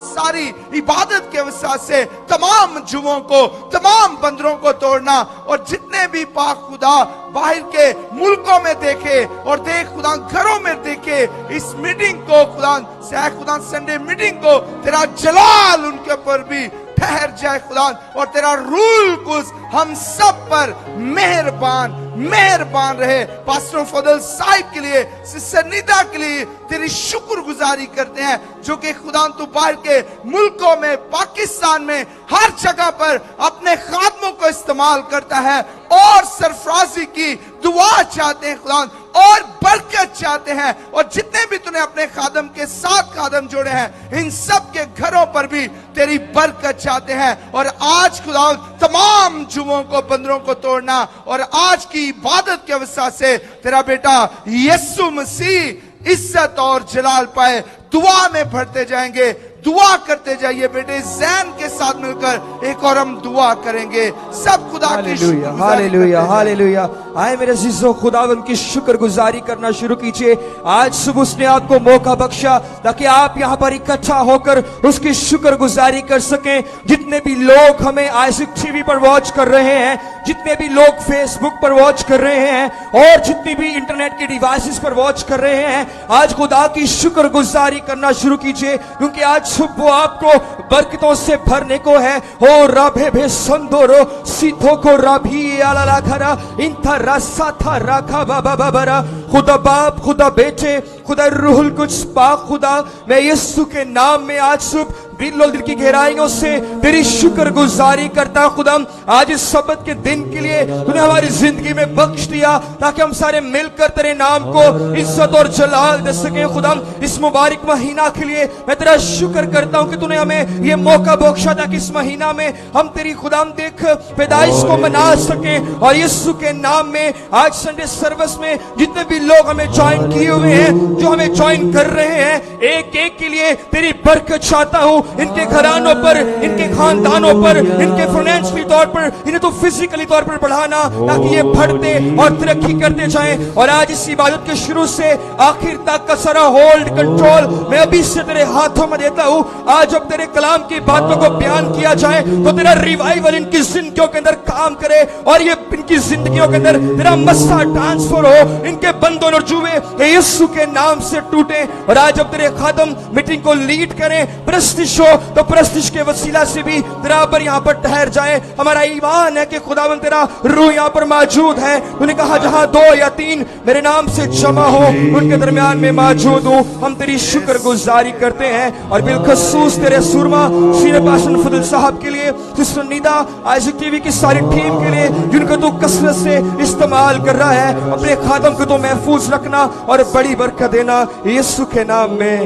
सारी इबादत के वजह से तमाम जुओं को, तमाम बंदरों को तोड़ना, और जितने भी पाक खुदा बाहर के मुल्कों में देखे और देख खुदा घरों में देखे इस मीटिंग को, खुदा संडे मीटिंग को, तेरा जलाल उनके ऊपर भी ठहर जाए खुदा, और तेरा रूल कुछ हम सब पर मेहरबान रहे। पास्टर फजल साहिब के लिए, सिस्टर निदा के लिए तेरी शुक्रगुजारी करते हैं, जो कि खुदा तू बाहर के मुल्कों में, पाकिस्तान में, हर जगह पर अपने खादमों को इस्तेमाल करता है और सरफराजी की दुआ चाहते हैं खुदा, और बरकत चाहते हैं, और जितने भी तूने अपने खादम के साथ खादम जोड़े हैं इन सब के घरों पर भी तेरी बरकत चाहते हैं। और आज खुदा तमाम जुओं को, बंदरों को तोड़ना, और आज की इबादत के वजह से तेरा बेटा यीशु मसीह इज्जत और जलाल पाए। दुआ में बढ़ते जाएंगे, दुआ करते जाइए बेटे, जैन के साथ मिलकर एक और हम दुआ करेंगे सब खुदा की शुक्रगुजारी। Hallelujah, hallelujah. आए मेरे अजीजों, खुदावंद की शुक्रगुजारी करना शुरू कीजिए। आज सुबह उसने आपको मौका बख्शा ताकि आप यहाँ पर इकट्ठा होकर उसकी शुक्रगुजारी कर सकें। जितने भी लोग हमें आइज़िक टीवी पर वॉच कर रहे हैं, जितने भी लोग फेसबुक पर वॉच कर रहे हैं, और जितनी भी इंटरनेट की डिवाइसेस पर वॉच कर रहे हैं, आज खुदा की शुक्रगुजारी करना शुरू कीजिए, क्योंकि आज सुबह आपको बरकतों से भरने को है। हो रबे भे संदोरो सीधो को रभी आला घरा इंथा रसा था रखा बाबा बाबरा। खुदा बाप, खुदा बेटे, खुदा रूहुल कुछ पाक खुदा, मैं यीशु के नाम में आज सुबह दिल की गहराइयों से तेरी शुक्रगुजारी करता खुदा। आज इस सब्त के दिन के लिए तूने हमारी जिंदगी में बख्श दिया ताकि हम सारे मिलकर तेरे नाम को इज्जत और जलाल दे सके खुदा। इस मुबारक महीना के लिए मैं तेरा शुक्र करता हूँ कि तूने हमें ये मौका बख्शा ताकि इस महीना में हम तेरी खुदा देख पैदाइश को मना सके। और यीशु के नाम में आज संडे सर्विस में जितने भी लोग हमें ज्वाइन किए हुए हैं, जो हमें ज्वाइन कर रहे हैं, एक एक के लिए तेरी बरकत चाहता हूँ। इनके घरानों पर, इनके खानदानों पर, इनके फाइनेंशियली तौर पर, इन्हें तो फिजिकली तौर पर बढ़ाना ताकि ये बढ़ते और तरक्की करते जाएं। और आज इस इबादत के शुरू से आखिर तक का सारा होल्ड, कंट्रोल मैं अभी से तेरे हाथों में देता हूँ। आज जब तेरे कलाम की बातों को बयान किया जाए तो तेरा रिवाइवल इनकी जिंदगियों के अंदर काम करे, और ये इनकी जिंदगियों के अंदर तेरा मस्सा ट्रांसफर हो। इनके बंधन और जुए यीशु के नाम से टूटे। और आज जब तेरे खादम मीटिंग को लीड करें, प्रस्तिश तो प्रस्तिश के वसीला से भी तेरा पर यहाँ पर ठहर जाए। हमारा ईमान है कि खुदावंद तेरा रूह यहाँ पर मौजूद है। तूने कहा जहाँ 2 या 3 मेरे नाम से जमा हो उनके दरमियान में मौजूद हूँ। हम तेरी शुक्रगुजारी करते हैं, और बिलखसूस तेरे सुरमा सीनियर पास्टर फजल साहब के लिए, सिस्टर निदा, आइज़िक टीवी की सारी टीम के लिए जिनको तू कसरत से इस्तेमाल कर रहा है, अपने खादम को तो महफूज रखना और बड़ी बरकत देना यीशु के नाम में,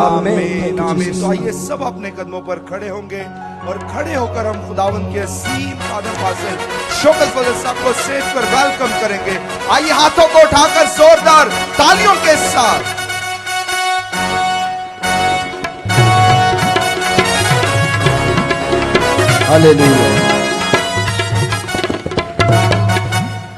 आमीन, आमीन। तो आइए सब अपने कदमों पर खड़े होंगे, और खड़े होकर हम खुदावंद के असीम खादम पास्टर शौकत फजल साहब को स्टेज पर वेलकम करेंगे। आइए हाथों को उठाकर जोरदार तालियों के साथ। हालेलुया।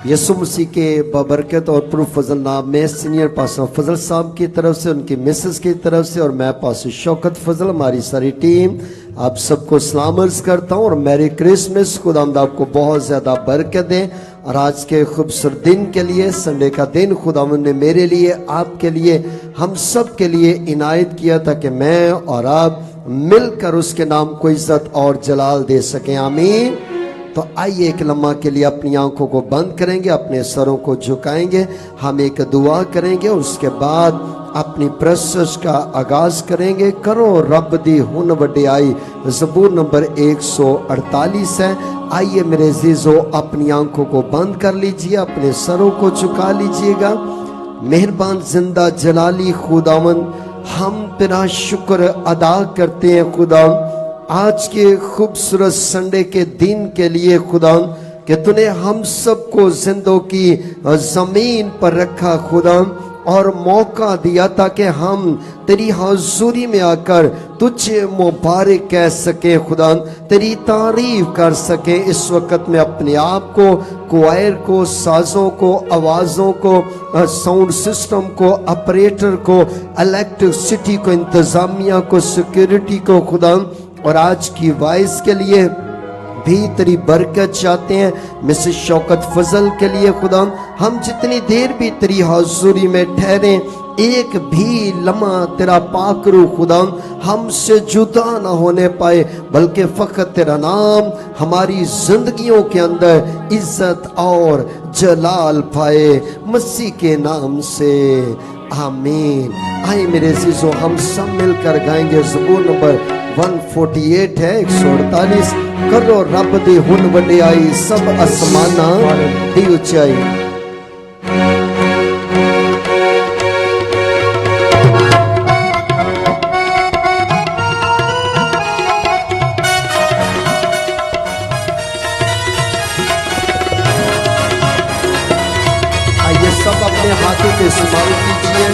यीशु मसीह के बबरकत और प्रभु फजल नाम में सीनियर पास्टर फजल साहब की तरफ से, उनकी मिसेस की तरफ से, और मैं पास्टर शौकत फजल, हमारी सारी टीम आप सबको सलाम अर्ज करता हूँ और मैरी क्रिसमस। खुदावंद आपको बहुत ज़्यादा बरकत दे। और आज के खूबसूरत दिन के लिए, संडे का दिन खुदावंद ने मेरे लिए, आपके लिए, हम सब के लिए इनायत किया ताकि मैं और आप मिलकर उसके नाम को इज्जत और जलाल दे सकें। आमीन। तो आइए एक लम्हा के लिए अपनी आंखों को बंद करेंगे, अपने सरों को झुकाएंगे, हम एक दुआ करेंगे, उसके बाद अपनी प्रस्तुति का आगाज करेंगे। करो रब दी हुन वडियाई, ज़बूर नंबर 148 है। आइए मेरे अज़ीज़ों, अपनी आंखों को बंद कर लीजिए, अपने सरों को झुका लीजिएगा। मेहरबान जिंदा जलाली खुदावंद, हम तेरा शुक्र अदा करते हैं खुदा, आज के खूबसूरत संडे के दिन के लिए खुदा, कि तूने हम सबको जिंदों की जमीन पर रखा खुदा। اور موقع دیا تاکہ ہم تیری حضوری میں آ کر تجھے مبارک کہہ سکیں خدا، تیری تعریف کر سکیں۔ اس وقت میں اپنے آپ کو، کوائر کو، سازوں کو، آوازوں کو، ساؤنڈ سسٹم کو، آپریٹر کو، الیکٹرسٹی کو، انتظامیہ کو، سیکیورٹی کو خدا، اور آج کی وائس کے لیے بھی تیری برکت چاہتے ہیں۔ مسز شوکت فضل کے لیے خدا، ہم جتنی دیر بھی تیری حضوری میں ٹھہریں، ایک بھی لمحہ تیرا پاک روح خدا ہم سے جدا نہ ہونے پائے، بلکہ فقط تیرا نام ہماری زندگیوں کے اندر عزت اور جلال پائے، مسیح کے نام سے آمین۔ آئے میرے عزیزوں، ہم سب مل کر گائیں گے زبور نمبر 148 ہے 148۔ کرو رب دی ہن وڈیائی، سب آسماناں دی اونچائی۔ آئیے سب اپنے ہاتھوں کے استعمال کیجئے۔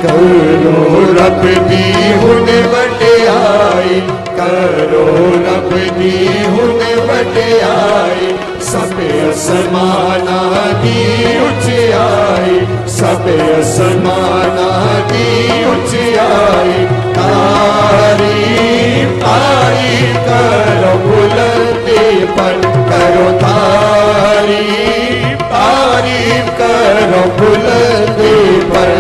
کرو رب دی ہن وڈیائی، کرو رب دی ہن وڈیائی، سب آسماناں دی اونچائی، سب آسماناں دی اونچائی۔ تعریف تعریف کرو بلندی پر، کرو تعریف تعریف کرو بلندی پر۔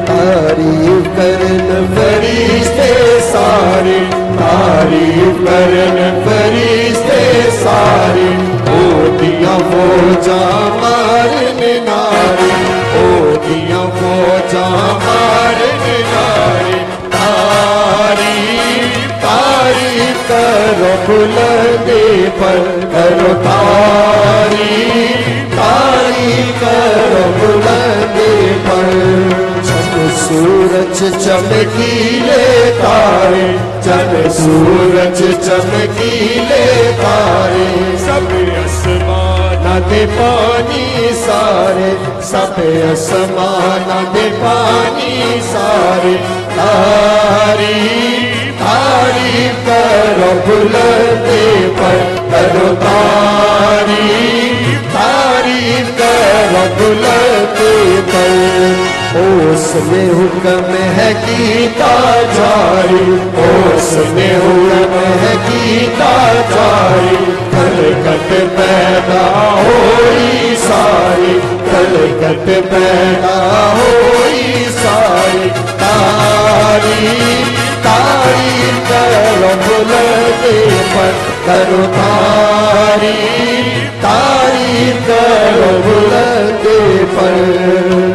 تعریف کرن فرشتے سارے، تعریف کرن فرشتے سارے، اودیاں فوجاں مارن نعرے، اودیاں فوجاں مارن نعرے۔ تعریف تعریف کرو بلندی پر، کرو تعریف تعریف کرو بلندی پر۔ سورج چمکیلے تارے، چند سورج چمکیلے تارے، سب آسماناں دے پانی سارے، سب آسماناں دے پانی سارے۔ تعریف تعریف کرو بلندی پر، کرو تعریف تعریف کرو بلندی پر۔ اس نے حکم ہے کیتا جاری، اس نے حکم ہے کیتا جاری، خلقت پیدا ہوئی ساری، خلقت پیدا ہوئی ساری۔ تعریف تعریف کرو بلندی پر، کرو تعریف تعریف کرو بلندی پر۔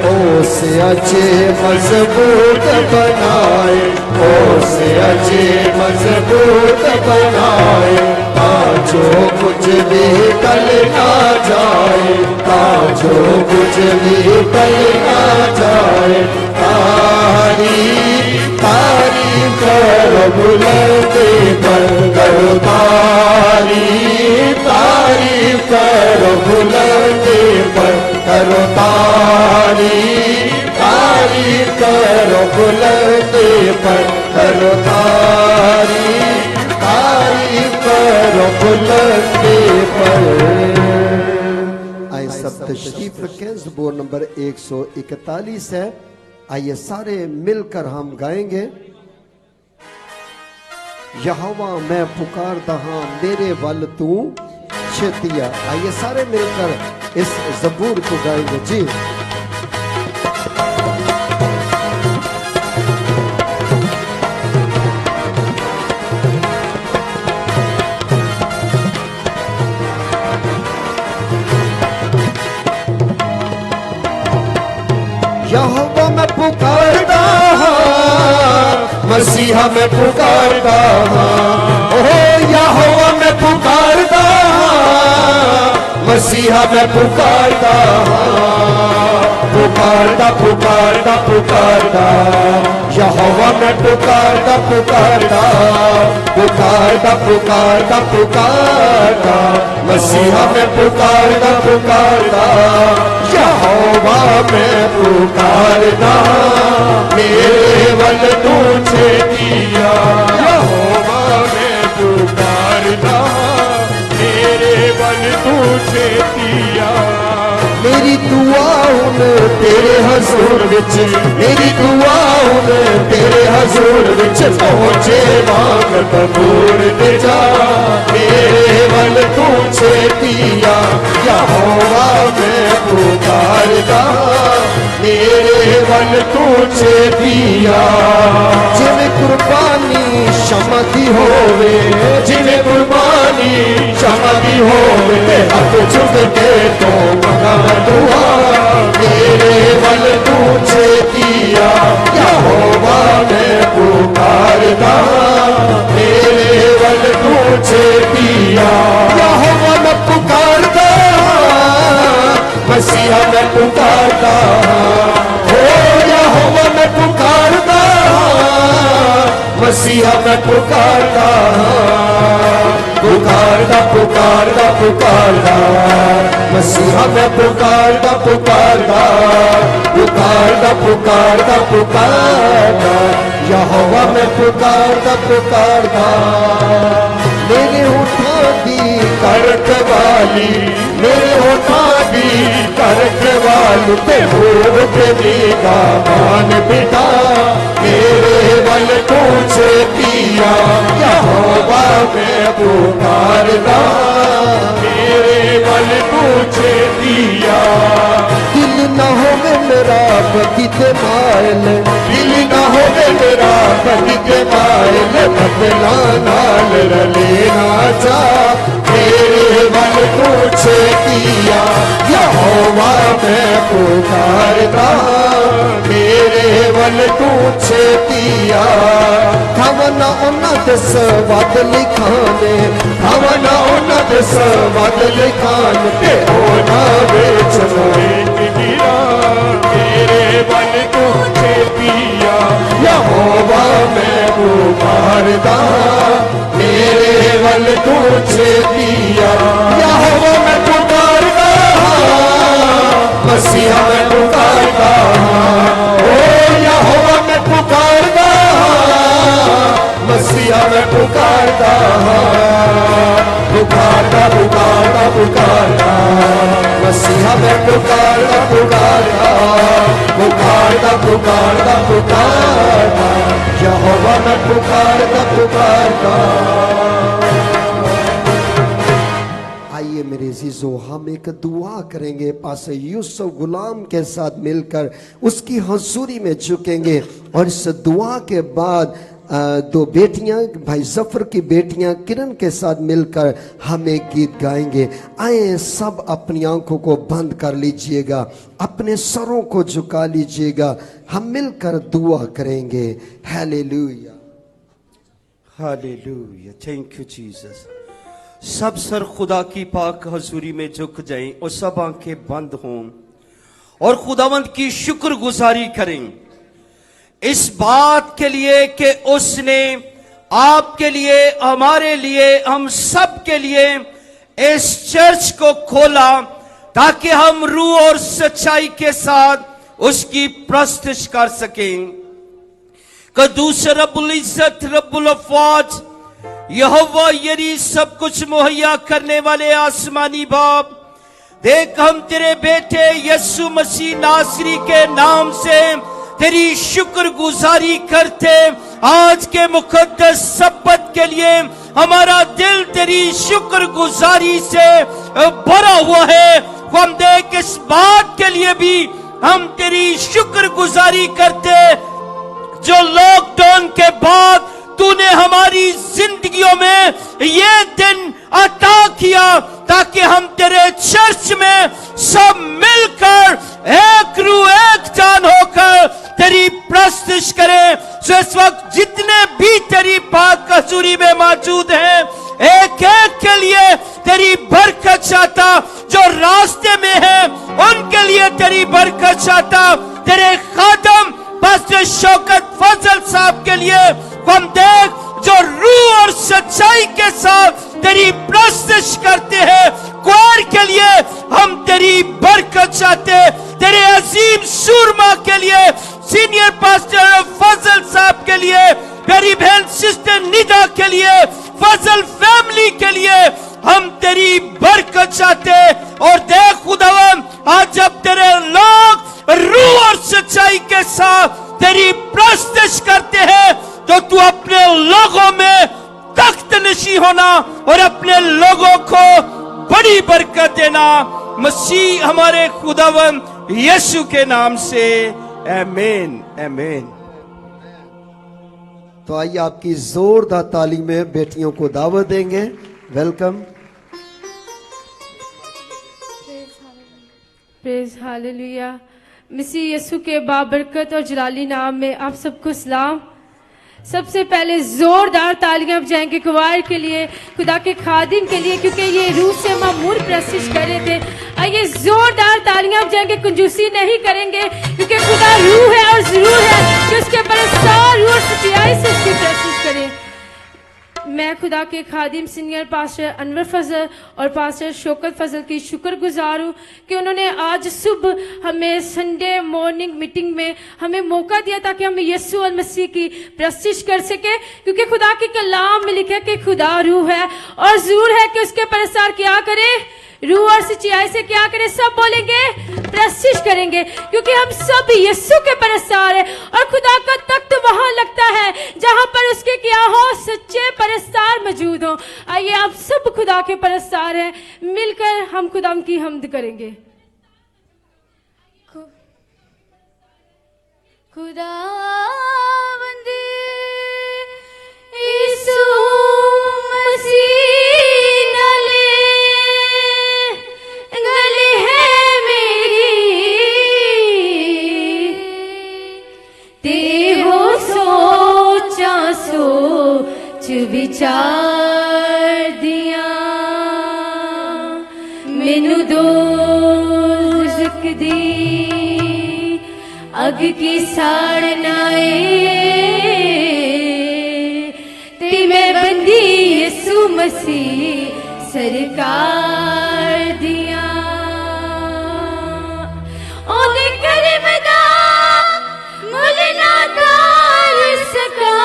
اسے اچھے مضبوط بنائے، اسے اچھے مضبوط بنائے، جو کچھ بھی کل نہ جائے، جو کچھ بھی کل نہ جائے۔ تعریف تعریف کرو بلندی پر، کرو تعریف تعریف کرو بلندی پر، کرو تعریف تعریف کرو بلندی پر، کرو تعریف تعریف کرو بلندی پر۔ آئے سب تشریف رکھیں، زبور نمبر 141 ہے، آئیے سارے مل کر ہم گائیں گے۔ یہوہ میں پکارتا ہاں میرے ول تو چھتیا۔ آئیے سارے مل کر اس زبور کو گائیں گے جی۔ یہوہ میں پکارتا ہاں، مسیحا میں پکارتا ہاں، اوہ یہوہ میں پکارتا ہاں، मसीहा मैं पुकारता पुकारता पुकारता पुकारता यहोवा मैं पुकारता पुकारता पुकारता पुकारता पुकारता मसीहा मैं पुकारता पुकारता यहोवा मैं पुकारता मेरे वल तुझे दिया यहोवा मैं पुकारता मेरे वल तुझे दिया मेरी दुआओं ने तेरे हजूर विच मेरी दुआओं ने तेरे हजूर विच पहुंचे वांग कबूल दे जा मेरे वल तुझे दिया यहोवा मैं पुकारदा मेरे वल तुझे दिया जिवें कुर्बानी क्षमा दी होवे जिवें कुर्बानी क्षमा दी होवे ते हाथ चुक के तो मंगा दुआ मेरे वल तुझे दिया यहोवा मैं पुकारदा मेरे वल तुझे दिया यहोवा मैं पुकारदा मसीहा मैं पुकारदा हो यहोवा मैं पुकारदा मसीहा मैं पुकारदा पुकारदा पुकारदा पुकारदा मसीहा मैं पुकारदा पुकारदा पुकारदा पुकारदा पुकारदा यहोवा मैं पुकारदा पुकारदा मेरे होठों दी करक वाली मेरे होठों दी करक वाली ते भूल ते नीगा मान बिता मेरे वल तुझे दिया यहोवा मैं पुकारदा मेरे वल तुझे दिया दिल न होवे मेरा पति ते मायल दिल न होवे मेरा पति ते मायल बदला नाल रलेना जा मेरे वल तुझे दिया यहोवा मैं पुकारदा मेरे वल तुझे दिया खावना उन्ना दे स्वाद लिखाने खावना उन्ना दे स्वाद लिखाने ते होना बेच गिरा मेरे वल तुझे दिया यहोवा मैं पुकारदा मेरे वल तुझे दिया यहोवा मैं पुकारदा मसीहा मैं पुकारदा ओ यहोवा मैं पुकारदा मसीहा मैं पुकारदा पुकारदा पुकारदा पुकारदा मसीहा मैं पुकारदा पुकारदा पुकारदा पुकारदा पुकारदा यहोवा मैं पुकारदा पुकारदा आइए मेरे अजीजों हम एक दुआ करेंगे पास यूसुफ गुलाम के साथ मिलकर उसकी हजूरी में झुकेंगे और इस दुआ के बाद दो बेटियां भाई जफर की बेटियां किरण के साथ मिलकर हम एक गीत गाएंगे। आए सब अपनी आंखों को बंद कर लीजिएगा अपने सरों को झुका लीजिएगा हम मिलकर दुआ करेंगे। Hallelujah hallelujah thank you Jesus. सब सर खुदा की पाक हजूरी में झुक जाएं और सब आंखें बंद हों और खुदावंद की शुक्रगुजारी करें इस बात के लिए कि उसने आपके लिए हमारे लिए हम सब के लिए इस चर्च को खोला ताकि हम रूह और सच्चाई के साथ उसकी प्रस्तुत कर सकें। कदूस रब्बुल इज्जत रब्बुल अफवाज यहोवा यरी सब कुछ मुहैया करने वाले आसमानी बाप देख हम तेरे बेटे यीशु मसीह नासरी के नाम से तेरी शुक्रगुजारी करते आज के मुकद्दस सब्बत के लिए हमारा दिल तेरी शुक्रगुजारी से भरा हुआ है। हम देख इस बात के लिए भी हम तेरी शुक्रगुजारी करते जो लॉकडाउन के बाद तूने हमारी जिंदगियों में ये दिन अता किया ताकि हम तेरे चर्च में सब मिलकर एक रूह एक जान होकर तेरी प्रस्तुत करें। तो इस वक्त जितने भी तेरी पाक हजूरी में मौजूद हैं एक एक के लिए तेरी बरकत चाहता जो रास्ते में हैं उनके लिए तेरी बरकत चाहता। तेरे खादम पास्टर शौकत फजल साहब के लिए हम देख जो रूह और सच्चाई के साथ तेरी प्रस्तुत करते हैं, क्वार के लिए हम तेरी बरकत चाहते। तेरे अजीम सूरमा के लिए, सीनियर पास्टर फजल साहब के लिए, मेरी बहन सिस्टर निदा के लिए, फजल फैमिली के लिए हम तेरी बरकत चाहते। और देख खुदावन, आज जब तेरे लोग रूह और सच्चाई के साथ तेरी प्रस्तुत करते हैं तो तू अपने लोगों में तख्त नशी होना और अपने लोगों को बड़ी बरकत देना। मसीह हमारे खुदावन यीशु के नाम से आमीन आमीन। तो आइए आपकी जोरदार ताली में बेटियों को दावत देंगे। वेलकम। Praise hallelujah. मसीह यीशु के बाबरकत और जलाली नाम में आप सबको सलाम। सबसे पहले जोरदार तालियां बजाएंगे कुवार के लिए, खुदा के खादिम के लिए, क्योंकि ये रूह से मामूर प्रस्तुत कर रहे थे। आइए जोरदार तालियां बजाएंगे, कंजूसी नहीं करेंगे, क्योंकि खुदा रूह है और जरूर है कि उसके परस्तार रूह और सच्चाई से उसकी प्रस्तुत करें। मैं खुदा के खादिम सीनियर पास्टर अनवर फजल और पास्टर शौकत फजल की शुक्रगुजार हूँ कि उन्होंने आज सुबह हमें संडे मॉर्निंग मीटिंग में हमें मौका दिया ताकि हम यीशु और मसीह की प्रस्तुत कर सके, क्योंकि खुदा के कलाम में लिखा है कि खुदा रूह है और जरूर है कि उसके परस्तार क्या करे, रूह और सच्चाई से क्या करें। सब बोलेंगे प्रस्तुत करेंगे, क्योंकि हम सब यीशु के परस्तार हैं और खुदा का तख्त वहां लगता है जहां पर उसके क्या हो, सच्चे परस्तार मौजूद हो। आइए आप सब खुदा के परस्तार हैं, मिलकर हम खुदा की हम्द करेंगे। खुदावंद यीशु मसीह विचार दिया मैनू दोज़ख दी अग की साड़नाए ते मैं बंदी यीशु मसीह सरकार दिया। ओने करमदा मुल ना कर सका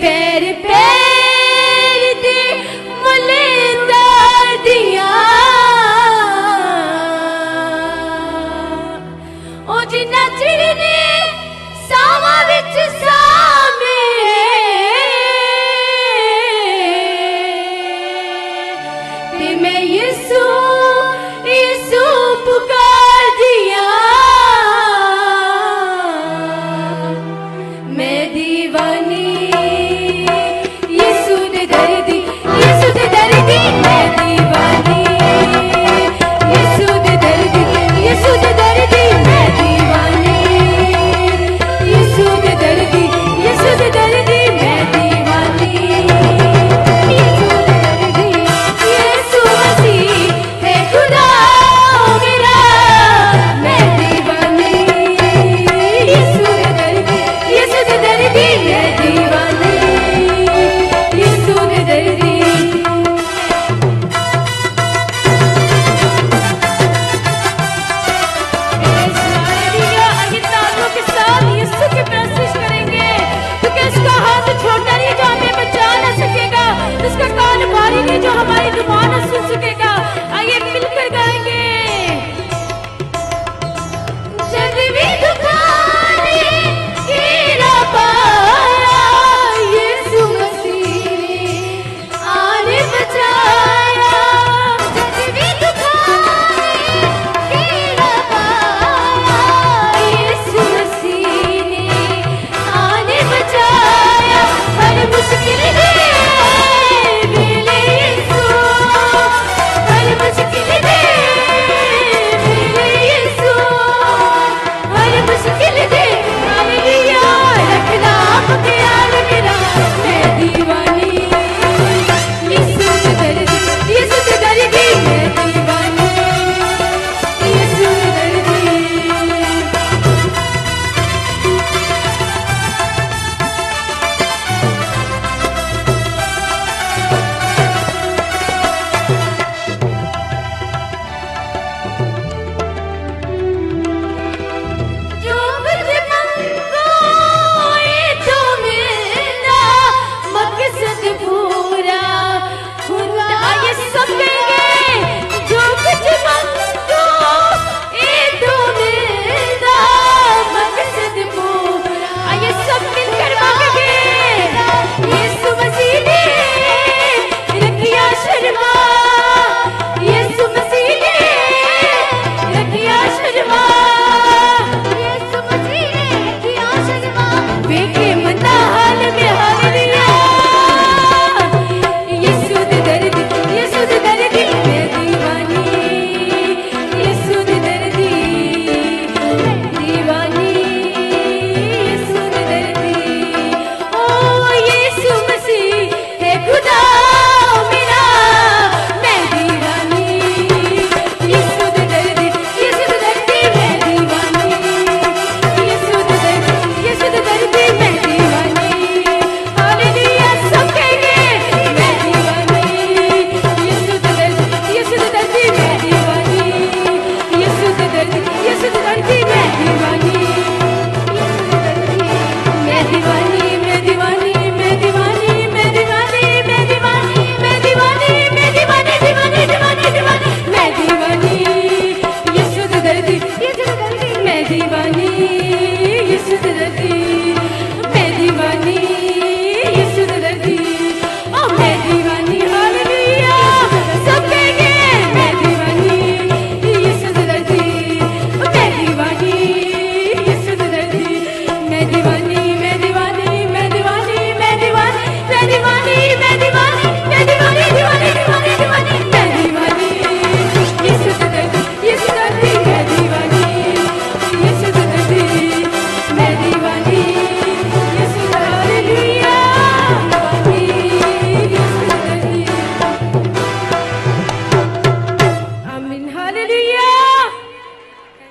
पैर पैर दे मुले तार दिया। ओ जिन्ना चिड़ने सावा विच सामे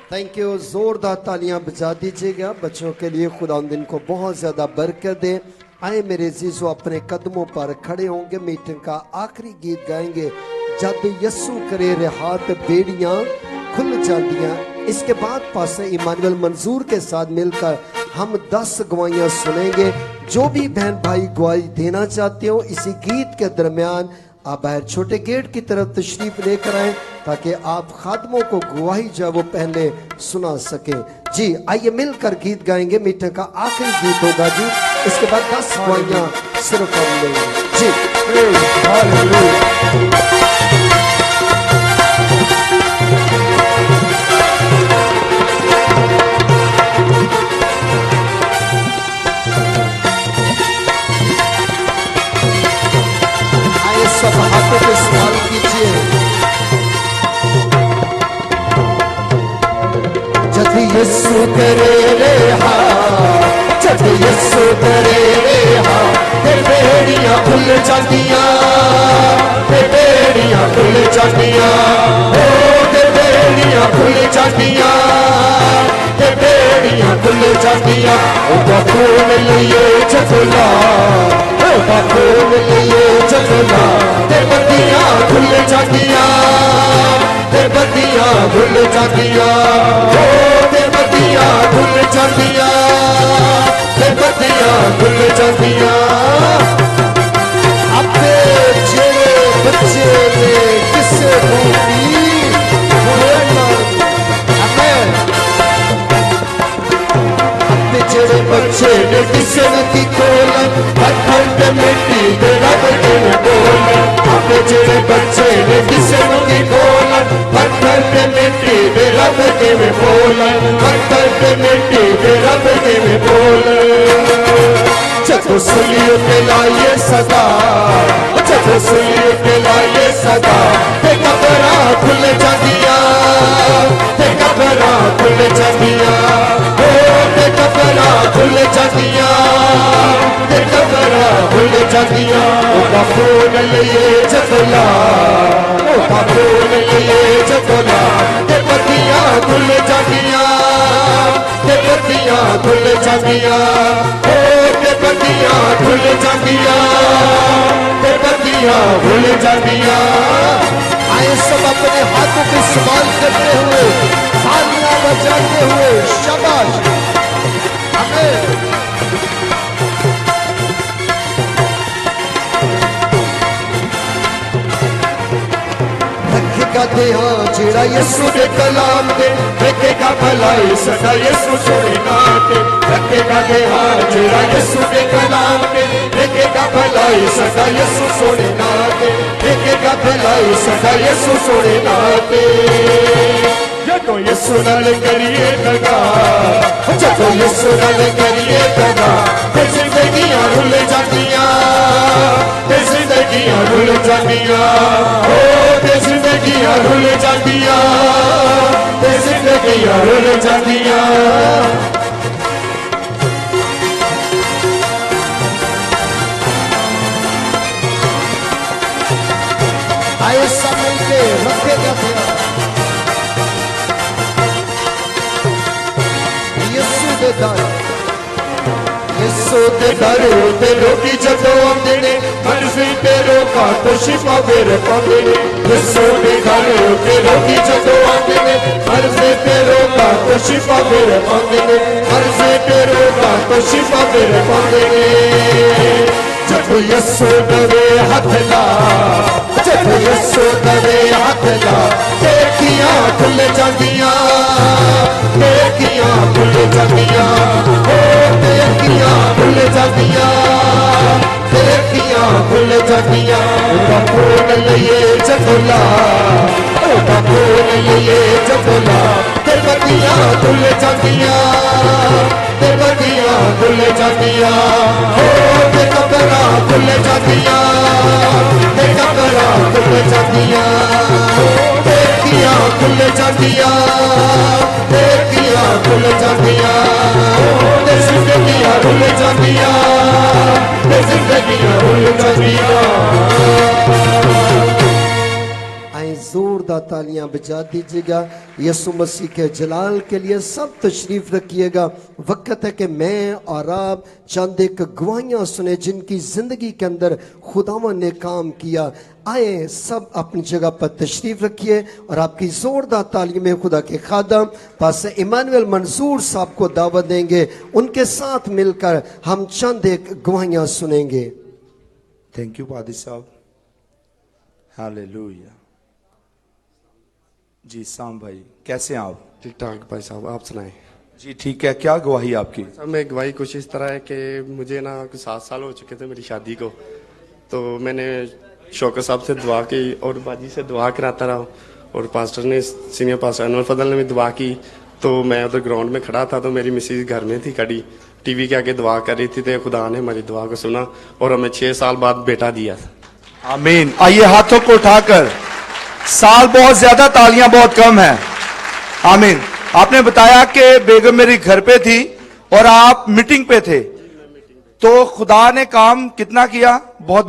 थैंक यू, जोरदार तालियां बजा दीजिएगा बच्चों के लिए। खुदा उन दिन को बहुत ज्यादा बरकत दे। आए मेरे जीजो अपने कदमों पर खड़े होंगे, मीटिंग का आखिरी गीत गाएंगे, जद यस्सु करे रिहात बेड़ियां खुल जातियां। इसके बाद पास्टर इमानुएल मंजूर के साथ मिलकर हम 10 गवाहियां सुनेंगे। जो भी बहन भाई गवाही देना चाहते हो इसी गीत के दरमियान आप बाहर छोटे गेट की तरफ तशरीफ लेकर आए ताकि आप खादमों को गवाही जो वो पहले सुना सके। जी आइए मिलकर गीत गाएंगे, मीटिंग का आखिरी गीत होगा जी। इसके बाद 10 गवाहियां सिर्फ हम लेंगे जी। सब हाथों पे सवाल कीजिए। जद यस्सु करे रेहा, जद यस्सु करे रेहा, ते बेड़ियां खुल जातियां, ते बेड़ियां खुल जातियां, ओ ते बेड़ियां खुल जातियां, ते बेड़ियां खुल जातियां। ओ बखून लिए चतुला, ओ बखून लिए चतुला, ते बत्तियां खुल जातियां, ते बत्तियां खुल जातियां, ओ ते बत्तियां खुल जातियां, ते बत्तियां खुल जातियां। अपने जेड़े बच्चे ने किसे भूखी जेड़े बच्चे ने किसन की कोलन पत्थर पे मिट्टी दे रब के बोले। अपने जेड़े बच्चे ने किसन की कोलन पत्थर पे मिट्टी दे रब के बोलन, पत्थर पे मिट्टी दे रब के बोले। जब सुलियो के लाए सदा, जब सुलियो के लाए सदा, ते कबरा खुल जातियां, ते कबरा खुल जातियां, ते कबरा खुल जातियां, ते कबरा खुल जातियां। ओ बखून लिए चतुला, ओ बखून लिए चतुला, ते बत्तियां खुल जातियां, ते बत्तियां खुल जातियां, ओ ते बत्तियां खुल जातियां, ते बत्तियां खुल जातियां। आए सब अपने हाथों को इस्तेमाल करते हुए, तालियां बजाते हुए, शाबाश, आमीन। रखेगा ध्यान जेड़ा यीशु दे कलाम दे, रखेगा भलाई सदा यीशु सोने नाते। रखेगा ध्यान जेड़ा यीशु दे कलाम दे, रखेगा भलाई सदा यीशु सोने नाते, रखेगा भलाई सदा यीशु सोने नाते। जदों यीशु नाल करिए दगा, जदों यीशु नाल करिए दगा, ते जिंदगियां रुल जातियां, ते जिंदगियां रुल जातियां, ओ ते जिंदगियां रुल जातियां, ते जिंदगियां रुल जातियां। आए सब मिलके रखेगा ध्यान यीशु दे दर, यीशु दे दर ते रोगी जदों आंदे ने, मर्जी ते रोगा तो शिफा फिर पांदे ने। यीशु दे दर ते रोगी जदों आंदे ने, मर्जी ते रोगा तो शिफा फिर पांदे ने, मर्जी ते रोगा तो शिफा फिर पांदे ने। जदों यीशु दे हथ ला, जदों यीशु दे हथ ला, देखियां खुल जातियां, देखियां खुल जातियां, ओ देखियां खुल जातियां, देखियां खुल जातियां। बखून लिए चतुला, ओ बखून लिए चतुला, ते बत्तियां खुल जातियां, ते बत्तियां खुल जातियां, ओ ते कबरा खुल जातियां, ते कबरा खुल जातियां, देखियां खुल जातियां, देखियां खुल जातियां, ते जिंदगियां खुल जातियां, ते जिंदगियां खुल जातियां। आए जोरदार जोरदार तालियां बजा दीजिएगा। यीशु मसीह के जलाल के लिए सब तशरीफ रखिएगा। वक्त है कि मैं और आप चंद एक गवाहियां सुने जिनकी जिंदगी के अंदर खुदावन ने काम किया। आए सब अपनी जगह पर तशरीफ रखिए और आपकी जोरदार ताली में खुदा के खादम पास्टर इमानुएल मंसूर साहब को दावत देंगे। उनके साथ मिलकर हम चंद एक गवाहियां सुनेंगे। थैंक यू पादी साहब। हालेलुया। जी साम भाई कैसे हैं आप? ठीक ठाक भाई साहब, आप सुनाएं। जी ठीक है। क्या गवाही आपकी? साहब मैं गवाही कुछ इस तरह है कि मुझे ना कुछ 7 साल हो चुके थे मेरी शादी को, तो मैंने शौकत साहब से दुआ की और बाजी से दुआ कराता रहा और पास्टर ने सीनियर पास्टर अनवर फजल ने भी दुआ की। तो मैं उधर ग्राउंड में खड़ा था तो मेरी मिसेज घर में थी खड़ी, टीवी के आगे दुआ कर रही थी, तो खुदा ने हमारी दुआ को सुना और हमें 6 साल बाद बेटा दिया। आमीन। आइए हाथों को उठाकर, साल बहुत ज्यादा, तालियां बहुत कम है। आमीन। आपने बताया कि बेगम मेरी घर पे थी और आप मीटिंग पे थे, तो खुदा ने काम कितना किया? बहुत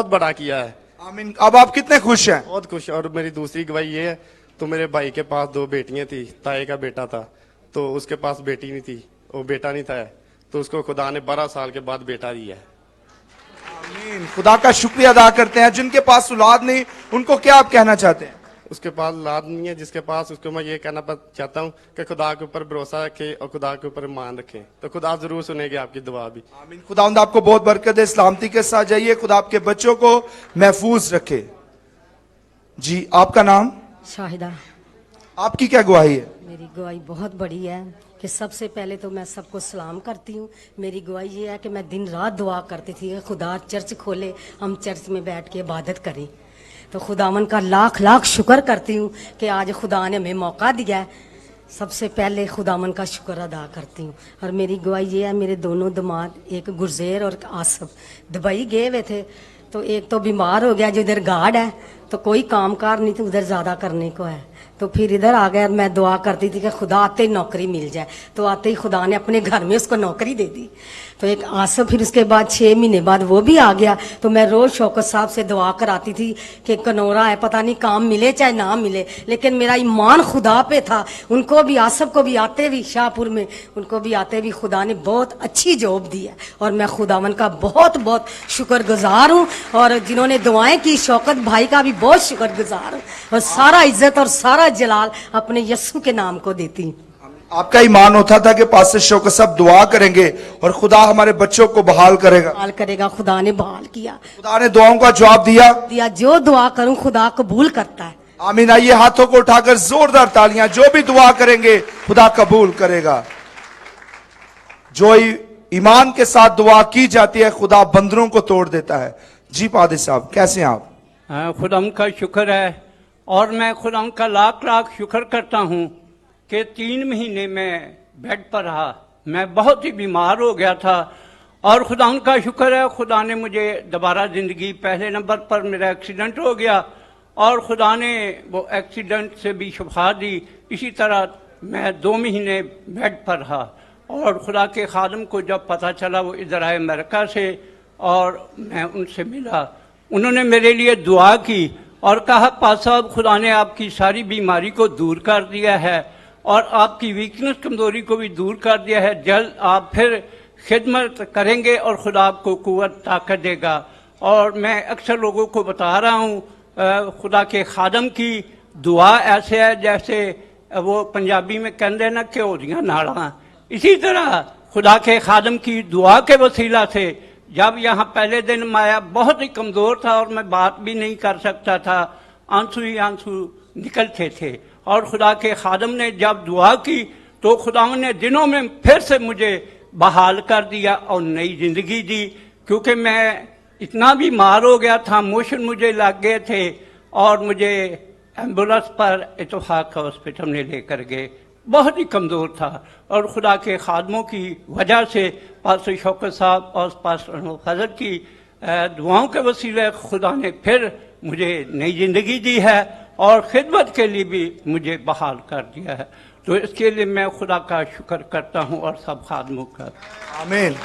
बड़ा किया है। आमीन। अब आप कितने खुश हैं? बहुत खुश। और मेरी दूसरी गवाही ये है, तो मेरे भाई के पास 2 बेटियां थी, ताए का बेटा था, तो उसके पास बेटी नहीं थी, वो बेटा नहीं था, तो उसको खुदा ने 12 साल के बाद बेटा दिया है। आमीन। खुदा का शुक्रिया अदा करते हैं। जिनके पास औलाद नहीं, उनको क्या आप कहना चाहते हैं? उसके पास औलाद नहीं है, जिसके पास, उसको मैं ये कहना चाहता हूँ कि खुदा के ऊपर भरोसा रखे और खुदा के ऊपर ईमान रखें, तो खुदा जरूर सुनेगी आपकी दुआ भी। आमीन। खुदावंद आपको बहुत बरकत दे। सलामती के साथ जाइए। खुदा आपके बच्चों को महफूज रखे। जी आपका नाम? शाहिदा। आपकी क्या गवाही है? मेरी गवाही बहुत बड़ी है कि सबसे पहले तो मैं सबको सलाम करती हूँ। मेरी गवाही ये है कि मैं दिन रात दुआ करती थी कि खुदा चर्च खोले, हम चर्च में बैठ के इबादत करें। तो खुदावन का लाख लाख शुक्र करती हूँ कि आज खुदा ने हमें मौका दिया है। सबसे पहले खुदावन का शुक्र अदा करती हूँ। और मेरी गवाही ये है, मेरे दोनों दामाद, एक गुरजेर और आसफ, दुबई गए हुए थे, तो एक तो बीमार हो गया जो इधर गार्ड है, तो कोई काम कार नहीं, तो उधर ज़्यादा करने को है, तो फिर इधर आ गया। मैं दुआ करती थी कि खुदा आते ही नौकरी मिल जाए, तो आते ही खुदा ने अपने घर में उसको नौकरी दे दी। तो एक आसफ फिर उसके बाद 6 महीने बाद वो भी आ गया। तो मैं रोज़ शौकत साहब से दुआ कराती थी कि कनौरा है, पता नहीं काम मिले चाहे ना मिले, लेकिन मेरा ईमान खुदा पे था। उनको भी, आसफ को भी आते भी, शाहपुर में उनको भी आते भी खुदा ने बहुत अच्छी जॉब दी है और मैं खुदावन का बहुत बहुत शुक्रगुजार हूँ। और जिन्होंने दुआएं की, शौकत भाई का भी बहुत शुक्रगुजार हूँ। और सारा इज्जत और सारा जलाल अपने यस्सु के नाम को देती हूँ। आपका ईमान होता था कि पास्टर शौकत साहब दुआ करेंगे और खुदा हमारे बच्चों को बहाल करेगा। बहाल करेगा। खुदा ने बहाल किया, खुदा ने दुआओं का जवाब दिया। जो दुआ करूं खुदा कबूल करता है। आमीन। आइए हाथों को उठाकर जोरदार तालियां। जो भी दुआ करेंगे खुदा कबूल करेगा। जो ईमान के साथ दुआ की जाती है, खुदा बंदरों को तोड़ देता है। जी पादी साहब कैसे हैं आप? खुदा का शुक्र है और मैं खुदा का लाख लाख शुक्र करता हूँ कि 3 महीने में बेड पर रहा। मैं बहुत ही बीमार हो गया था और खुदा का शुक्र है, खुदा ने मुझे दोबारा ज़िंदगी, पहले नंबर पर मेरा एक्सीडेंट हो गया और खुदा ने वो एक्सीडेंट से भी शिफा दी। इसी तरह मैं 2 महीने बेड पर रहा और खुदा के खादम को जब पता चला, वो इधर आए अमेरिका से और मैं उनसे मिला। उन्होंने मेरे लिए दुआ की और कहा, पास साहब खुदा ने आपकी सारी बीमारी को दूर कर दिया है और आपकी वीकनेस, कमज़ोरी को भी दूर कर दिया है। जल्द आप फिर खिदमत करेंगे और खुदा आपको कुव्वत ताकत देगा। और मैं अक्सर लोगों को बता रहा हूँ, खुदा के खादम की दुआ ऐसे है जैसे वो पंजाबी में कहते ना कि होदियां नाड़ां। इसी तरह खुदा के खादम की दुआ के वसीला से जब यहाँ पहले दिन मैं बहुत ही कमज़ोर था और मैं बात भी नहीं कर सकता था, आंसू ही आंसू निकलते थे और खुदा के खादम ने जब दुआ की तो खुदा ने दिनों में फिर से मुझे बहाल कर दिया और नई ज़िंदगी दी। क्योंकि मैं इतना बीमार हो गया था, मोशन मुझे लग गए थे और मुझे एम्बुलेंस पर इत्तेफाक हॉस्पिटल में लेकर गए। बहुत ही कमज़ोर था और खुदा के खादमों की वजह से, पास्टर शौकत साहब और पास्टर फजल की दुआओं के वसीले खुदा ने फिर मुझे नई ज़िंदगी दी है और खिदमत के लिए भी मुझे बहाल कर दिया है। तो इसके लिए मैं खुदा का शुक्र करता हूँ और सब खादमों का। आमीन।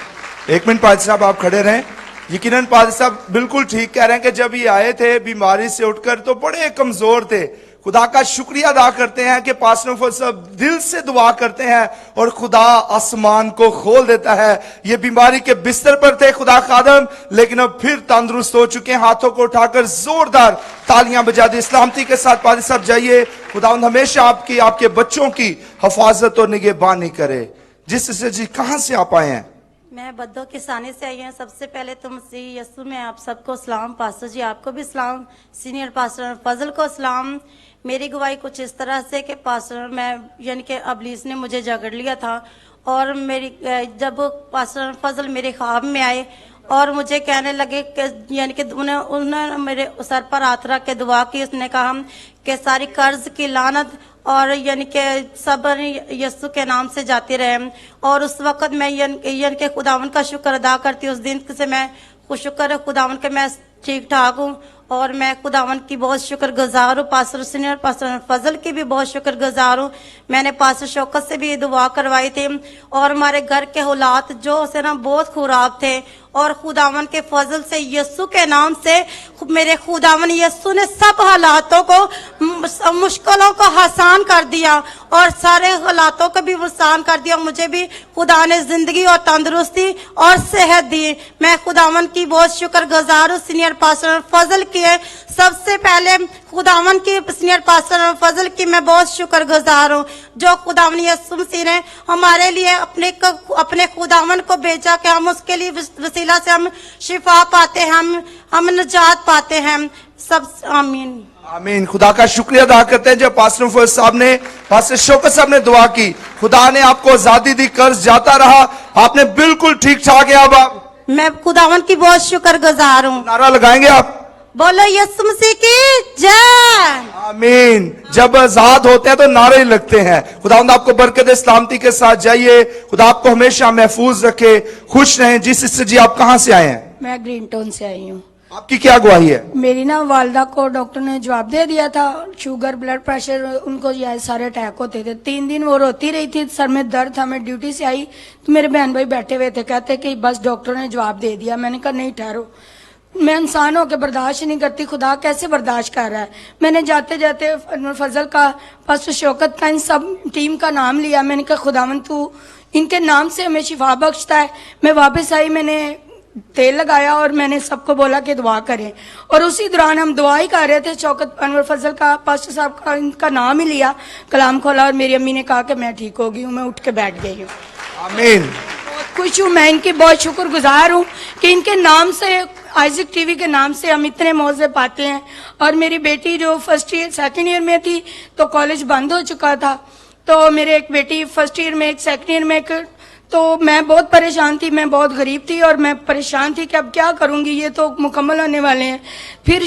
1 मिनट पादी साहब आप खड़े रहें। यकीनन पादी साहब बिल्कुल ठीक कह रहे हैं कि जब ये आए थे बीमारी से उठकर तो बड़े कमज़ोर थे। खुदा का शुक्रिया अदा करते हैं कि पास्टर फजल साहब दिल से दुआ करते हैं और खुदा आसमान को खोल देता है। ये बीमारी के बिस्तर पर थे खुदा खादम, लेकिन अब फिर तंदुरुस्त हो चुके हैं। हाथों को उठाकर जोरदार तालियां बजा दी इस्लामती के साथ। पादरी साहब जाइए। खुदावंद हमेशा आपकी, आपके बच्चों की हिफाजत और निगहबानी करे। जिससे जी कहां से आप आए हैं? मैं बद्दो किसानी से आई हूँ। सबसे पहले तो मसीह यस्सु में आप सबको सलाम। पास्टर जी आपको भी सलाम। सीनियर पास्टर फजल को सलाम। मेरी गवाही कुछ इस तरह से कि पास्टर मैं यानी कि अबलीस ने मुझे जगड़ लिया था और मेरी जब पास्टर फजल मेरे ख्वाब में आए और मुझे कहने लगे कि यानी कि उन्होंने मेरे सर पर हाथ रख के दुआ की। उसने कहा कि सारी कर्ज की लानत और यानी कि सब यस्सु के नाम से जाते रहे। और उस वक्त मैं यानी कि खुदावन का शुक्र अदा करती हूँ। उस दिन से मैं शुक्र खुदावन के मैं ठीक ठाक हूँ और मैं खुदावन की बहुत शुक्रगुजार हूँ। पास्टर सीनियर पास्टर फजल की भी बहुत शुक्रगुजार हूँ। मैंने पास्टर शौकत से भी दुआ करवाई थी और हमारे घर के हालात जो से ना बहुत खराब थे और खुदावन के फजल से यस्सु के नाम से मेरे खुदावन यस्सु ने सब हालातों को मुश्किलों को आसान कर दिया और सारे हालातों को भी आसान कर दिया। मुझे भी खुदा ने जिंदगी और तंदुरुस्ती और सेहत दी। मैं खुदावन की बहुत शुक्रगुजार हूँ। सीनियर पास्टर फजल की है सबसे पहले खुदावन की सीनियर पास्टर फजल की मैं बहुत शुक्रगुजार हूँ जो खुदावन यस्सु मसीह ने हमारे लिए अपने खुदावन को भेजा कि हम उसके लिए वसीला से हम शिफा पाते हैं, हम निजात पाते हैं। सब आमीन आमीन। खुदा का शुक्रिया अदा करते हैं। जब पास्टर फजल साहब ने, पास्टर शौकत साहब ने दुआ की, खुदा ने आपको आजादी दी, कर्ज जाता रहा, आपने बिल्कुल ठीक ठाक है। अब मैं खुदावन की बहुत शुक्रगुजार हूँ। नारा लगाएंगे आप? बोलो यीशु मसीह की जय। आमीन। जब आजाद होते हैं तो नारे लगते हैं। खुदावंद आपको बरकत दे। सलामती के साथ जाइए। खुदा आपको हमेशा महफूज रखे, खुश रहें। जिस जी आप कहां से आए हैं? मैं ग्रीन टाउन से आई हूँ। आपकी क्या गवाही है? मेरी ना वालदा को डॉक्टर ने जवाब दे दिया था, शुगर ब्लड प्रेशर उनको ये सारे अटैक होते थे। 3 दिन वो रोती रही थी, सर में दर्द था। मैं ड्यूटी से आई तो मेरे बहन भाई बैठे हुए थे, कहते कि बस डॉक्टर ने जवाब दे दिया। मैंने कहा नहीं ठहरो, मैं इंसान होकर बर्दाश्त नहीं करती, खुदा कैसे बर्दाश्त कर रहा है। मैंने जाते जाते फजल का, पास्टर शौकत का, इन सब टीम का नाम लिया। मैंने कहा खुदावन तू इनके नाम से हमें शिफा बख्शता है। मैं वापस आई, मैंने तेल लगाया और मैंने सबको बोला कि दुआ करें और उसी दौरान हम दुआ ही कर रहे थे। शौकत अनवर फजल का, पास्टर साहब का, इनका नाम ही लिया, कलाम खोला और मेरी अम्मी ने कहा कि मैं ठीक हो गई हूँ। मैं उठ के बैठ गई हूँ। आमीन। बहुत खुश हूँ। मैं इनकी बहुत शुक्रगुजार हूँ कि इनके नाम से, आइजक टीवी के नाम से हम इतने मौजे पाते हैं। और मेरी बेटी जो फर्स्ट ईयर सेकंड ईयर में थी तो कॉलेज बंद हो चुका था, तो मेरे एक बेटी फर्स्ट ईयर में, एक सेकंड ईयर में, तो मैं बहुत परेशान थी। मैं बहुत गरीब थी और मैं परेशान थी कि अब क्या करूंगी, ये तो मुकम्मल होने वाले हैं। फिर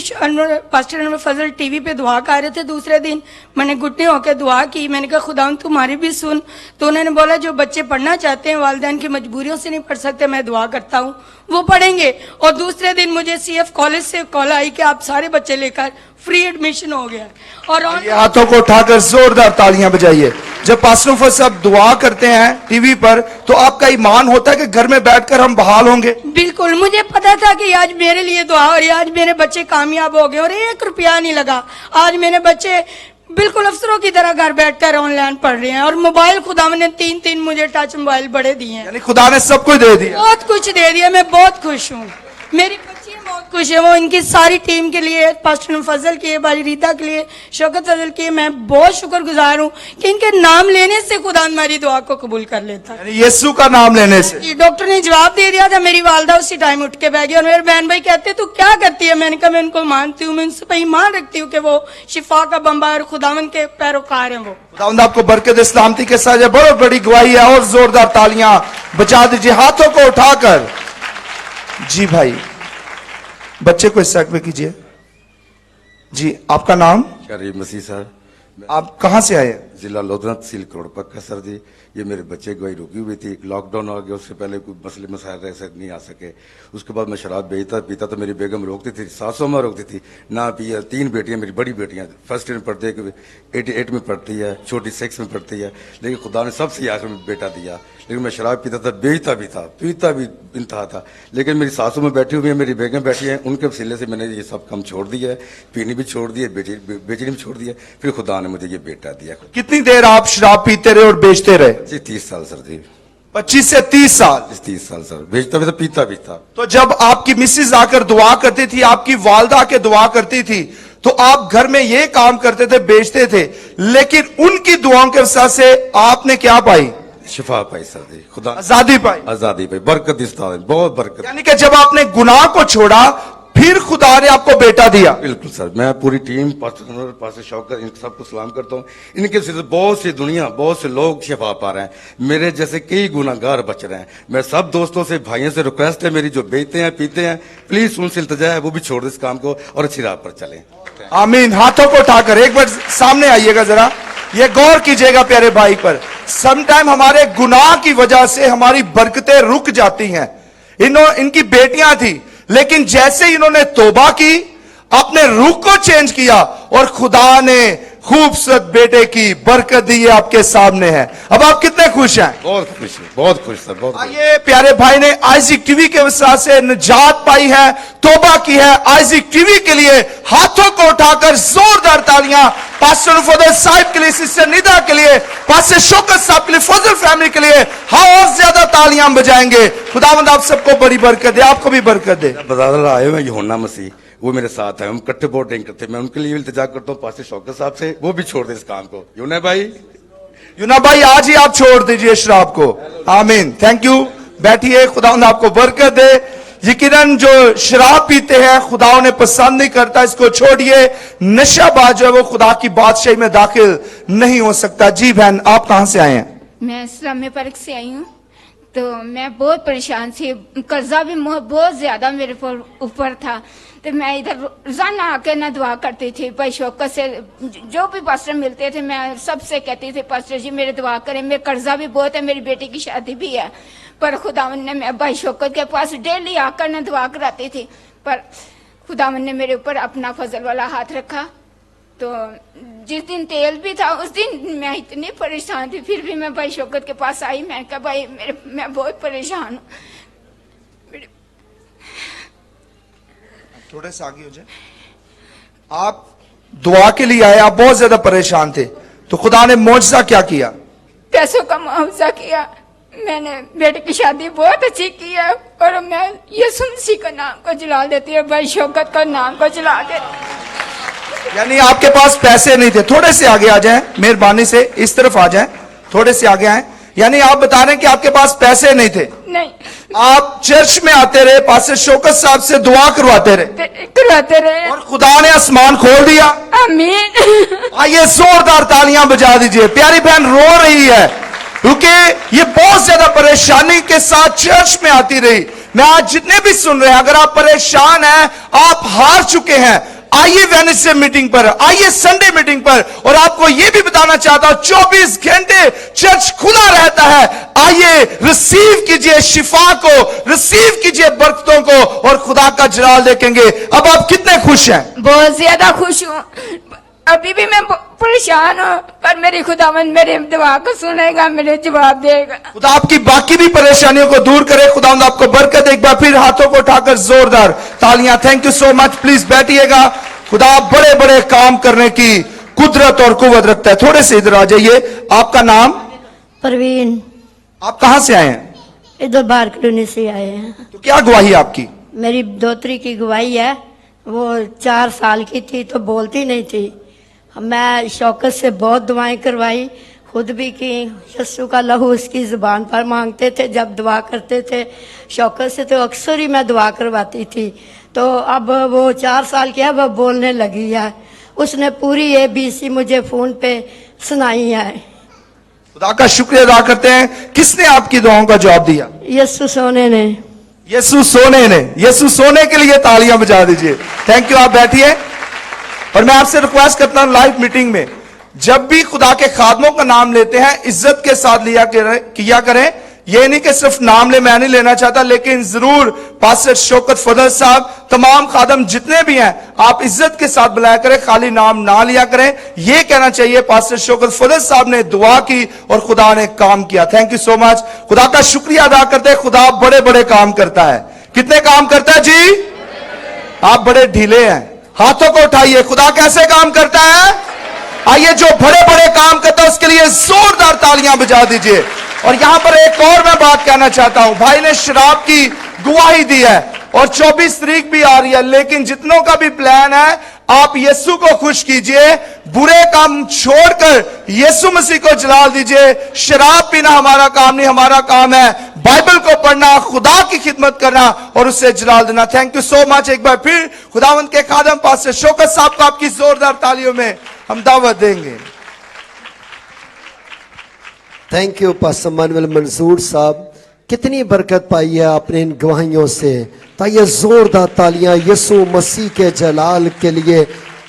पास्टर अनवर फजल टीवी पे दुआ कर रहे थे। दूसरे दिन मैंने घुटने होकर दुआ की। मैंने कहा खुदावन तुम्हारी भी सुन। तो उन्होंने बोला जो बच्चे पढ़ना चाहते हैं, वालिदैन की मजबूरियों से नहीं पढ़ सकते, मैं दुआ करता हूँ वो पढ़ेंगे। और दूसरे दिन मुझे CF कॉलेज से कॉल आई कि आप सारे बच्चे लेकर फ्री एडमिशन हो गया। और हाथों को उठाकर जोरदार तालियां बजाइए। जब पास्टर फजल साहब दुआ करते हैं टीवी पर तो आपका ईमान होता है कि घर में बैठकर हम बहाल होंगे? बिल्कुल, मुझे पता था कि आज मेरे लिए दुआ हो रही है, आज मेरे बच्चे कामयाब हो गए और 1 रुपया नहीं लगा। आज मेरे बच्चे बिल्कुल अफसरों की तरह घर बैठकर ऑनलाइन पढ़ रहे हैं और मोबाइल खुदा ने 3 मुझे टच मोबाइल बड़े दिए हैं। यानी खुदा ने सब कुछ दे दिया। बहुत कुछ दे दिया। मैं बहुत खुश हूँ। मेरी बच्चियां बहुत खुश है। वो इनकी सारी टीम के लिए, पास्टर फजल के, बाजी रीता के लिए, शौकत फजल के, मैं बहुत शुक्रगुजार हूँ कि इनके नाम लेने से खुदा हमारी दुआ को कबूल कर लेता है। यानी यीशु का नाम लेने से। डॉक्टर ने जवाब दे दिया था। मेरी वालदा उसी टाइम उठ के बैठ गई और मेरे बहन भाई कहते तू क्या करती है? मैंने कहा मैं उनको मानती हूँ, मैं उनसे पे ईमान रखती हूँ कि वो शिफा का बम्बा और खुदावन के पैरोकार हैं। वो खुदावंद आपको बरकत दे। सलामती के साथ बहुत बड़ी गवाही है और जोरदार तालियां बजा दीजिए हाथों को उठाकर। जी भाई, बच्चे को इस साइड में कीजिए। जी आपका नाम? करीम मसीह सर। आप कहां से आए? जिला लोधना तहसील करोड़पक का सर जी। ये मेरे बच्चे गवाही रुकी हुई थी, लॉकडाउन आ गया, उससे पहले कोई मसले मसाइल ऐसे नहीं आ सके। उसके बाद मैं शराब बेचता पीता तो मेरी बेगम रोकती थी, सासों में रोकती थी ना पिया। 3 बेटियां मेरी बड़ी बेटियां फर्स्ट ईयर में पढ़ती है, 88 में पढ़ती है, छोटी 6 में पढ़ती है, लेकिन खुदा ने सबसे आखिर में बेटा दिया। लेकिन मैं शराब पीता था, बेचता भी था, पीता भी इंतहा था। लेकिन मेरी सासू में बैठी हुई है, मेरी बेगम बैठी है, उनके वसीले से मैंने ये सब काम छोड़ दिया है, पीनी भी छोड़ दी है, बेचनी भी छोड़ दिया। फिर खुदा ने मुझे ये बेटा दिया। कितनी देर आप शराब पीते रहे और बेचते रहे? 30 साल सर जी। 25 से 30 साल। 30 साल सर, बेचता भी था, पीता भी था। तो जब आपकी मिसेज आकर दुआ करती थी, आपकी वालदा आके दुआ करती थी, तो आप घर में ये काम करते थे, बेचते थे, लेकिन उनकी दुआओं के वजह से आपने क्या पाई? शिफा पाई सर जी, खुदा आजादी पाई। आजादी पाई, बरकत इस तरह, बहुत बरकत। यानी कि जब आपने गुनाह को छोड़ा, फिर खुदा ने आपको बेटा दिया। बिल्कुल सर, मैं पूरी टीम पास्टर शौकत इन सबको सलाम करता हूँ। इनके से बहुत सी दुनिया, बहुत से लोग शिफा पा रहे हैं, मेरे जैसे कई गुनाहगार बच रहे हैं। मैं सब दोस्तों से, भाइयों से रिक्वेस्ट है मेरी, जो बेचते हैं पीते हैं, प्लीज उनसे इल्तिजा है वो भी छोड़ दे इस काम को और अच्छी राह पर चलें। आमीन। हाथों को उठाकर एक बार सामने आइएगा जरा, ये गौर कीजिएगा प्यारे भाई पर। समटाइम हमारे गुनाह की वजह से हमारी बरकतें रुक जाती हैं। इनकी बेटियां थी, लेकिन जैसे ही इन्होंने तौबा की, अपने रुख को चेंज किया और खुदा ने खूबसूरत बेटे की बरकत दी, आपके सामने है। अब आप कितने खुश हैं? बहुत खुश है, बहुत खुश सर, बहुत खुश। ये प्यारे भाई ने आइजिक टीवी के वजह से निजात पाई है, तौबा की है। आइजिक टीवी के लिए हाथों को उठाकर जोरदार तालियां पास्टर फजल साहब के लिए, सिस्टर निदा के लिए, पास्टर शौकत साहब के लिए, फजल फैमिली के लिए और ज्यादा तालियां बजाएंगे। खुदावंद आप सबको बड़ी बरकत दे, आपको भी बरकत दे। बाजार आए हुए यूहन्ना मसीह, वो मेरे साथ है, हम इकट्ठे बोर्डिंग करते हैं। मैं उनके लिए इल्तिजा करता हूँ पास्टर शौकत साहब से, वो भी छोड़ दे इस काम को। यूना भाई आज ही आप छोड़ दीजिए शराब को। आमीन। थैंक यू, बैठिए, खुदावंद आपको बरकत दे। यकीनन जो शराब पीते हैं खुदा ने पसंद नहीं करता, इसको छोड़िए। नशाबाज जो है वो खुदा की बादशाही में दाखिल नहीं हो सकता। जी बहन, आप कहां से आए हैं? मैं इस्लामी पार्क से आई हूँ। तो मैं बहुत परेशान थी, कर्जा भी बहुत ज्यादा मेरे ऊपर था। तो मैं इधर रोजाना आके ना दुआ करती थी। भाई शौकत से जो भी पास्टर मिलते थे, मैं सबसे कहती थी पास्टर जी मेरे दुआ करें, मेरे कर्जा भी बहुत है, मेरी बेटी की शादी भी है। पर खुदावन ने, मैं भाई शौकत के पास डेली आकर ना दुआ कराती थी, पर खुदावन ने मेरे ऊपर अपना फजल वाला हाथ रखा। तो जिस दिन तेल भी था उस दिन मैं इतनी परेशान थी, फिर भी मैं भाई शौकत के पास आई। मैं कहा भाई मैं बहुत परेशान हूँ। थोड़े से आगे हो जाए। आप दुआ के लिए आए, आप बहुत ज्यादा परेशान थे, तो खुदा ने मौजज़ा क्या किया? पैसों का मुआवजा किया। मैंने बेटे की शादी बहुत अच्छी की है, और मैं यीशु मसीह का नाम को जला देती हूँ, भाई शौकत का नाम को जला देती। यानी आपके पास पैसे नहीं थे। थोड़े से आगे आ जाएं, मेहरबानी से इस तरफ आ जाएं, थोड़े से आगे आए। यानी आप बता रहे हैं कि आपके पास पैसे नहीं थे? नहीं। आप चर्च में आते रहे, पास्टर शौकत साहब से दुआ करवाते रहे, और खुदा ने आसमान खोल दिया। आमीन। आइए जोरदार तालियां बजा दीजिए। प्यारी बहन रो रही है क्योंकि ये बहुत ज्यादा परेशानी के साथ चर्च में आती रही। मैं आज जितने भी सुन रहे हैं, अगर आप परेशान हैं, आप हार चुके हैं, आइए वेडनेसडे मीटिंग पर, आइए संडे मीटिंग पर। और आपको यह भी बताना चाहता हूं 24 घंटे चर्च खुला रहता है। आइए, रिसीव कीजिए शिफा को, रिसीव कीजिए बरकतों को, और खुदा का जलाल देखेंगे। अब आप कितने खुश हैं? बहुत ज्यादा खुश हूँ। अभी भी मैं परेशान हूँ, पर मेरी खुदावंद मेरी दुआ को सुनेगा, मेरे जवाब देगा। खुदा आपकी बाकी भी परेशानियों को दूर करे। खुदावंद आपको बरकत। एक बार फिर हाथों को उठाकर जोरदार तालियां। Thank you so much. Please बैठिएगा। खुदा बड़े बड़े काम करने की कुदरत और कुव्वत रखता है। थोड़े से इधर आ जाइए। आपका नाम? परवीन। आप कहां से आए हैं? इधर बार कॉलोनी से आए हैं। तो क्या गवाही आपकी? मेरी दोतरी की गवाही है। वो 4 साल की थी तो बोलती नहीं थी। मैं शौकत से बहुत दुआएं करवाई, खुद भी की। यस्सु का लहू उसकी जुबान पर मांगते थे जब दुआ करते थे। शौकत से तो अक्सर ही मैं दुआ करवाती थी। तो अब वो 4 साल की है, वह बोलने लगी है। उसने पूरी ABC मुझे फोन पे सुनाई है। खुदा का शुक्रिया अदा करते हैं। किसने आपकी दुआओं का जवाब दिया? यस्सु सोने ने। यीशु सोने ने। यीशु सोने के लिए तालियां बजा दीजिए। Thank you. आप बैठिए। और मैं आपसे रिक्वेस्ट करता हूं लाइव मीटिंग में जब भी खुदा के खादमों का नाम लेते हैं इज्जत के साथ किया करें। ये नहीं कि सिर्फ नाम ले, मैं नहीं लेना चाहता, लेकिन जरूर पास्टर शौकत फजल साहब, तमाम खादम जितने भी हैं, आप इज्जत के साथ बुलाया करें, खाली नाम ना लिया करें। ये कहना चाहिए पास्टर शौकत फजल साहब ने दुआ की और खुदा ने काम किया। Thank you so much. खुदा का शुक्रिया अदा करते हैं। खुदा बड़े बड़े काम करता है। कितने काम करता है जी? आप बड़े ढीले हैं, हाथों को उठाइए। खुदा कैसे काम करता है? आइए, जो बड़े बड़े काम करता है उसके लिए जोरदार तालियां बजा दीजिए। और यहां पर एक और मैं बात कहना चाहता हूं, भाई ने शराब की गवाही दी है और 24 तारीख भी आ रही है, लेकिन जितनों का भी प्लान है, आप यीशु को खुश कीजिए, बुरे काम छोड़कर यीशु मसीह को जलाल दीजिए। शराब पीना हमारा काम नहीं, हमारा काम है बाइबल को पढ़ना, खुदा की खिदमत करना और उससे जलाल देना। Thank you so much. एक बार फिर खुदावंद के खादम पास्टर शौकत साहब को आपकी जोरदार तालियों में हम दावत देंगे। Thank you pastor Manuel Mansoor sahab, कितनी बरकत पाई है आपने इन गवाहियों से। तो ये जोरदार तालियां यीशु मसीह के जलाल के लिए।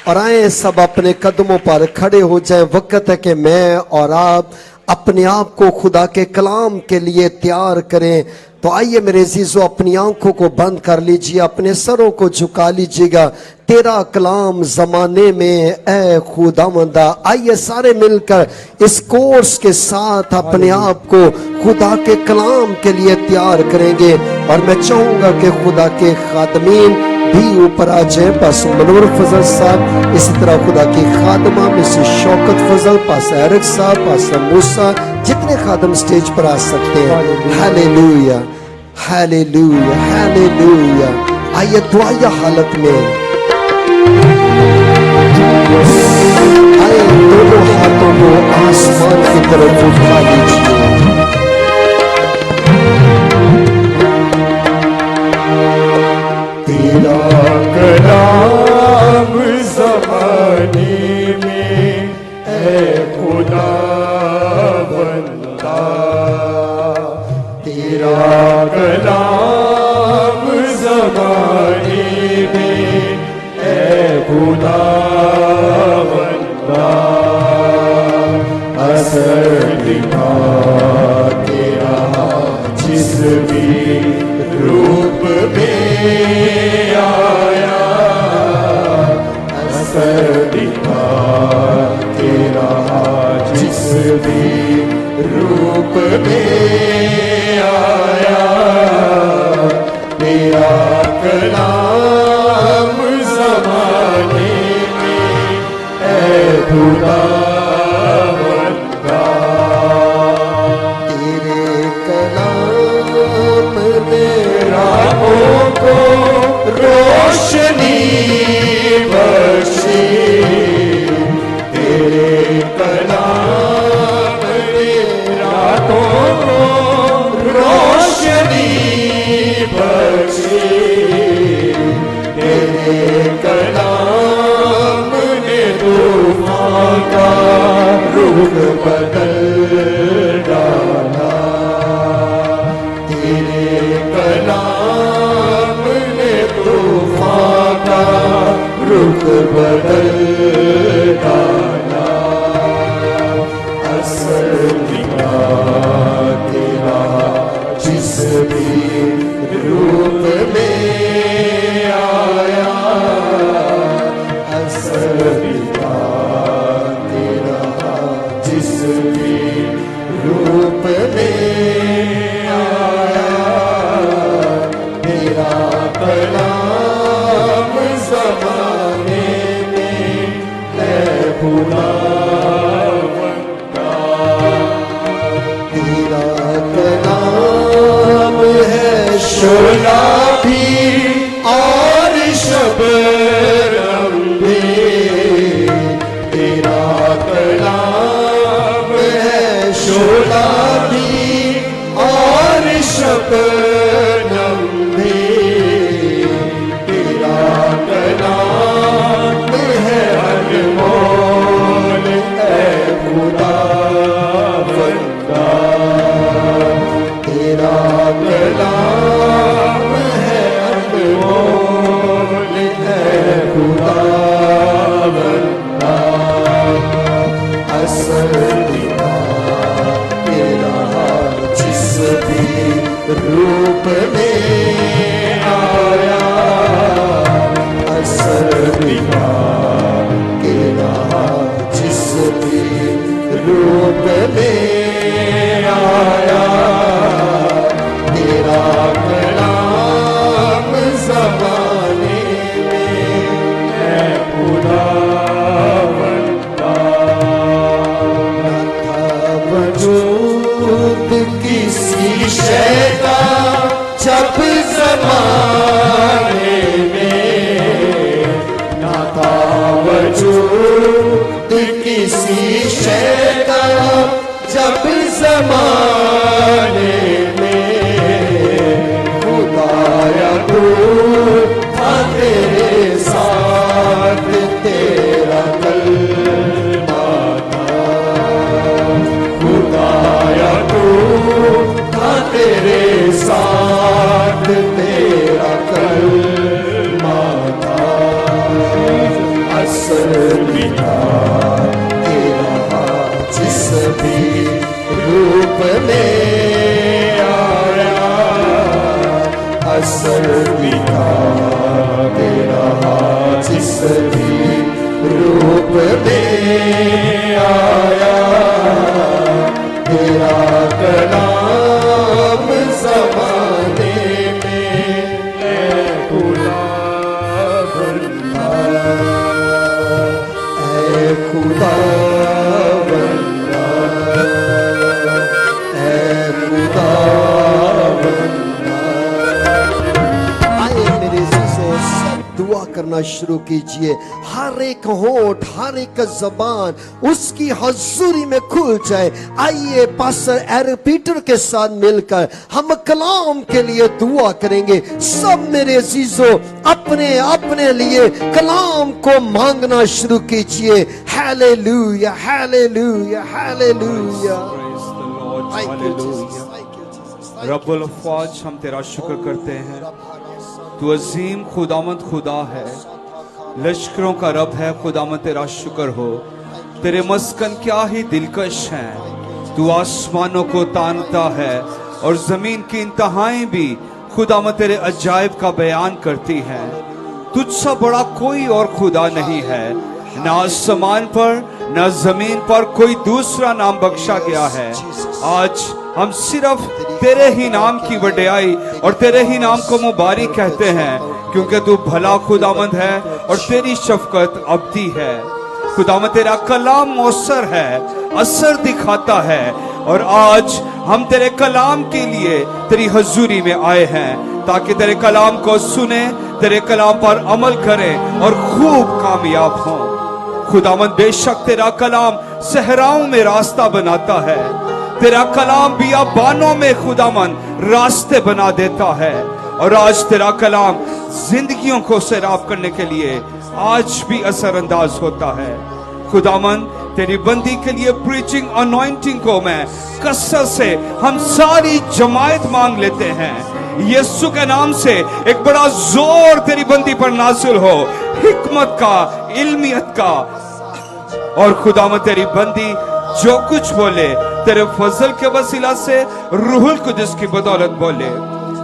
और आए सब अपने कदमों पर खड़े हो जाएं। वक्त है कि मैं और आप अपने आप को खुदा के कलाम के लिए तैयार करें। तो आइए मेरे अजीजों, अपनी आंखों को बंद कर लीजिए, अपने सरों को झुका लीजिएगा। तेरा कलाम जमाने में ए खुदावंदा। आइए सारे मिलकर इस कोर्स के साथ अपने आप को खुदा के कलाम के लिए तैयार करेंगे। और मैं चाहूंगा कि खुदा के खादमीन भी ऊपर आ जाए। पास मनोर फजल साहब, इसी तरह खुदा की खादमा मिसेस शौकत फजल, पास एरिक साहब, पास मूसा, जितने खादम स्टेज पर आ सकते हैं। Hallelujah, hallelujah, hallelujah. आइए दुआया हालत में आए, दोनों हाथों को आसमान की तरफ उठा लीजिए। तेरा कलाम ज़माने में है खुदा बंदा, तेरा कलाम ज़माने में है खुदा बंदा। असर दिखा तेरा जिस भी रूप में आया, असर दिखा तेरा जिस भी रूप में आया। तेरा कलाम ज़माने में है खुदा बंदा। तेरे कलाम ने राहों को रोशनी बख्शी, तेरे कलाम ने राहों को रोशनी बख्शी, तेरे कलाम ने तूफान का रुख बदल डाला। तेरे कलाम ने तूफान का रुख बदल डाला। असर दिखा तेरा जिस भी रूप में आया, असर दिखा तेरा जिस भी रूप में आया। तेरा कलाम ज़माने में है खुदा बंदा। तेरा कलाम है शोला भी और शबनम भी। तेरा कलाम है शोला भी और शबनम भी। तेरा कलाम है अनमोल है खुदा बंदा। तेरा कलाम है अनमोल है खुदा बंदा। वजूद किसी शय का जब ज़माने में ना था वजूद किसी शय का जब ज़माने में खुदाया तू था तेरे साथ तेरा कलमा था खुदाया तू था तेरे साथ तेरा कलमा था असर भी था तेरा जिस भी रूप में आया असर भी था तेरा जिस भी रूप में आया तेरा कलाम ज़माने में है खुदा बंदा है खुदा बंदा है खुदा बंदा। आए मेरे अज़ीज़ों, सब दुआ करना शुरू कीजिए। हर एक होंठ हर एक ज़बान उसकी हज़ूरी में खुल जाए। आइए पास्टर एरिक पीटर के साथ मिलकर हम कलाम के लिए दुआ करेंगे। सब मेरे अज़ीज़ों अपने अपने लिए कलाम को मांगना शुरू कीजिए। Hallelujah hallelujah hallelujah. रब्बुल अफ़वाज, हम तेरा शुक्र करते हैं। तू अजीम खुदामंद खुदा है, लश्करों का रब है। खुदामंद तेरा शुक्र हो। तेरे मस्कन क्या ही दिलकश हैं। तू आसमानों को तानता है और जमीन की इंतहाएं भी खुदामंद तेरे अजायब का बयान करती हैं। तुझसा बड़ा कोई और खुदा नहीं है। ना आसमान पर ना जमीन पर कोई दूसरा नाम बख्शा गया है। आज हम सिर्फ तेरे ही नाम की वड्याई और तेरे ही नाम को मुबारक कहते हैं, क्योंकि तू भला खुदामंद है और तेरी शफकत अबदी है। खुदामंद तेरा कलाम मौसर है, असर दिखाता है। और आज हम तेरे कलाम के लिए तेरी हजूरी में आए हैं, ताकि तेरे कलाम को सुने, तेरे कलाम पर अमल करें और खूब कामयाब हों। खुदामंद बेशक तेरा कलाम सहराओं में रास्ता बनाता है। तेरा कलाम बियाबानों में खुदामंद रास्ते बना देता है। और आज तेरा कलाम जिंदगियों को सैराब करने के लिए आज भी असरअंदाज होता है। खुदामंद तेरी बंदी के लिए प्रीचिंग अनॉइंटिंग को मैं कसरत से हम सारी जमायत मांग लेते हैं। यीशु के नाम से एक बड़ा जोर तेरी बंदी पर नाज़िल हो, हिकमत का, इल्मियत का। और खुदामंद तेरी बंदी जो कुछ बोले तेरे फजल के वसीला से रूहुल कुदस की बदौलत बोले।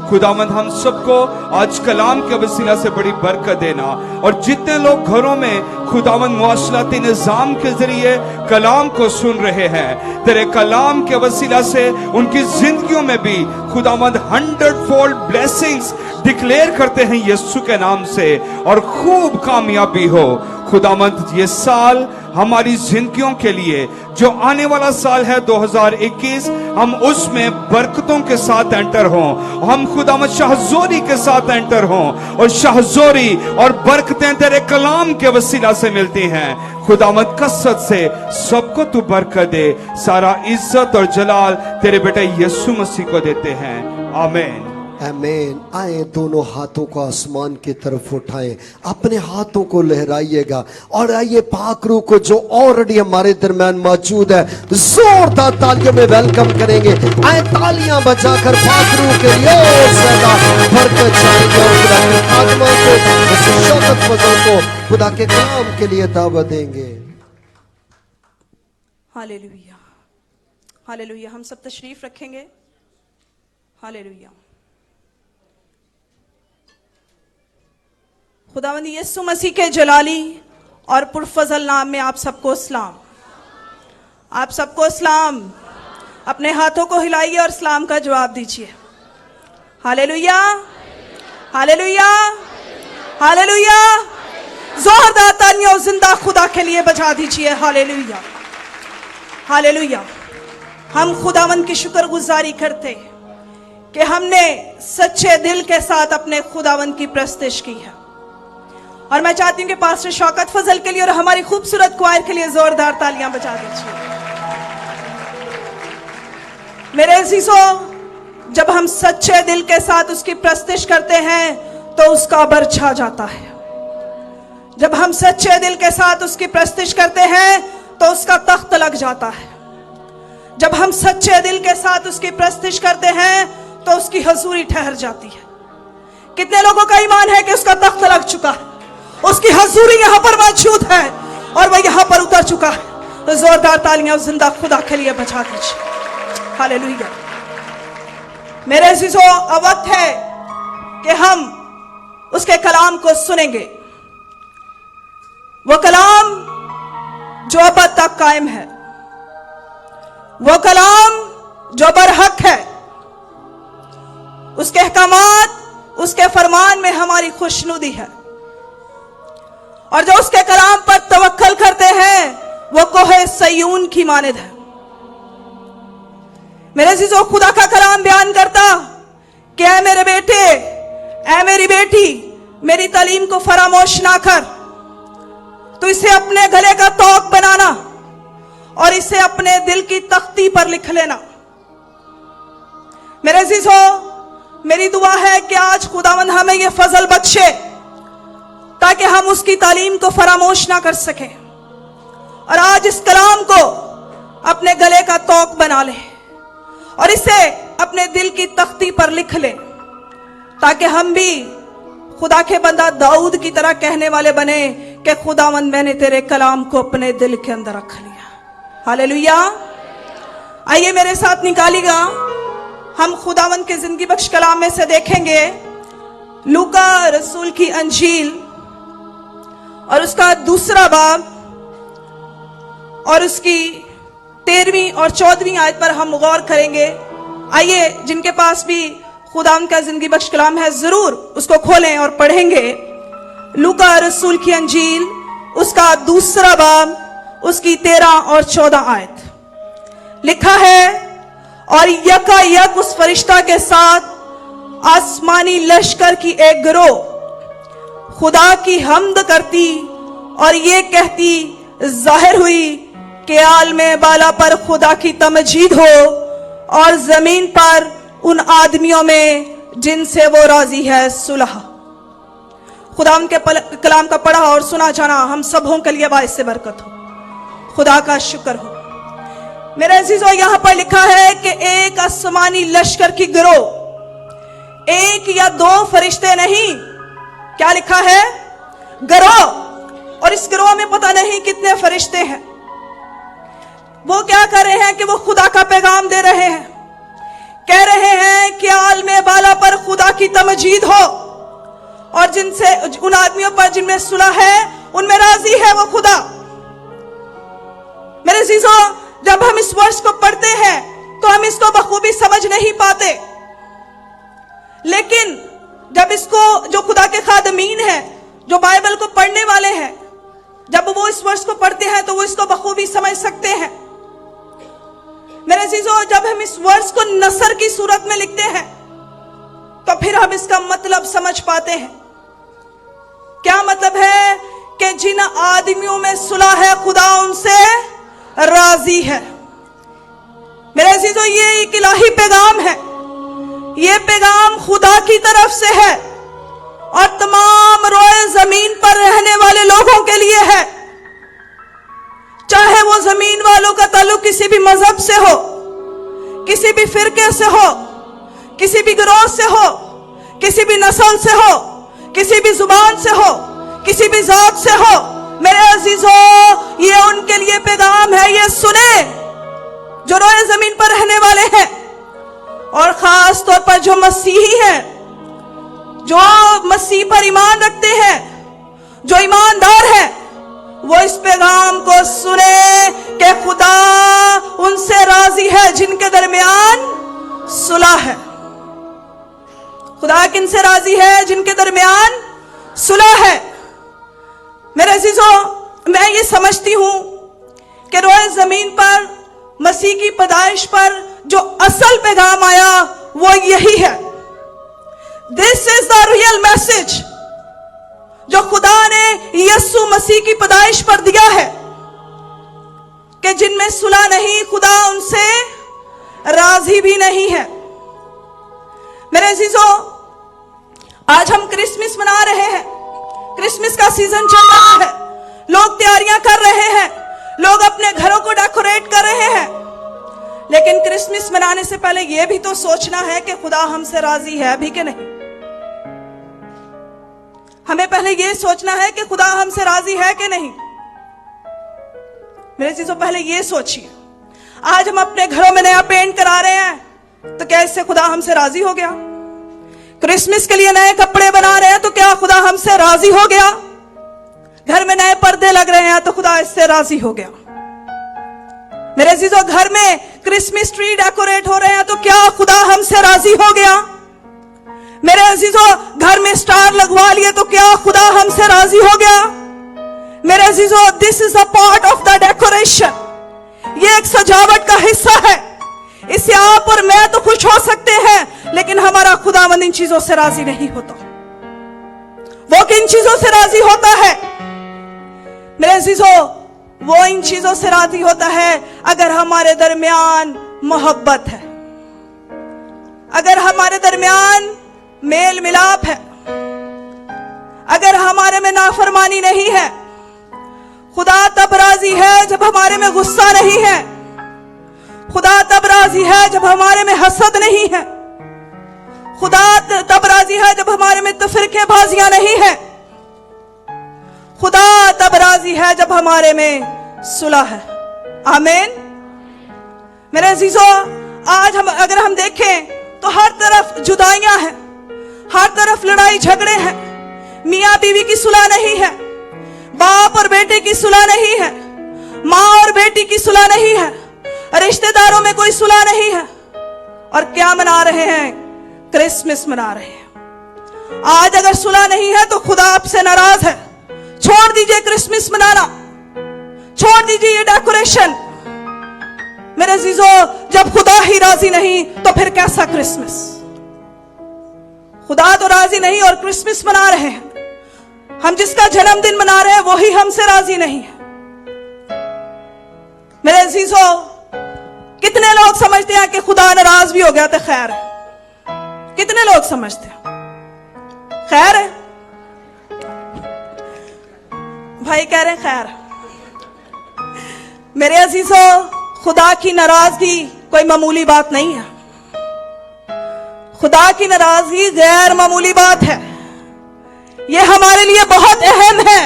खुदामंद हम सबको आज कलाम के वसीला से बड़ी बरकत देना। और जितने लोग घरों में खुदामंद मुआशलाती निज़ाम के जरिए कलाम को सुन रहे हैं, तेरे कलाम के वसीला से उनकी जिंदगियों में भी खुदामंद 100-fold ब्लेसिंग्स डिक्लेयर करते हैं यीशु के नाम से, और खूब कामयाबी हो। खुदामंद ये साल हमारी जिंदगियों के लिए जो आने वाला साल है 2021, हम उसमें बरकतों के साथ एंटर हों। हम खुदामंद शाहजोरी के साथ एंटर हों, और शाहजोरी और बरकतें तेरे कलाम के वसीला से मिलती हैं। खुदामंद कसरत से सबको तू बरकत दे। सारा इज्जत और जलाल तेरे बेटे यीशु मसीह को देते हैं। आमीन आमीन। आए दोनों हाथों को आसमान की तरफ उठाएं, अपने हाथों को लहराइएगा। और आइए पाक रूह को जो ऑलरेडी हमारे दरमियान मौजूद है जोरदार तालियों में वेलकम करेंगे। आए तालियां बजाकर पाक रूह के लिए और ज्यादा बरकत चाहेंगे और खुदा की आत्मा को, उस शौकत फजल को खुदा के काम के लिए दावत देंगे। Hallelujah hallelujah. हम सब तशरीफ रखेंगे। हालेलुया। खुदावंद यीशु मसीह के जलाली और पुरफजल नाम में आप सबको सलाम। आप सबको सलाम। अपने हाथों को हिलाइए और सलाम का जवाब दीजिए। Hallelujah hallelujah hallelujah. जोरदार तालियां जिंदा खुदा के लिए बजा दीजिए। हालेलुया हालेलुया हम खुदावन की शुक्रगुजारी करते कि हमने सच्चे दिल के साथ अपने खुदावन की प्रस्तुति की है। और मैं चाहती हूं कि पास्टर शौकत फजल के लिए और हमारी खूबसूरत क्वायर के लिए जोरदार तालियां बजा दीजिए। मेरे अजीजों, जब हम सच्चे दिल के साथ उसकी प्रस्तुति करते हैं तो उसका बर छा जाता है। जब हम सच्चे दिल के साथ उसकी प्रस्तुति करते हैं तो उसका तख्त लग जाता है। जब हम सच्चे दिल के साथ उसकी प्रस्तुति करते हैं तो उसकी हजूरी ठहर जाती है। कितने लोगों का ईमान है कि उसका तख्त लग चुका है, उसकी हजूरी यहां पर मौजूद है और वह यहां पर उतर चुका है? तो जोरदार तालियां उस जिंदा खुदा के लिए बजा दीजिए। हालेलुया। मेरे अजीजों, अब वक्त है कि हम उसके कलाम को सुनेंगे। वो कलाम जो अब तक कायम है, वो कलाम जो बरहक है, उसके अहकामात, उसके फरमान में हमारी खुशनुदी है। और जो उसके कलाम पर तवक्कल करते हैं वो कोहे सयून की मानिद है। मेरे अजीजों, खुदा का कलाम बयान करता कि ऐ मेरे बेटे, ऐ मेरी बेटी, मेरी तालीम को फरामोश ना कर, तो इसे अपने गले का तौक बनाना और इसे अपने दिल की तख्ती पर लिख लेना। मेरे अजीजों, मेरी दुआ है कि आज खुदावंद हमें यह फजल बख्शे ताकि हम उसकी तालीम को फरामोश ना कर सकें और आज इस कलाम को अपने गले का तौक बना लें और इसे अपने दिल की तख्ती पर लिख लें, ताकि हम भी खुदा के बंदा दाऊद की तरह कहने वाले बने कि खुदावंद मैंने तेरे कलाम को अपने दिल के अंदर रख लिया। हालेलुया। आइए मेरे साथ निकालिएगा, हम खुदावंद के जिंदगी बख्श कलाम में से देखेंगे लूका रसूल की अंजील और उसका 2 बाब और उसकी 13वीं और 14वीं आयत पर हम गौर करेंगे। आइए, जिनके पास भी खुदावंद का जिंदगी बख्श कलाम है जरूर उसको खोलें और पढ़ेंगे। लूका रसूल की अंजील उसका 2 बाब उसकी 13 और 14 आयत लिखा है, और यकायक उस फरिश्ता के साथ आसमानी लश्कर की एक गिरोह खुदा की हम्द करती और ये कहती जाहिर हुई कि आलमे बाला पर खुदा की तमजीद हो और जमीन पर उन आदमियों में जिनसे वो राजी है सुलह। खुदा के कलाम का पढ़ा और सुना जाना हम सबों के लिए बाइस से बरकत हो। खुदा का शुक्र हो। मेरे अजीजों, यहां पर लिखा है कि एक आसमानी लश्कर की गिरोह, एक या 2 फरिश्ते नहीं, क्या लिखा है? गिरोह। और इस गिरोह में पता नहीं कितने फरिश्ते हैं। वो क्या कर रहे हैं कि वो खुदा का पैगाम दे रहे हैं, कह रहे हैं कि आलमे बाला पर खुदा की तमजीद हो और जिनसे उन आदमियों पर जिनमें सुलह है उनमें राजी है वो खुदा। मेरे अजीजों, जब हम इस वर्ष को पढ़ते हैं तो हम इसको बखूबी समझ नहीं पाते, लेकिन जब इसको जो खुदा के खादमीन हैं, जो बाइबल को पढ़ने वाले हैं, जब वो इस वर्ष को पढ़ते हैं तो वो इसको बखूबी समझ सकते हैं। मेरे अजीजों, जब हम इस वर्ष को नसर की सूरत में लिखते हैं तो फिर हम इसका मतलब समझ पाते हैं। क्या मतलब है? कि जिन आदमियों में सुलह है खुदा उनसे राजी है। मेरे अजीजों, ये एक इलाही पैगाम है, ये पैगाम खुदा की तरफ से है और तमाम रोए जमीन पर रहने वाले लोगों के लिए है, चाहे वो जमीन वालों का ताल्लुक किसी भी मजहब से हो, किसी भी फिरके से हो, किसी भी गिरोह से हो, किसी भी नस्ल से हो, किसी भी जुबान से हो, किसी भी जात से हो। मेरे अजीजों, ये उनके लिए पैगाम है, ये सुने जो रोए जमीन पर रहने वाले हैं और खास तौर पर जो मसीही हैं, जो मसीह पर ईमान रखते हैं, जो ईमानदार हैं, वो इस पैगाम को सुने कि खुदा उनसे राजी है जिनके दरमियान सुलह है। खुदा किनसे राजी है? जिनके दरमियान सुलह है। मेरे अजीजों, मैं ये समझती हूं कि रोए जमीन पर मसीह की पैदाइश पर जो असल पैगाम आया वो यही है। This is the real message जो खुदा ने यीशु मसीह की पैदाइश पर दिया है कि जिनमें सुलह नहीं, खुदा उनसे राजी भी नहीं है। मेरे अजीजों, आज हम क्रिसमस मना रहे हैं, क्रिसमस का सीजन चल रहा है, लोग तैयारियां कर रहे हैं, लोग अपने घरों को डेकोरेट कर रहे हैं, लेकिन क्रिसमस मनाने से पहले यह भी तो सोचना है कि खुदा हमसे राजी है भी कि नहीं। हमें पहले यह सोचना है कि खुदा हमसे राजी है कि नहीं। मेरे चीजों, पहले यह सोचिए, आज हम अपने घरों में नया पेंट करा रहे हैं तो क्या इससे खुदा हमसे राजी हो गया? क्रिसमस के लिए नए कपड़े बना रहे हैं तो क्या खुदा हमसे राजी हो गया? घर में नए पर्दे लग रहे हैं तो खुदा इससे राजी हो गया? मेरे चीजों, घर में क्रिसमस ट्री डेकोरेट हो रहे हैं तो क्या खुदा हमसे राजी हो गया? मेरे अजीजों, घर में स्टार लगवा लिए तो क्या खुदा हमसे राजी हो गया? मेरे अजीजों, this is a part of the decoration. ये एक सजावट का हिस्सा है। इससे आप और मैं तो खुश हो सकते हैं, लेकिन हमारा खुदावंद इन चीजों से राजी नहीं होता। वो किन चीजों से राजी होता है? मेरे अजीजों, वो इन चीजों से राजी होता है अगर हमारे दरमियान मोहब्बत है, अगर हमारे दरमियान मेल मिलाप है, अगर हमारे में नाफरमानी नहीं है। खुदा तब राजी है जब हमारे में गुस्सा नहीं है। खुदा तब राजी है जब हमारे में हसद नहीं है। खुदा तब राजी है जब हमारे में तफरीकेबाजियां नहीं है। खुदा तब राजी है जब हमारे में सुलह है। आमीन। मेरे अजीजों, आज अगर हम देखें तो हर तरफ जुदाइयां हैं, हर तरफ लड़ाई झगड़े हैं, मियां बीवी की सुलह नहीं है, बाप और बेटे की सुलह नहीं है, माँ और बेटी की सुलह नहीं है, रिश्तेदारों में कोई सुलह नहीं है। और क्या मना रहे हैं? क्रिसमस मना रहे हैं। आज अगर सुलह नहीं है तो खुदा आपसे नाराज है। छोड़ दीजिए क्रिसमस मनाना, छोड़ दीजिए ये डेकोरेशन। मेरे अजीजों, जब खुदा ही राजी नहीं तो फिर कैसा क्रिसमस? खुदा तो राजी नहीं और क्रिसमस मना रहे हैं। हम जिसका जन्मदिन मना रहे हैं वही हमसे राजी नहीं है। मेरे अजीजों, कितने लोग समझते हैं कि खुदा नाराज भी हो गया तो खैर है? कितने लोग समझते हैं खैर है? भाई कह रहे हैं खैर। मेरे अजीजों, खुदा की नाराजगी कोई मामूली बात नहीं है। खुदा की नाराजगी गैर मामूली बात है। ये हमारे लिए बहुत अहम है।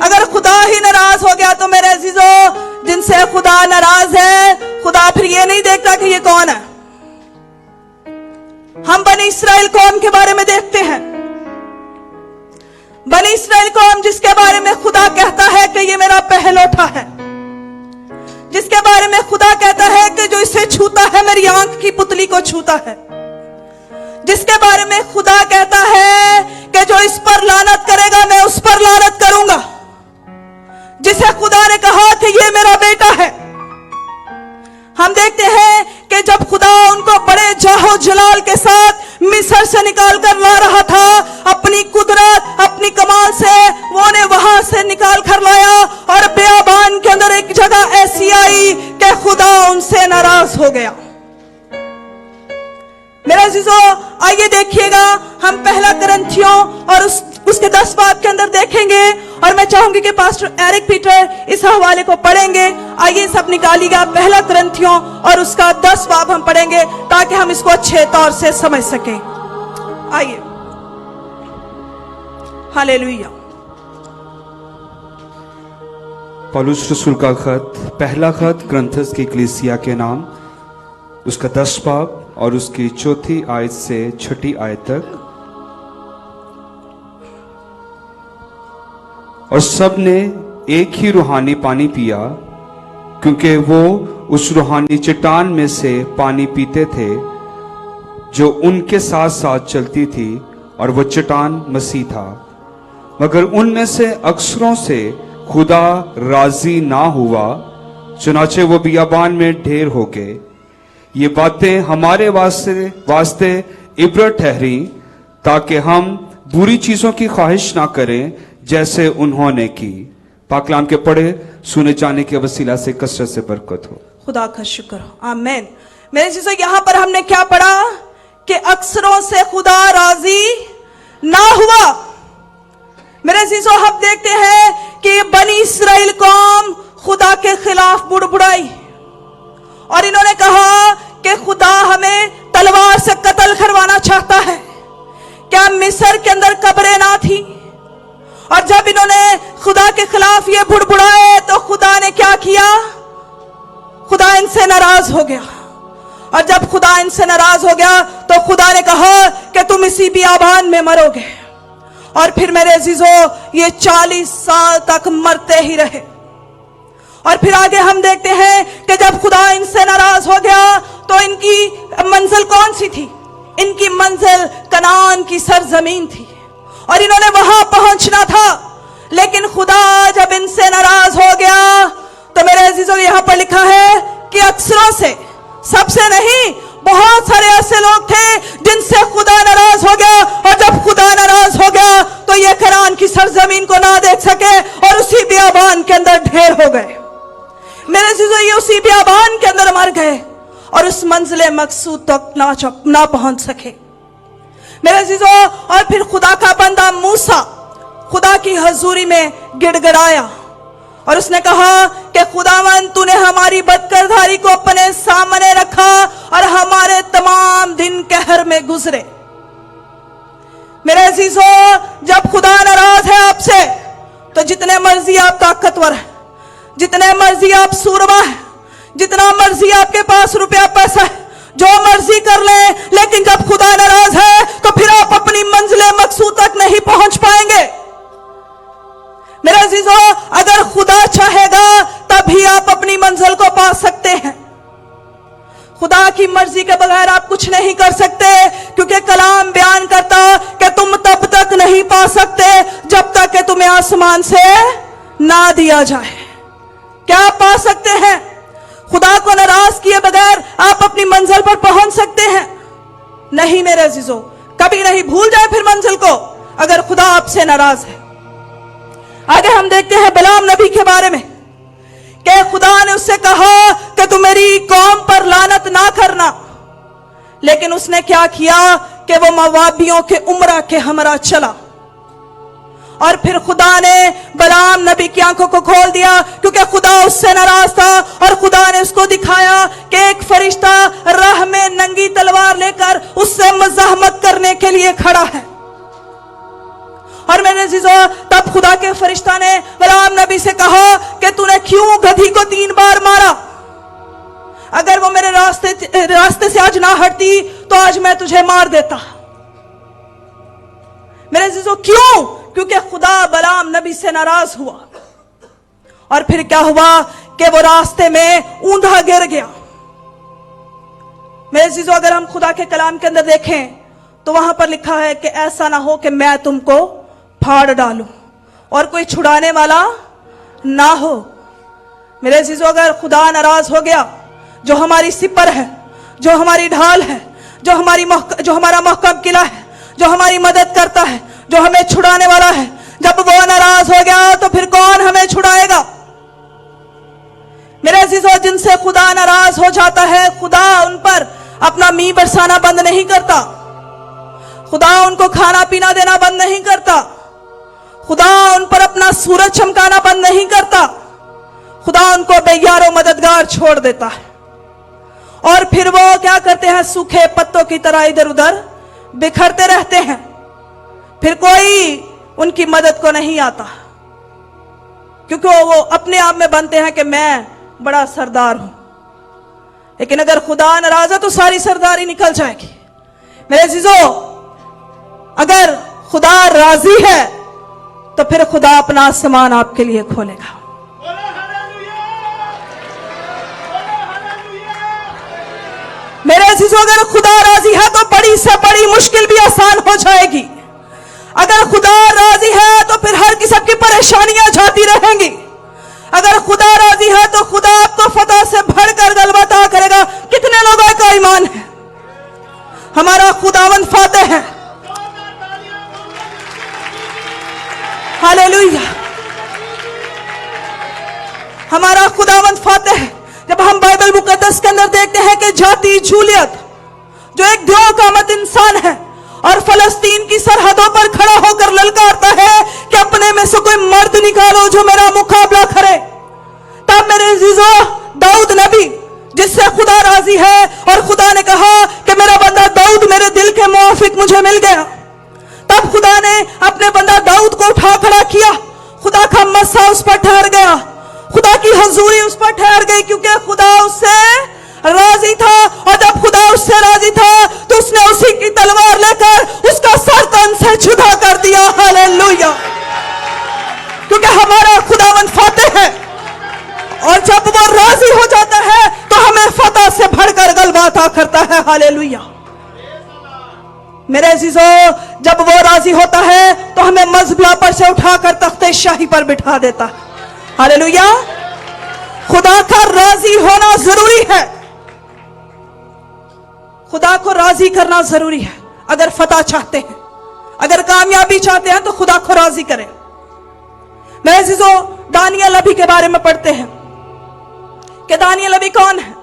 अगर खुदा ही नाराज हो गया तो मेरे अजीजों, जिनसे खुदा नाराज है, खुदा फिर ये नहीं देखता कि ये कौन है। हम बनी इस्राएल कौम के बारे में देखते हैं। बनी इस्राएल कौम जिसके बारे में खुदा कहता है कि ये मेरा पहलौठा है, जिसके बारे में खुदा कहता है कि जो इसे छूता है मेरी आंख की पुतली को छूता है, जिसके बारे में खुदा कहता है कि जो इस पर लानत करेगा मैं उस पर लानत करूंगा, जिसे खुदा ने कहा कि ये मेरा बेटा है। हम देखते हैं कि जब खुदा उनको बड़े जाहो जलाल के साथ मिस्र से निकाल कर ला रहा था, अपनी कुदरत अपनी कमाल से वो ने वहां से निकाल कर लाया, और बियाबान के अंदर एक जगह ऐसी आई कि खुदा उनसे नाराज हो गया। मेरे अजीजों, आइए देखिएगा, हम पहला करंथियों और उसके 10 बाब के अंदर देखेंगे, और मैं चाहूंगी कि पास्टर एरिक पीटर इस हवाले को पढ़ेंगे। आइए सब निकालिएगा, पहला करंथियों और उसका 10 बाब हम पढ़ेंगे ताकि हम इसको अच्छे तौर से समझ सकें। आइए। हालेलुया। पौलुस रसूल का खत, पहला खत करंथस की कलीसिया के नाम, उसका 10 बाब और उसकी 4 आयत से 6 आयत तक। और सब ने एक ही रूहानी पानी पिया, क्योंकि वो उस रूहानी चट्टान में से पानी पीते थे जो उनके साथ साथ चलती थी, और वो चट्टान मसीह था। मगर उनमें से अक्सरों से खुदा राजी ना हुआ, चुनाचे वो बियाबान में ढेर हो गए। ये बातें हमारे वास्ते इबरत ठहरी ताकि हम बुरी चीजों की ख्वाहिश ना करें जैसे उन्होंने की। पाकलाम के पढ़े सुने जाने के वसीला से कसरत से बरकत हो। खुदा का शुक्र हो, आमीन। मेरे चीजों यहाँ पर हमने क्या पढ़ा कि अक्सरों से खुदा राजी ना हुआ। मेरे चीजों हम देखते हैं कि बनी इस्राएल कौम खुदा के खिलाफ बुड़बुड़ाई और इन्होंने कहा कि खुदा हमें तलवार से कत्ल करवाना चाहता है। क्या मिस्र के अंदर कब्रें ना थी? और जब इन्होंने खुदा के खिलाफ ये बुड़बुड़ाए तो खुदा ने क्या किया? खुदा इनसे नाराज हो गया। और जब खुदा इनसे नाराज हो गया तो खुदा ने कहा कि तुम इसी बियाबान में मरोगे। और फिर मेरे अजीजों ये 40 साल तक मरते ही रहे। और फिर आगे हम देखते हैं कि जब खुदा इनसे नाराज हो गया तो इनकी मंजिल कौन सी थी? इनकी मंजिल कनान की सरजमीन थी और इन्होंने वहां पहुंचना था। लेकिन खुदा जब इनसे नाराज हो गया तो मेरे अजीजों यहां पर लिखा है कि अक्सरों से, सबसे नहीं, बहुत सारे ऐसे लोग थे जिनसे खुदा नाराज हो गया। और जब खुदा नाराज हो गया तो ये कनान की सरजमीन को ना देख सके और उसी बियाबान के अंदर ढेर हो गए। मेरे चीजों ये उसी बियाबान के अंदर मर गए और उस मंजिले मकसूद तक ना पहुंच सके। मेरे चीजों और फिर खुदा का बंदा मूसा खुदा की हजूरी में गिड़गिड़ाया और उसने कहा कि खुदावन तूने हमारी बदकिरदारी को अपने सामने रखा और हमारे तमाम दिन कहर में गुजरे। मेरे अजीजों जब खुदा नाराज है आपसे तो जितने मर्जी आप ताकतवर है, जितने मर्जी आप सूरमा है, जितना मर्जी आपके पास रुपया पैसा है, जो मर्जी कर ले, लेकिन जब खुदा नाराज है तो फिर आप अपनी मंजिले मकसूद तक नहीं पहुंच पाएंगे। मेरे अजीजों अगर खुदा चाहेगा तभी आप अपनी मंजिल को पा सकते हैं। खुदा की मर्जी के बगैर आप कुछ नहीं कर सकते, क्योंकि कलाम बयान करता कि तुम तब तक नहीं पा सकते जब तक कि तुम्हें आसमान से ना दिया जाए। क्या पा सकते हैं? खुदा को नाराज किए बगैर आप अपनी मंजिल पर पहुंच सकते हैं? नहीं मेरे अजीजों, कभी नहीं भूल जाए फिर मंजिल को अगर खुदा आपसे नाराज है। आगे हम देखते हैं बिलाम नबी के बारे में कि खुदा ने उससे कहा कि तू मेरी कौम पर लानत ना करना, लेकिन उसने क्या किया कि वो मवाबियों के उमरा के हमरा चला। और फिर खुदा ने बिलाम नबी की आंखों को खोल दिया, क्योंकि खुदा उससे नाराज था और खुदा ने उसको दिखाया कि एक फरिश्ता राह में नंगी तलवार लेकर उससे मज़ाहमत करने के लिए खड़ा है। और मेरे अजीजों तब खुदा के फरिश्ता ने बिलाम नबी से कहा कि तूने क्यों गधी को 3 बार मारा? अगर वो मेरे रास्ते से आज ना हटती तो आज मैं तुझे मार देता। मेरे अजीजों क्यों? क्योंकि खुदा बिलाम नबी से नाराज हुआ। और फिर क्या हुआ कि वो रास्ते में ऊंधा गिर गया। मेरे अजीजों अगर हम खुदा के कलाम के अंदर देखें तो वहां पर लिखा है कि ऐसा ना हो कि मैं तुमको फाड़ डालूं और कोई छुड़ाने वाला ना हो। मेरे अजीजों अगर खुदा नाराज हो गया, जो हमारी सिपर है, जो हमारी ढाल है, जो हमारा महकम किला है, जो हमारी मदद करता है, जो हमें छुड़ाने वाला है, जब वो नाराज हो गया तो फिर कौन हमें छुड़ाएगा? मेरे अजीजों जिनसे खुदा नाराज हो जाता है, खुदा उन पर अपना मी बरसाना बंद नहीं करता, खुदा उनको खाना पीना देना बंद नहीं करता, खुदा उन पर अपना सूरज चमकाना बंद नहीं करता, खुदा उनको बेयारो मददगार छोड़ देता है। और फिर वो क्या करते हैं? सूखे पत्तों की तरह इधर उधर बिखरते रहते हैं, फिर कोई उनकी मदद को नहीं आता, क्योंकि वो अपने आप में बनते हैं कि मैं बड़ा सरदार हूं। लेकिन अगर खुदा नाराज है तो सारी सरदारी निकल जाएगी। मेरे अजीजों अगर खुदा राजी है तो फिर खुदा अपना आसमान आपके लिए खोलेगा। मेरे अजीजों अगर खुदा राजी है तो बड़ी से बड़ी मुश्किल भी आसान हो जाएगी। अगर खुदा राजी है तो फिर हर किस्म की परेशानियां जाती रहेंगी। अगर खुदा राजी है तो खुदा आपको फतह से बढ़कर गलबा अता करेगा। कितने लोगों का ईमान है? हमारा खुदावंद फातेह है। हालेलुया, हमारा खुदावंद फातेह है। जब हम बाइबल मुकद्दस के अंदर देखते हैं कि जाती जूलियत जो एक द्योकामत इंसान है और फलस्तीन की सरहदों पर खड़ा होकर ललकारता है कि अपने में से कोई मर्द निकालो जो मेरा मुकाबला करे, तब मेरे अजीजों दाऊद नबी जिससे खुदा राजी है और खुदा ने कहा कि मेरा बंदा दाऊद मेरे दिल के मुआफिक मुझे मिल गया, तब खुदा ने अपने बंदा दाऊद को उठा खड़ा किया। खुदा का मस्सा उस पर ठहर गया, खुदा की हजूरी उस पर ठहर गई, क्योंकि खुदा उससे राजी था। और जब खुदा उससे राजी था तो उसने उसी की तलवार लेकर उसका सर तन से जुदा कर दिया। हालेलुया, क्योंकि हमारा खुदावंद फातेह है और जब वो राजी हो जाता है तो हमें फतह से बढ़कर गलबा अता करता है। हालेलुया, मेरे अजीजों, जब वो राजी होता है तो हमें मजबला पर से उठाकर तख्ते शाही पर बिठा देता है। हालेलुया, खुदा का राजी होना जरूरी है, खुदा को राजी करना जरूरी है। अगर फतह चाहते हैं, अगर कामयाबी चाहते हैं तो खुदा को राजी करें। मेरे अजीजों, दानियल नबी के बारे में पढ़ते हैं कि दानियल नबी कौन है।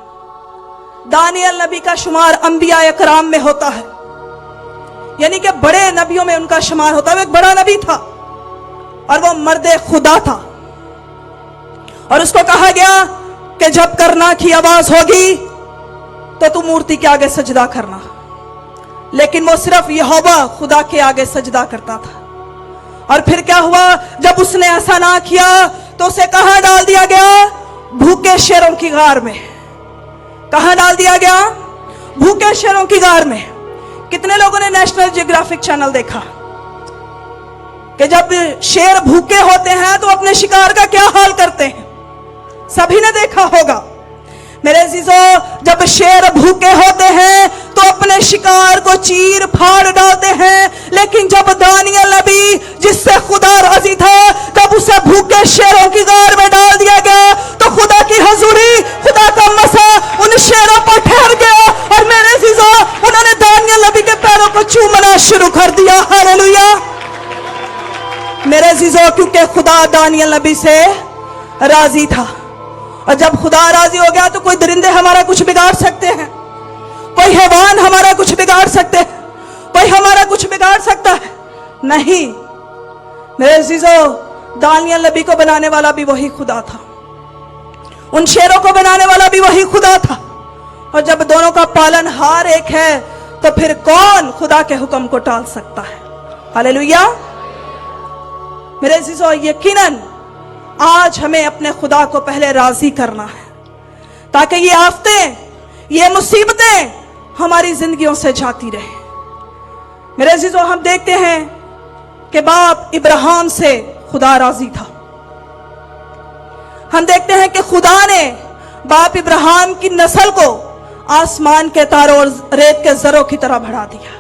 दानियल नबी का शुमार अंबिया इकराम में होता है, यानी कि बड़े नबियों में उनका शुमार होता है। वो एक बड़ा नबी था और वो मर्दे खुदा था। और उसको कहा गया कि जब करना की आवाज होगी तो तू मूर्ति के आगे सजदा करना, लेकिन वो सिर्फ यहोवा खुदा के आगे सजदा करता था। और फिर क्या हुआ, जब उसने ऐसा ना किया तो उसे कहां डाल दिया गया? भूखे शेरों की गार में। कहां डाल दिया गया? भूखे शेरों की गार में। कितने लोगों ने नेशनल जियोग्राफिक चैनल देखा कि जब शेर भूखे होते हैं तो अपने शिकार का क्या हाल करते हैं? सभी ने देखा होगा। मेरे अजीजों, जब शेर भूखे होते हैं तो अपने शिकार को चीर फाड़ डालते हैं, लेकिन जब दानियल नबी जिससे खुदा राजी था, जब उसे भूखे शेरों की गार में डाल दिया गया तो खुदा की हजूरी, खुदा का मसा उन शेरों पर ठहर गया। और मेरे अजीजों, उन्होंने दानियल नबी के पैरों को चूमना शुरू कर दिया। हालेलुया, मेरे अजीजों, क्योंकि खुदा दानियल नबी से राजी था। और जब खुदा राजी हो गया तो कोई दरिंदे हमारा कुछ बिगाड़ सकते हैं, कोई हैवान हमारा कुछ बिगाड़ सकते हैं, कोई हमारा कुछ बिगाड़ सकता है? नहीं। मेरे अजीजों, दानियल नबी को बनाने वाला भी वही खुदा था, उन शेरों को बनाने वाला भी वही खुदा था। और जब दोनों का पालनहार एक है तो फिर कौन खुदा के हुक्म को टाल सकता है? हालेलुया, मेरे अजीजों, यकीनन आज हमें अपने खुदा को पहले राजी करना है, ताकि ये आफतें, ये मुसीबतें हमारी जिंदगियों से जाती रहे। मेरे अजीजों, हम देखते हैं कि बाप इब्राहिम से खुदा राजी था। हम देखते हैं कि खुदा ने बाप इब्राहिम की नस्ल को आसमान के तारों और रेत के जरों की तरह बढ़ा दिया।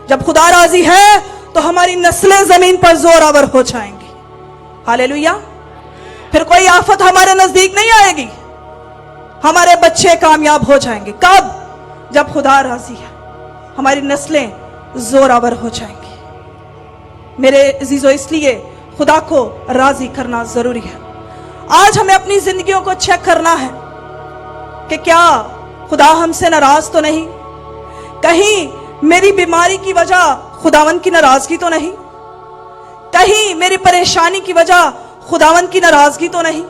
जब खुदा राजी है तो हमारी नस्लें जमीन पर जोरावर हो जाएंगी। हालेलुया, फिर कोई आफत हमारे नजदीक नहीं आएगी, हमारे बच्चे कामयाब हो जाएंगे। कब? जब खुदा राजी है, हमारी नस्लें जोरावर हो जाएंगी। मेरे अजीजों, इसलिए खुदा को राजी करना जरूरी है। आज हमें अपनी जिंदगियों को चेक करना है कि क्या खुदा हमसे नाराज तो नहीं? कहीं मेरी बीमारी की वजह खुदावन की नाराजगी तो नहीं? कहीं मेरी परेशानी की वजह खुदावन की नाराजगी तो नहीं?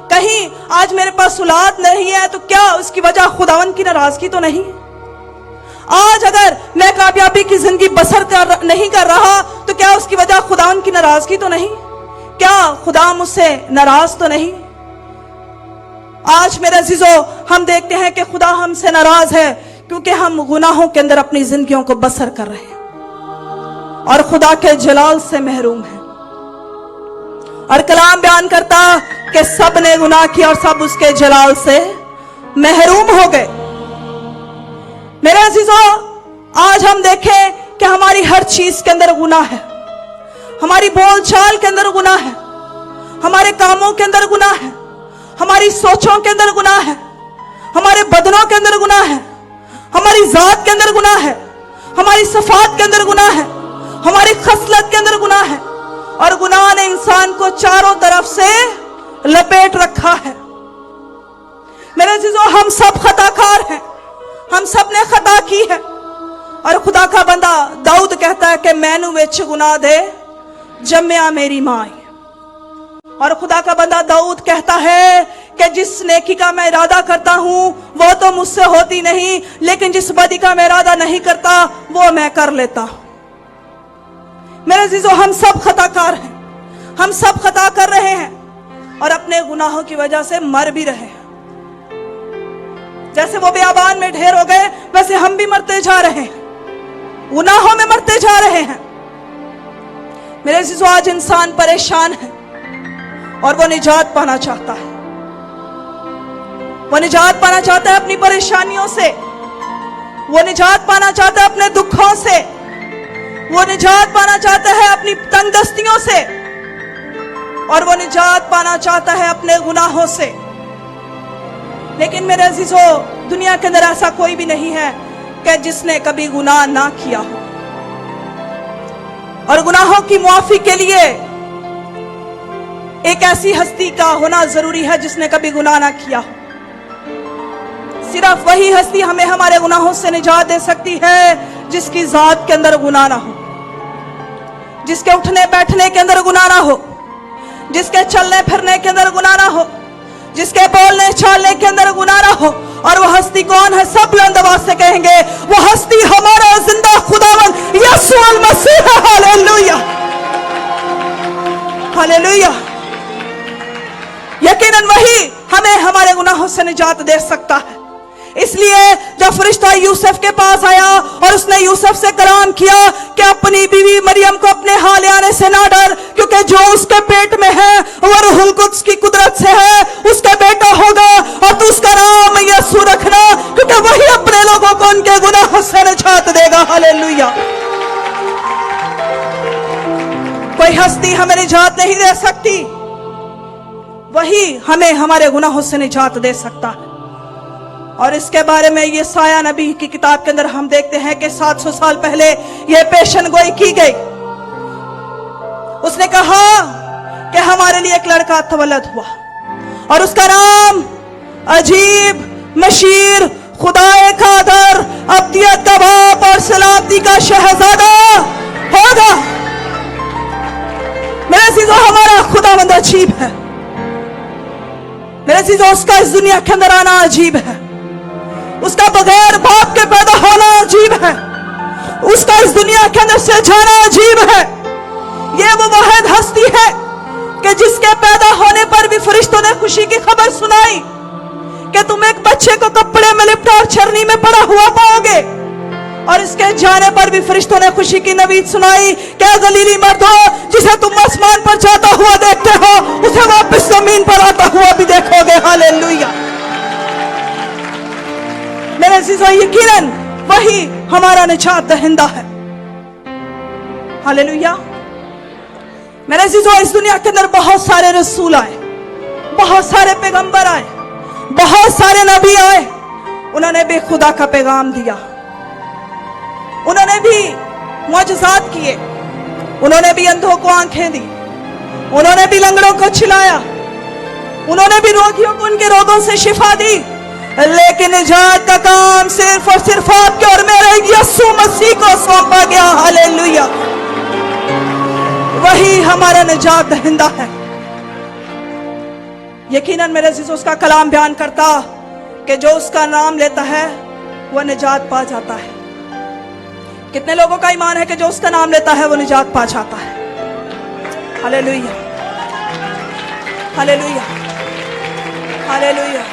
कहीं आज मेरे पास औलाद नहीं है तो क्या उसकी वजह खुदावन की नाराजगी तो नहीं? आज अगर मैं कामयाबी की जिंदगी बसर नहीं कर रहा तो क्या उसकी वजह खुदावन की नाराजगी तो नहीं? क्या खुदा मुझसे नाराज तो नहीं? आज मेरे अजीजों, हम देखते हैं कि खुदा हमसे नाराज है क्योंकि हम गुनाहों के अंदर अपनी जिंदगियों को बसर कर रहे हैं और खुदा के जलाल से महरूम हैं। और कलाम बयान करता कि सब ने गुनाह किया और सब उसके जलाल से महरूम हो गए। मेरे अजीजों, आज हम देखें कि हमारी हर चीज के अंदर गुनाह है, हमारी बोलचाल के अंदर गुनाह है, हमारे कामों के अंदर गुनाह है, हमारी सोचों के अंदर गुनाह है, हमारे बदनों के अंदर गुनाह है, हमारी जात के अंदर गुनाह है, हमारी सफात के अंदर गुनाह है, हमारी खसलत के अंदर गुनाह है। और गुनाह ने इंसान को चारों तरफ से लपेट रखा है। मेरे अजीजों, हम सब खताकार हैं, हम सब ने खता की है। और खुदा का बंदा दाऊद कहता है कि मैनू विच गुनाह दे जम्मिया मेरी मां। और खुदा का बंदा दाऊद कहता है कि जिस नेकी का मैं इरादा करता हूं वो तो मुझसे होती नहीं, लेकिन जिस बदी का मैं इरादा नहीं करता वो मैं कर लेता हूं। मेरे अजीजों, हम सब खताकार हैं, हम सब खता कर रहे हैं और अपने गुनाहों की वजह से मर भी रहे हैं। जैसे वो बियाबान में ढेर हो गए, वैसे हम भी मरते जा रहे हैं, गुनाहों में मरते जा रहे हैं। मेरे अजीजों, आज इंसान परेशान है और वो निजात पाना चाहता है। वो निजात पाना चाहता है अपनी परेशानियों से, वो निजात पाना चाहता है अपने दुखों से, वो निजात पाना चाहता है अपनी तंगदस्तियों से, और वो निजात पाना चाहता है अपने गुनाहों से। लेकिन मेरे अजीजों, दुनिया के अंदर ऐसा कोई भी नहीं है कि जिसने कभी गुनाह ना किया हो। और गुनाहों की मुआफी के लिए एक ऐसी हस्ती का होना जरूरी है जिसने कभी गुनाह ना किया हो। सिर्फ वही हस्ती हमें हमारे गुनाहों से निजात दे सकती है जिसकी जात के अंदर गुनाह ना हो, जिसके उठने बैठने के अंदर गुनाह ना हो, जिसके चलने फिरने के अंदर गुनाह ना हो, जिसके बोलने चालने के अंदर गुनाह ना हो। और वो हस्ती कौन है? सब बुलंद आवाज से कहेंगे, वो हस्ती हमारा जिंदा खुदावंद यीशु मसीह है। Hallelujah, hallelujah. यकीनन वही हमें हमारे गुनाहों से निजात दे सकता है। इसलिए जब फरिश्ता यूसुफ के पास आया और उसने यूसुफ से कलाम किया कि अपनी बीवी मरियम को अपने हाल आने से ना डर, क्योंकि जो उसके पेट में है वो रूहुल कुद्स की कुदरत से है, उसका बेटा होगा और तू उसका नाम यीशु रखना, क्योंकि वही अपने लोगों को उनके गुनाहों से निजात देगा। हालेलुया। कोई हस्ती हमें निजात नहीं दे सकती, वही हमें हमारे गुनाहों से निजात दे सकता है। और इसके बारे में यशायाह नबी की किताब के अंदर हम देखते हैं कि 700 साल पहले यह पेशन गोई की गई। उसने कहा कि हमारे लिए एक लड़का तवल्लद हुआ और उसका नाम अजीब, मशीर, खुदाए कादर, अब्दियत का बाप और सलामती का शहजादा होगा। मेरे अजीजों, हमारा खुदावंद अजीब है। मेरे अजीजों, उसका इस दुनिया के अंदर आना अजीब है, उसका बगैर बाप के पैदा होना अजीब है, उसका इस दुनिया के अंदर से जाना अजीब है। ये वो वाहिद हस्ती है कि जिसके पैदा होने पर भी फरिश्तों ने खुशी की खबर सुनाई कि तुम एक बच्चे को कपड़े में लिपटा और चरनी में पड़ा हुआ पाओगे। और इसके जाने पर भी फरिश्तों ने खुशी की नवीद सुनाई, क्या गलीली मर्द हो जिसे तुम आसमान पर जाता हुआ देखते हो, उसे वापस जमीन पर आता हुआ भी देखोगे। हालेलुया। मेरे अजीजों, यकीनन वही हमारा निजात दहिंदा है। हालेलुया। मेरे अजीजों, इस दुनिया के अंदर बहुत सारे रसूल आए, बहुत सारे पैगंबर आए, बहुत सारे नबी आए, उन्होंने भी खुदा का पैगाम दिया, उन्होंने भी मुआजिज़ात किए, उन्होंने भी अंधों को आंखें दी, उन्होंने भी लंगड़ों को छिलाया, उन्होंने भी रोगियों को उनके रोगों से शिफा दी। लेकिन निजात का काम सिर्फ और सिर्फ आपके और मेरे यीशु मसीह को सौंपा गया। हालेलुया। वही हमारा निजात दहिंदा है। यकीनन मेरे अजीजों, उसका कलाम बयान करता कि जो उसका नाम लेता है वह निजात पा जाता है। कितने लोगों का ईमान है कि जो उसका नाम लेता है वो निजात पा जाता है? Hallelujah, hallelujah, hallelujah,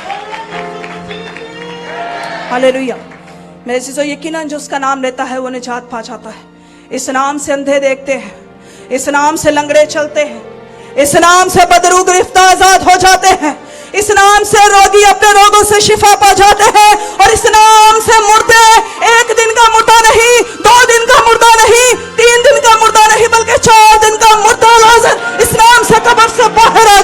hallelujah. मेरे अजीजों, यकीनन जो उसका नाम लेता है वो निजात पा जाता है। इस नाम से अंधे देखते हैं, इस नाम से लंगड़े चलते हैं, इस नाम से बदरू गिरफ्तार आजाद हो जाते हैं, इस नाम से रोगी अपने रोगों से शिफा पा जाते हैं, और इस नाम से मुर्दे एक दिन का मुर्दा नहीं, 2 दिन का मुर्दा नहीं, 3 दिन का मुर्दा नहीं, बल्कि 4 दिन का मुर्दा लाज़र इस नाम से कब्र से बाहर आ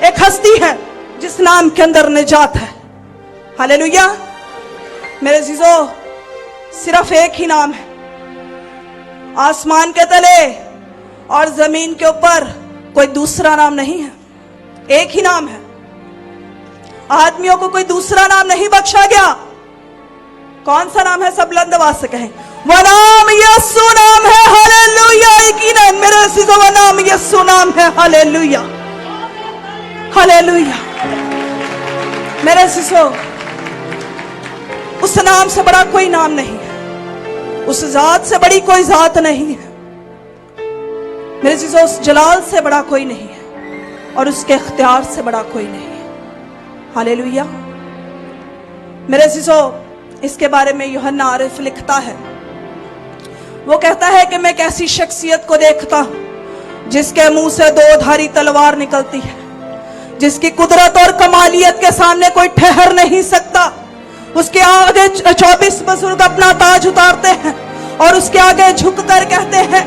एक हस्ती है जिस नाम के अंदर निजात है। हालेलुया। मेरे अजीजों, सिर्फ एक ही नाम है। आसमान के तले और जमीन के ऊपर कोई दूसरा नाम नहीं है, एक ही नाम है। आदमियों को कोई दूसरा नाम नहीं बख्शा गया। कौन सा नाम है? सब बुलंद आवाज से कहें, वो नाम यीशु नाम है। हालेलुया। यकीनन मेरे अजीजों, वो नाम यीशु नाम है। Hallelujah, hallelujah. मेरे अजीजों, उस नाम से बड़ा कोई नाम नहीं है, उस जात से बड़ी कोई जात नहीं है। मेरे अजीजों, उस जलाल से बड़ा कोई नहीं है और उसके इख्तियार से बड़ा कोई नहीं है। हालेलुया। मेरे अजीजों, इसके बारे में यूहन्ना आरिफ लिखता है, वो कहता है कि मैं एक ऐसी शख्सियत को देखता हूं जिसके मुंह से दो धारी तलवार निकलती है, जिसकी कुदरत और कमालियत के सामने कोई ठहर नहीं सकता। उसके आगे 24 बुजुर्ग अपना ताज उतारते हैं और उसके आगे झुककर कहते हैं,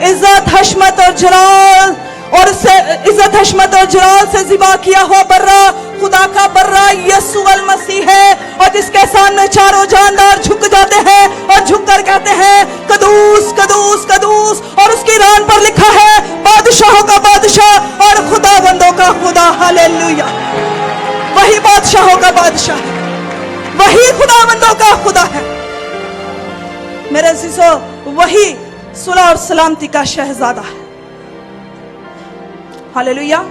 इज्जत हशमत और जलाल और से इज्जत हशमत और जलाल से जिबा किया हुआ बर्रा खुदा का बर्रा यीशु अल मसीह है, और जिसके सामने चारों जानदार झुक जाते हैं और झुककर कहते हैं, कदूस कदूस कदूस। और उसकी रान पर लिखा है, बादशाहों का बादशाह और खुदाबंदों का खुदा। हालेलुया। वही बादशाहों का बादशाह है, वही खुदाबंदों का खुदा है। मेरे अजीजों, वही सुलह और सलामती का शहजादा है। हालेलुया।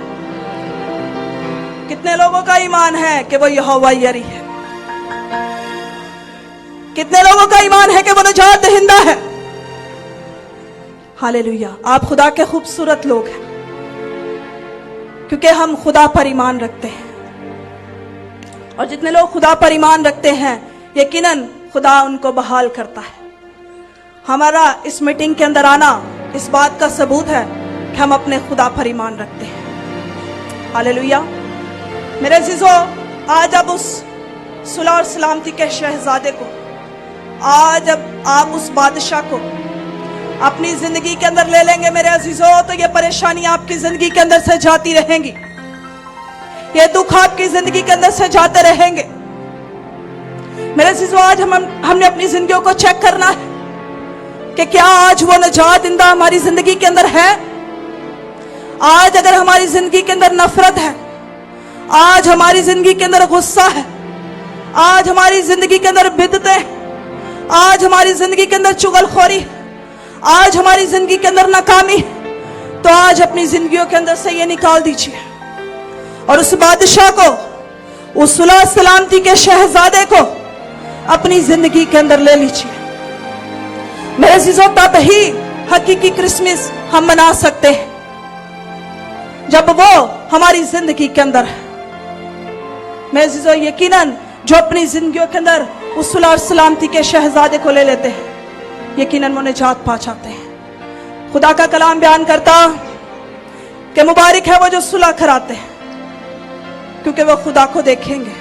कितने लोगों का ईमान है कि वो यहोवा यरी है? कितने लोगों का ईमान है कि वो निजात दहिंदा है? हालेलुया। आप खुदा के खूबसूरत लोग हैं क्योंकि हम खुदा पर ईमान रखते हैं, और जितने लोग खुदा पर ईमान रखते हैं यकीनन खुदा उनको बहाल करता है। हमारा इस मीटिंग के अंदर आना इस बात का सबूत है कि हम अपने खुदा पर ईमान रखते हैं। हालेलुया। मेरे अजीजों, आज अब उस सुलह और सलामती के शहजादे को, आज अब आप उस बादशाह को अपनी जिंदगी के अंदर ले लेंगे मेरे अजीजों, तो ये परेशानी आपकी जिंदगी के अंदर से जाती रहेंगी, ये दुख आपकी जिंदगी के अंदर से जाते रहेंगे। मेरे अजीजों, आज हमने अपनी जिंदगियों को चेक करना है कि क्या आज वो निजात दिंदा हमारी जिंदगी के अंदर है। आज अगर हमारी जिंदगी के अंदर नफरत है, आज हमारी जिंदगी के अंदर गुस्सा है, आज हमारी जिंदगी के अंदर बिदतें, आज हमारी जिंदगी के अंदर चुगलखोरी, आज हमारी जिंदगी के अंदर नाकामी, तो आज अपनी जिंदगियों के अंदर से ये निकाल दीजिए और उस बादशाह को, उस सुलह सलामती के शहजादे को अपनी जिंदगी के अंदर ले लीजिए। मेरे अजीजों, तब ही हकीकी क्रिसमस हम मना सकते हैं जब वो हमारी जिंदगी के अंदर है। मेरे अजीजों, यकीनन जो अपनी जिंदगियों के अंदर उस सुलह और सलामती के शहजादे को ले लेते हैं, यकीनन वो निजात पा जाते हैं। खुदा का कलाम बयान करता कि मुबारक है वो जो सुलह कराते हैं, क्योंकि वो खुदा को देखेंगे।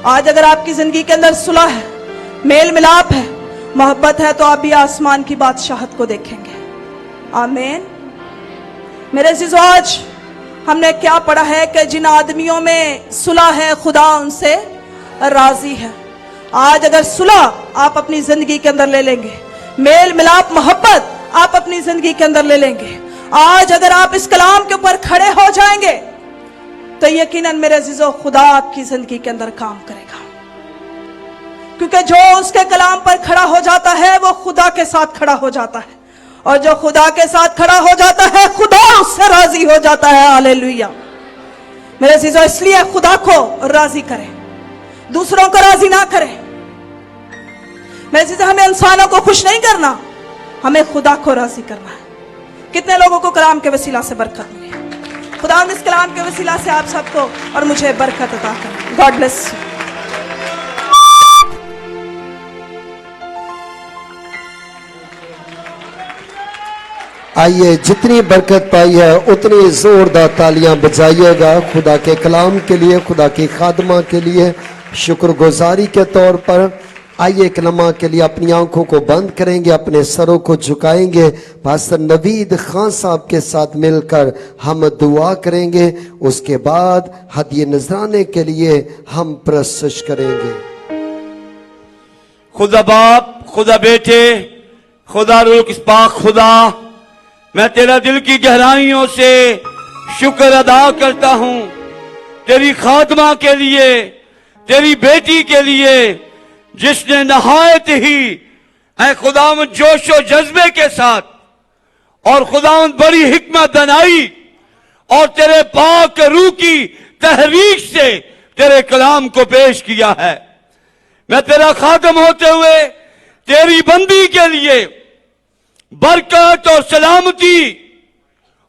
आज अगर आपकी जिंदगी के अंदर सुलह है, मेल मिलाप है, मोहब्बत है, तो आप भी आसमान की बादशाहत को देखेंगे। आमीन। मेरे अजीजों, आज हमने क्या पढ़ा है कि जिन आदमियों में सुलह है खुदा उनसे राजी है। आज अगर सुलह आप अपनी जिंदगी के अंदर ले लेंगे, मेल मिलाप मोहब्बत आप अपनी जिंदगी के अंदर ले लेंगे, आज अगर आप इस कलाम के ऊपर खड़े हो जाएंगे, तो यकीनन मेरे अजीजों खुदा आपकी जिंदगी के अंदर काम करेगा। क्योंकि जो उसके कलाम पर खड़ा हो जाता है वो खुदा के साथ खड़ा हो जाता है, और जो खुदा के साथ खड़ा हो जाता है खुदा उससे राजी हो जाता है। हालेलुया। मेरे अजीजों, इसलिए खुदा को राजी करें, दूसरों को राजी ना करें। मेरे अजीजों, हमें इंसानों को खुश नहीं करना, हमें खुदा को राजी करना है। कितने लोगों को कलाम के वसीला से बरकत मिली? खुदा इस कलाम के वसीला से आप सबको और मुझे बरकत अता करें। God bless you. आइए, जितनी बरकत पाई है उतनी जोरदार तालियां बजाइएगा खुदा के कलाम के लिए, खुदा की खादमा के लिए शुक्रगुजारी के तौर पर। आइए एक लम्हा के लिए अपनी आंखों को बंद करेंगे, अपने सरों को झुकाएंगे। पास्टर नवीद खान साहब के साथ मिलकर हम दुआ करेंगे। उसके बाद हदिये नजराने के लिए हम प्रस्तुत करेंगे। खुदा बाप, खुदा बेटे, खुदा रूह इस पाक खुदा, मैं तेरा दिल की गहराइयों से शुक्र अदा करता हूं तेरी खादमा के लिए, तेरी बेटी के लिए, जिसने नहायत ही ऐ खुदावंद जोश और जज्बे के साथ और खुदावंद बड़ी हिकमत बनाई और तेरे पाक रूह की तहरीक से तेरे कलाम को पेश किया है। मैं तेरा खादम होते हुए तेरी बंदी के लिए बरकत और सलामती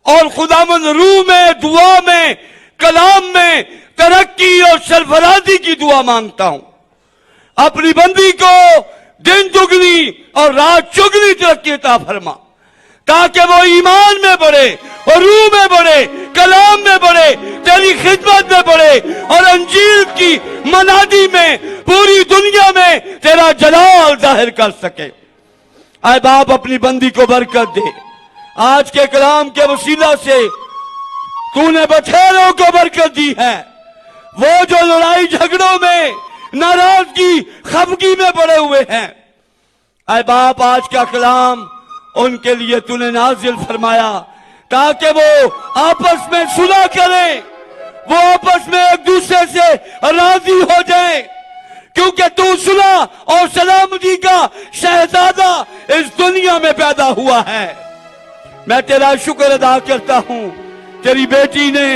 और खुदावंद रूह में, दुआ में, कलाम में तरक्की और सरफराजी की दुआ मांगता हूं। अपनी बंदी को दिन दुगनी और रात चुगनी तरक्की अता फरमा, ताकि वो ईमान में बढ़े और रूह में बढ़े, कलाम में बढ़े, तेरी खिदमत में बढ़े और अंजील की मनादी में पूरी दुनिया में तेरा जलाल जाहिर कर सके। आए बाप, अपनी बंदी को बरकत दे। आज के कलाम के वसीला से तूने बथेरों को बरकत दी है। वो जो लड़ाई झगड़ों में, नाराजगी, खफगी में पड़े हुए हैं, आए बाप, आज का कलाम उनके लिए तूने नाजिल फरमाया ताकि वो आपस में सुलह करें, वो आपस में एक दूसरे से राजी हो जाएं, क्योंकि तू सुलह और सलामती का शहजादा इस दुनिया में पैदा हुआ है। मैं तेरा शुक्र अदा करता हूं, तेरी बेटी ने,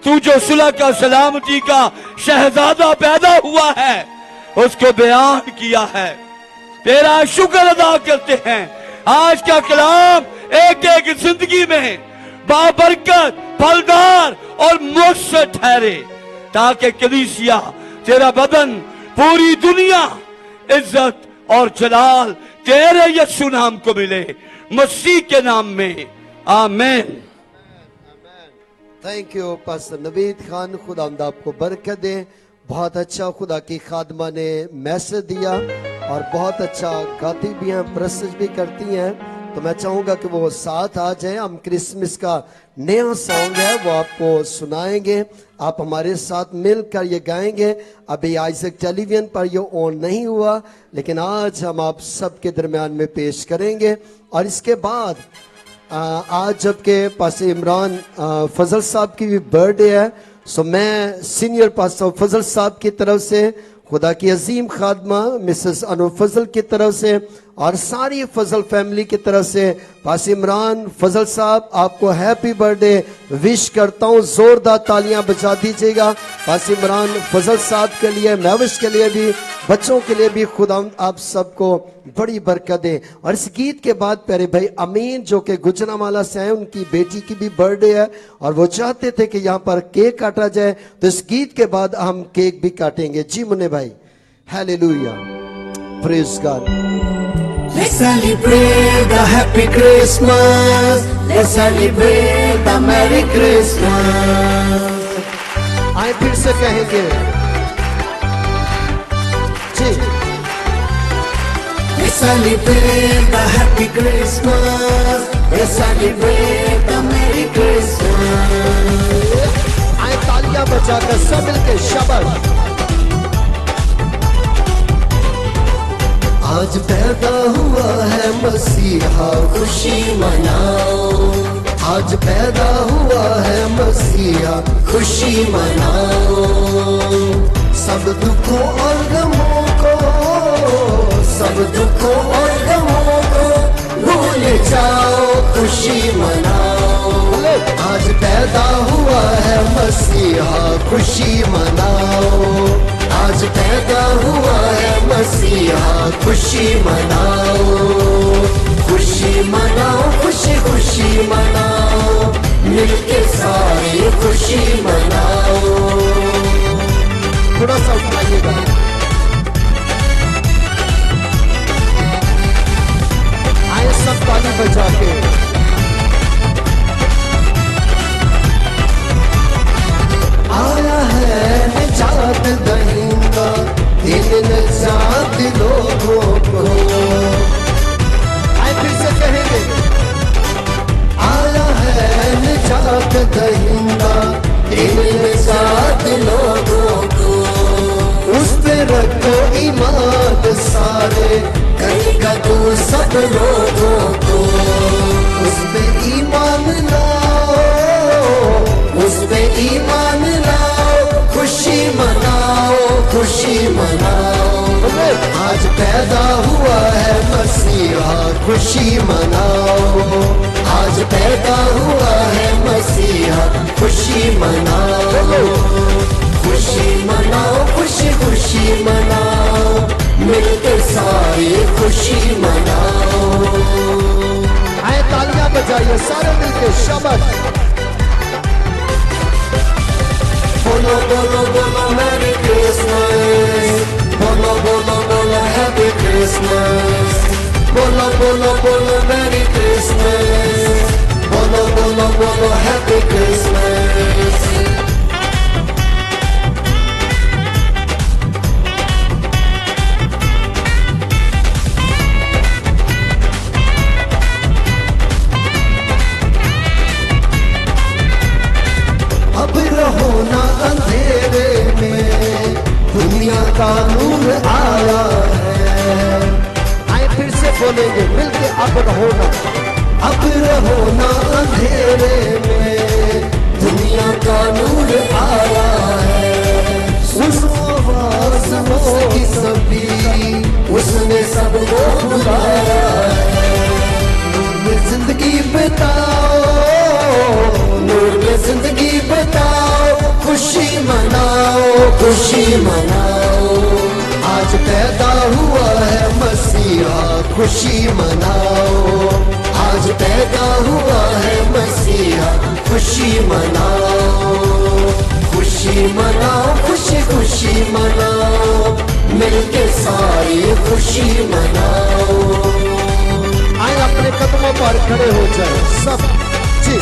तू जो सुलह का, सलामती का शहजादा पैदा हुआ है, उसको बयान किया है। तेरा शुक्र अदा करते हैं। आज का कलाम एक एक जिंदगी में बाबरकत, फलदार और मुअस्सर ठहरे, ताकि कलीसिया, तेरा बदन, पूरी दुनिया इज्जत और जलाल तेरे यीशु नाम को मिले, मसीह के नाम में, आमीन। Thank you pastor Naveed Khan, खुदा आपको बरकत दे। बहुत अच्छा खुदा की खादमा ने मैसेज दिया और बहुत अच्छा गाती भी हैं, प्रस्तुत भी करती हैं। तो मैं चाहूंगा कि वो साथ आ जाए। हम क्रिसमस का नया सॉन्ग है वो आपको सुनाएंगे, आप हमारे साथ मिलकर ये गाएंगे। अभी आइजक टेलीविजन पर ये ऑन नहीं हुआ, लेकिन आज हम आप सबके दरमियान में पेश करेंगे। और इसके बाद आज जबकि पास इमरान फजल साहब की भी बर्थडे है, सो मैं सीनियर पास्टर फजल साहब की तरफ से, खुदा की अजीम खादमा मिसेस अनु फजल की तरफ से और सारी फजल फैमिली की तरफ से पास इमरान फजल साहब आपको हैप्पी बर्थडे विश करता हूँ। जोरदार तालियां बजा दीजिएगा पास इमरान फजल साहब के लिए, महविश के लिए भी, बच्चों के लिए भी। खुदा आप सबको बड़ी बरकत दे। और इस गीत के बाद प्यारे भाई अमीन जो कि गुजरांवाला से हैं, उनकी बेटी की भी बर्थडे है और वो चाहते थे कि यहाँ पर केक काटा जाए, तो इस गीत के बाद हम केक भी काटेंगे। जी मुन्ने भाई, hallelujah, praise God. Let's celebrate the happy Christmas. Let's celebrate the Merry Christmas. आए फिर से कहेंगे जी। Let's celebrate the happy Christmas. Let's celebrate the Merry Christmas. आए तालियां बजाकर सब मिलके शाबाश। आज पैदा हुआ है मसीहा, खुशी मनाओ। आज पैदा हुआ है मसीहा, खुशी मनाओ। सब दुखों और गमों को, सब दुखों और गमों को भूल जाओ, खुशी मनाओ। आज पैदा हुआ है मसीहा, खुशी मनाओ। आज पैदा हुआ है मसीहा, खुशी मनाओ। खुशी मनाओ, खुशी खुशी मनाओ, मिलके सारे खुशी मनाओ। थोड़ा सा उठाइएगा। आए सब ताली बजा के। आया है निजात दहिंदा, दिन निजात लोग करेगा तू सब लोगों को। उस पे ईमान लाओ, उस पे ईमान लाओ, खुशी मनाओ, खुशी मनाओ। आज पैदा हुआ है मसीहा, खुशी मनाओ। आज पैदा हुआ है मसीहा, खुशी मनाओ, खुशी मनाओ, खुशी खुशी मनाओ, मिलके सारे खुशी मनाओ। आए तालियां बजाइए सारे मिलके, शाबाश। बोलो बोलो बोलो मैरी क्रिसमस, बोलो बोलो बोलो हैप्पी क्रिसमस, बोलो बोलो बोलो मैरी क्रिसमस, बोलो बोलो बोलो हैप्पी क्रिसमस। अब रहो ना अंधेरे में, दुनिया का नूर आया है। आए फिर से बोलेंगे मिलके, अब रहो ना, अब रहो ना अंधेरे में, दुनिया का नूर आया है। सुनो आवाज़ उसकी सभी, उसने सबको बुलाया है। नूर में जिंदगी बिताओ, नूर में जिंदगी बिताओ, खुशी मनाओ, खुशी मनाओ। आज पैदा हुआ है मसीहा, खुशी मनाओ। आज पैदा हुआ है मसीहा, खुशी मनाओ, खुशी मनाओ, खुशी खुशी मनाओ, मिलके सारे खुशी मनाओ। आए अपने कदमों पर खड़े हो जाए सब जी।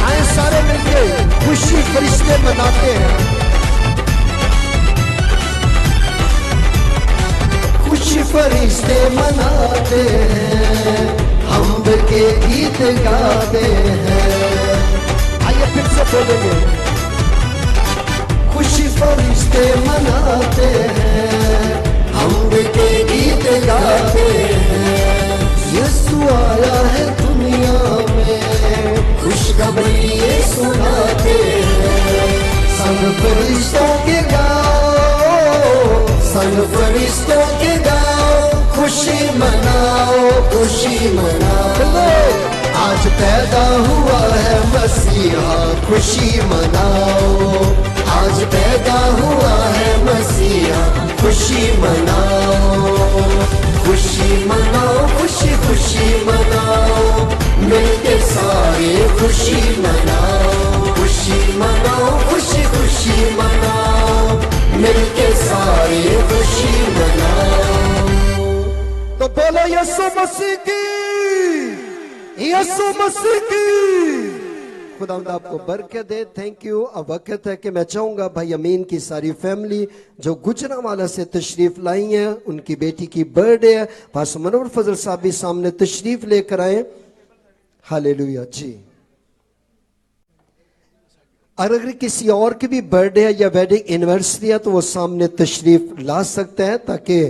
आए सारे मिलके खुशी फरिश्ते मनाते हैं। खुशी फरिश्ते मनाते हैं, हम के गीत गाते हैं। आइए फिर से बोलेंगे, खुशी फरिश्ते मनाते हैं, हम के गीत गाते हैं। यीशु आया है दुनिया में, खुशखबरी ये सुनाते हैं। संग फरिश्तों के गाओ, संग फरिश्तों के गाओ, खुशी मनाओ, खुशी मनाओ। आज पैदा हुआ है मसीहा, खुशी मनाओ। आज पैदा हुआ है मसीहा, खुशी मनाओ, खुशी मनाओ, खुशी खुशी मनाओ, मिलके सारे खुशी मनाओ, खुशी मनाओ, खुशी खुशी मनाओ, मिलके सारे खुशी मनाओ। तो बोलो यीशु मसीह की, यीशु मसीह की। खुदावंद आपको बरकत दे। Thank you. अब वक्त है कि मैं चाहूंगा भाई अमीन की सारी फैमिली जो गुजरांवाला से तशरीफ लाई है, उनकी बेटी की बर्थडे है, पास्टर मनोहर फजल साहब भी सामने तशरीफ लेकर आए। हालेलुया जी। और अगर किसी और की भी बर्थडे है या वेडिंग एनिवर्सरी है तो वो सामने तशरीफ ला सकते हैं ताकि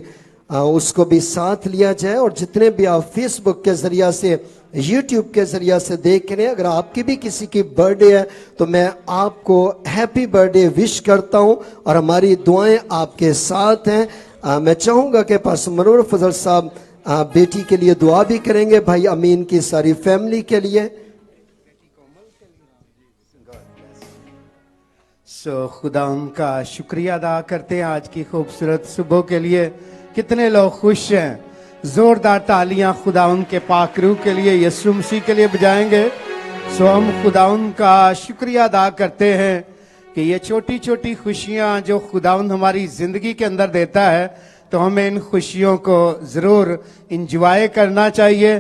उसको भी साथ लिया जाए। और जितने भी आप फेसबुक के जरिया से, यूट्यूब के जरिया से देख रहे हैं, अगर आपकी भी किसी की बर्थडे है तो मैं आपको हैप्पी बर्थडे विश करता हूं और हमारी दुआएं आपके साथ हैं। मैं चाहूंगा कि पास्टर मनोहर फजल साहब बेटी के लिए दुआ भी करेंगे, भाई अमीन की सारी फैमिली के लिए। खुदा उनका शुक्रिया अदा करते हैं आज की खूबसूरत सुबह के लिए। कितने लोग खुश हैं? जोरदार तालियां खुदा उनके पाक रूह के लिए, यीशु मसीह के लिए बजाएंगे। हम खुदा उनका शुक्रिया अदा करते हैं कि ये छोटी छोटी खुशियां जो खुदावंद हमारी जिंदगी के अंदर देता है तो हमें इन खुशियों को जरूर इंजॉय करना चाहिए।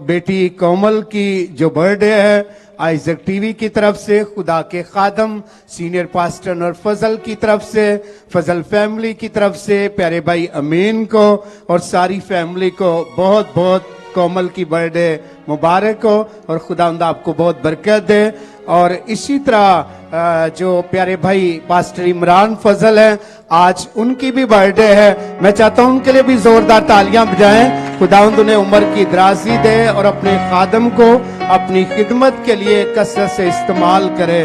बेटी कोमल की जो बर्थडे है आइजक टीवी की तरफ से, खुदा के खादम सीनियर पास्टर और फजल की तरफ से, फजल फैमिली की तरफ से, प्यारे भाई अमीन को और सारी फैमिली को बहुत बहुत कोमल की बर्थडे मुबारक हो और खुदावंद आपको बहुत बरकत दे। और इसी तरह जो प्यारे भाई पास्टर इमरान फजल हैं, आज उनकी भी बर्थडे है। मैं चाहता हूं उनके लिए भी जोरदार तालियां बजाएं। खुदावंद उन्हें उम्र की दराजी दे और अपने खादम को अपनी खिदमत के लिए कसरत से इस्तेमाल करे।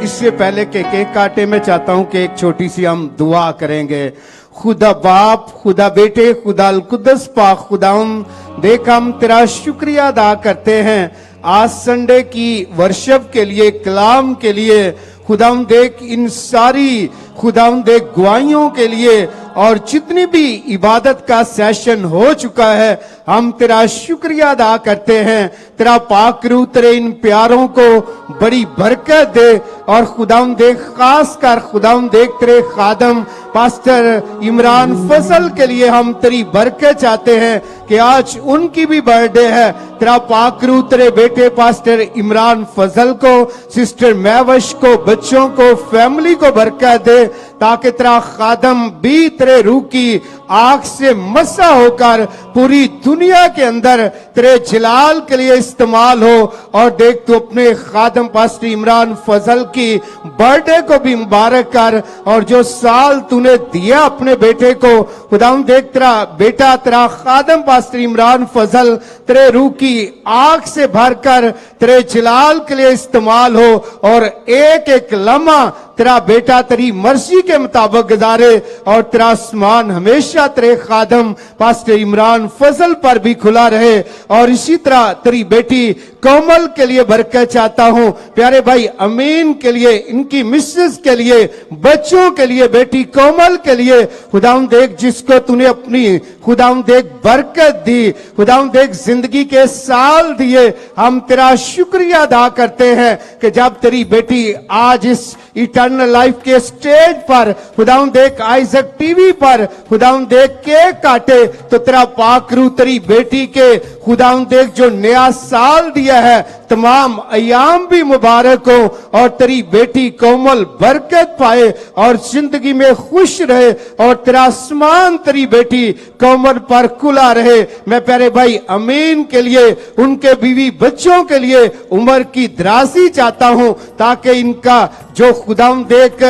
इससे पहले के केक काटे, मैं चाहता हूं कि एक छोटी सी हम दुआ करेंगे। खुदा बाप, खुदा बेटे, खुदा अल कुद्दस पाक खुदाम, देख हम तेरा शुक्रिया अदा करते हैं आज संडे की वर्शिप के लिए, कलाम के लिए। खुदाम देख इन सारी खुदाम देख गवाहियों के लिए और जितनी भी इबादत का सेशन हो चुका है, हम तेरा शुक्रिया अदा करते हैं। तेरा पाक रूह तेरे इन प्यारों को बड़ी बरकत दे और खुदाम देख खास कर खुदाम देख तेरे खादम पास्टर इमरान फजल के लिए हम तेरी बरकत चाहते हैं कि आज उनकी भी बर्थडे है। तेरा पाक रूह तेरे बेटे पास्टर इमरान फजल को, सिस्टर महवश को, बच्चों को, फैमिली को बरकत दे, ताकि तेरा खादम भी तेरे रूह की आंख से मसा होकर पूरी दुनिया के अंदर तेरे जलाल के लिए इस्तेमाल हो। और देख तू अपने खादम पास्टर इमरान फजल की बर्थडे को भी मुबारक कर, और जो साल तूने दिया अपने बेटे को, खुदाम देख तेरा बेटा तेरा खादम पास्टर इमरान फजल तेरे रूह की आंख से भरकर तेरे जलाल के लिए इस्तेमाल हो, और एक एक लम्हा तेरा बेटा तेरी मर्जी के मुताबिक गुजारे, और तेरा आसमान हमेशा तेरे खादम पास्टर इमरान फजल पर भी खुला रहे। और इसी तरह तेरी बेटी कोमल के लिए बरकत चाहता हूं, प्यारे भाई अमीन के लिए, इनकी मिसेस के लिए, बच्चों के लिए, बेटी कोमल के लिए, खुदाम देख जिसको तूने अपनी खुदाम देख बरकत दी, खुदाम देख जिंदगी के साल दिए, हम तेरा शुक्रिया अदा करते हैं कि जब तेरी बेटी आज इस इटर्नल लाइफ के स्टेज पर खुदाम देख आइजक टीवी पर खुदाम देख केक काटे, तो तेरा पाक रूह तेरी बेटी के खुदाम देख जो नया साल दिया है, तमाम अयाम भी मुबारक हो, और तेरी बेटी कोमल बरकत पाए और जिंदगी में खुश रहे, और तेरा आसमान तेरी बेटी कोमल पर खुला रहे। मैं प्यारे भाई अमीन के लिए, उनके बीवी बच्चों के लिए उम्र की दराजी चाहता हूं, ताकि इनका जो खुदाम देख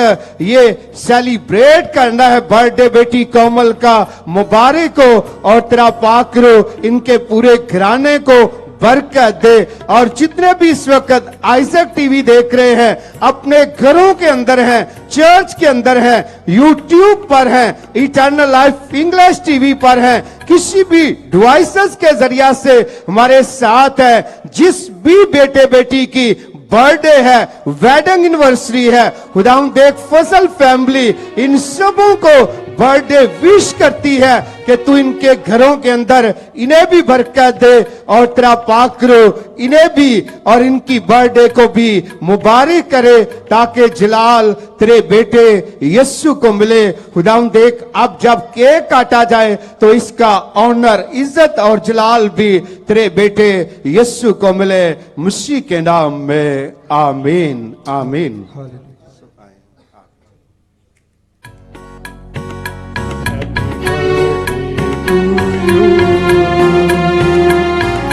ये सेलिब्रेट करना है बर्थडे बेटी कोमल का, मुबारक हो, और तेरा पाक रूह इनके पूरे घराने को बरकत दे। और जितने भी इस वक्त आइजक टीवी देख रहे हैं, अपने घरों के अंदर हैं, चर्च के अंदर हैं, यूट्यूब पर हैं, इटर्नल लाइफ इंग्लिश टीवी पर हैं, किसी भी डिवाइसेस के जरिया से हमारे साथ है, जिस भी बेटे बेटी की बर्थडे है, वेडिंग एनिवर्सरी है, खुदाम देख फजल फैमिली इन सबों को बर्थडे विश करती है कि तू इनके घरों के अंदर इन्हें भी बरकत दे, और तेरा पाक रूह इन्हें भी और इनकी बर्थडे को भी मुबारक करे, ताकि जलाल तेरे बेटे यस्सु को मिले। खुदाम देख अब जब केक काटा जाए तो इसका ऑनर, इज्जत और जलाल भी तेरे बेटे यस्सु को मिले, मसीह के नाम में आमीन आमीन।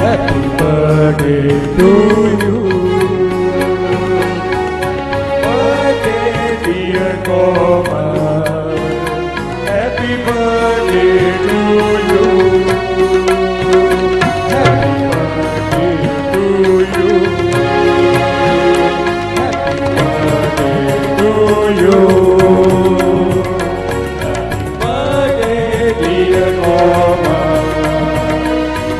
Happy birthday to you. Birthday dear Komal. Happy birthday to you. Happy birthday to you. Happy birthday to you. Happy birthday dear Komal.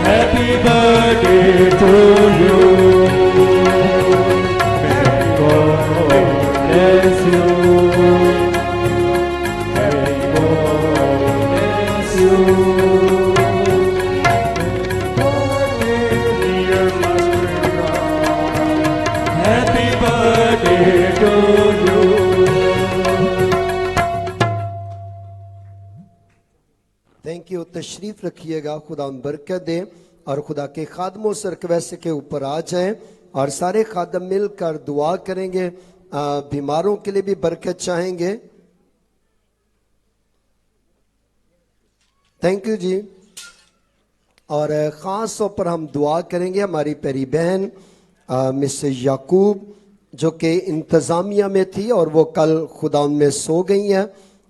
Happy birthday to you. May God bless you. May God bless you. Dear Master, happy birthday to you. Thank you. तशरीफ रखिएगा, खुदा बरकत दे, और खुदा के खादमों से request के ऊपर आ जाएं, और सारे खादम मिलकर दुआ करेंगे, बीमारों के लिए भी बरकत चाहेंगे। थैंक यू जी। اور خاص طور پر ہم دعا کریں گے ہماری پیاری بہن مسز یعقوب جو کہ انتظامیہ میں تھی اور وہ کل خدا ان میں سو گئی ہیں.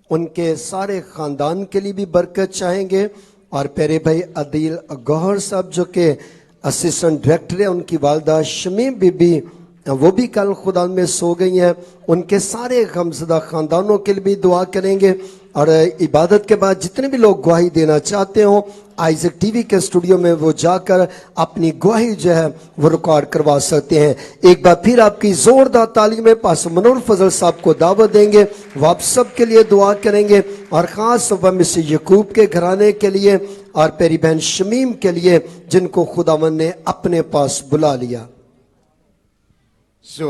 ان کے سارے خاندان کے لیے بھی برکت چاہیں گے. اور پیارے بھائی عدیل گوہر صاحب جو کہ اسسٹنٹ ڈائریکٹر ہے, ان کی والدہ شمیم بی بی وہ بھی کل خدا میں سو گئی ہیں. ان کے سارے غمزدہ خاندانوں کے لیے بھی دعا کریں گے. اور عبادت کے بعد جتنے بھی لوگ گواہی دینا چاہتے ہوں آئزک ٹی وی کے اسٹوڈیو میں وہ جا کر اپنی گواہی جو ہے وہ ریکارڈ کروا سکتے ہیں. ایک بار پھر آپ کی زوردار تعلیم میں پاسٹر منور فضل صاحب کو دعوت دیں گے. وہ آپ سب کے لیے دعا کریں گے اور خاص طور پر مسز یعقوب کے گھرانے کے لیے اور پیاری بہن شمیم کے لیے جن کو خداوند نے اپنے پاس بلا لیا.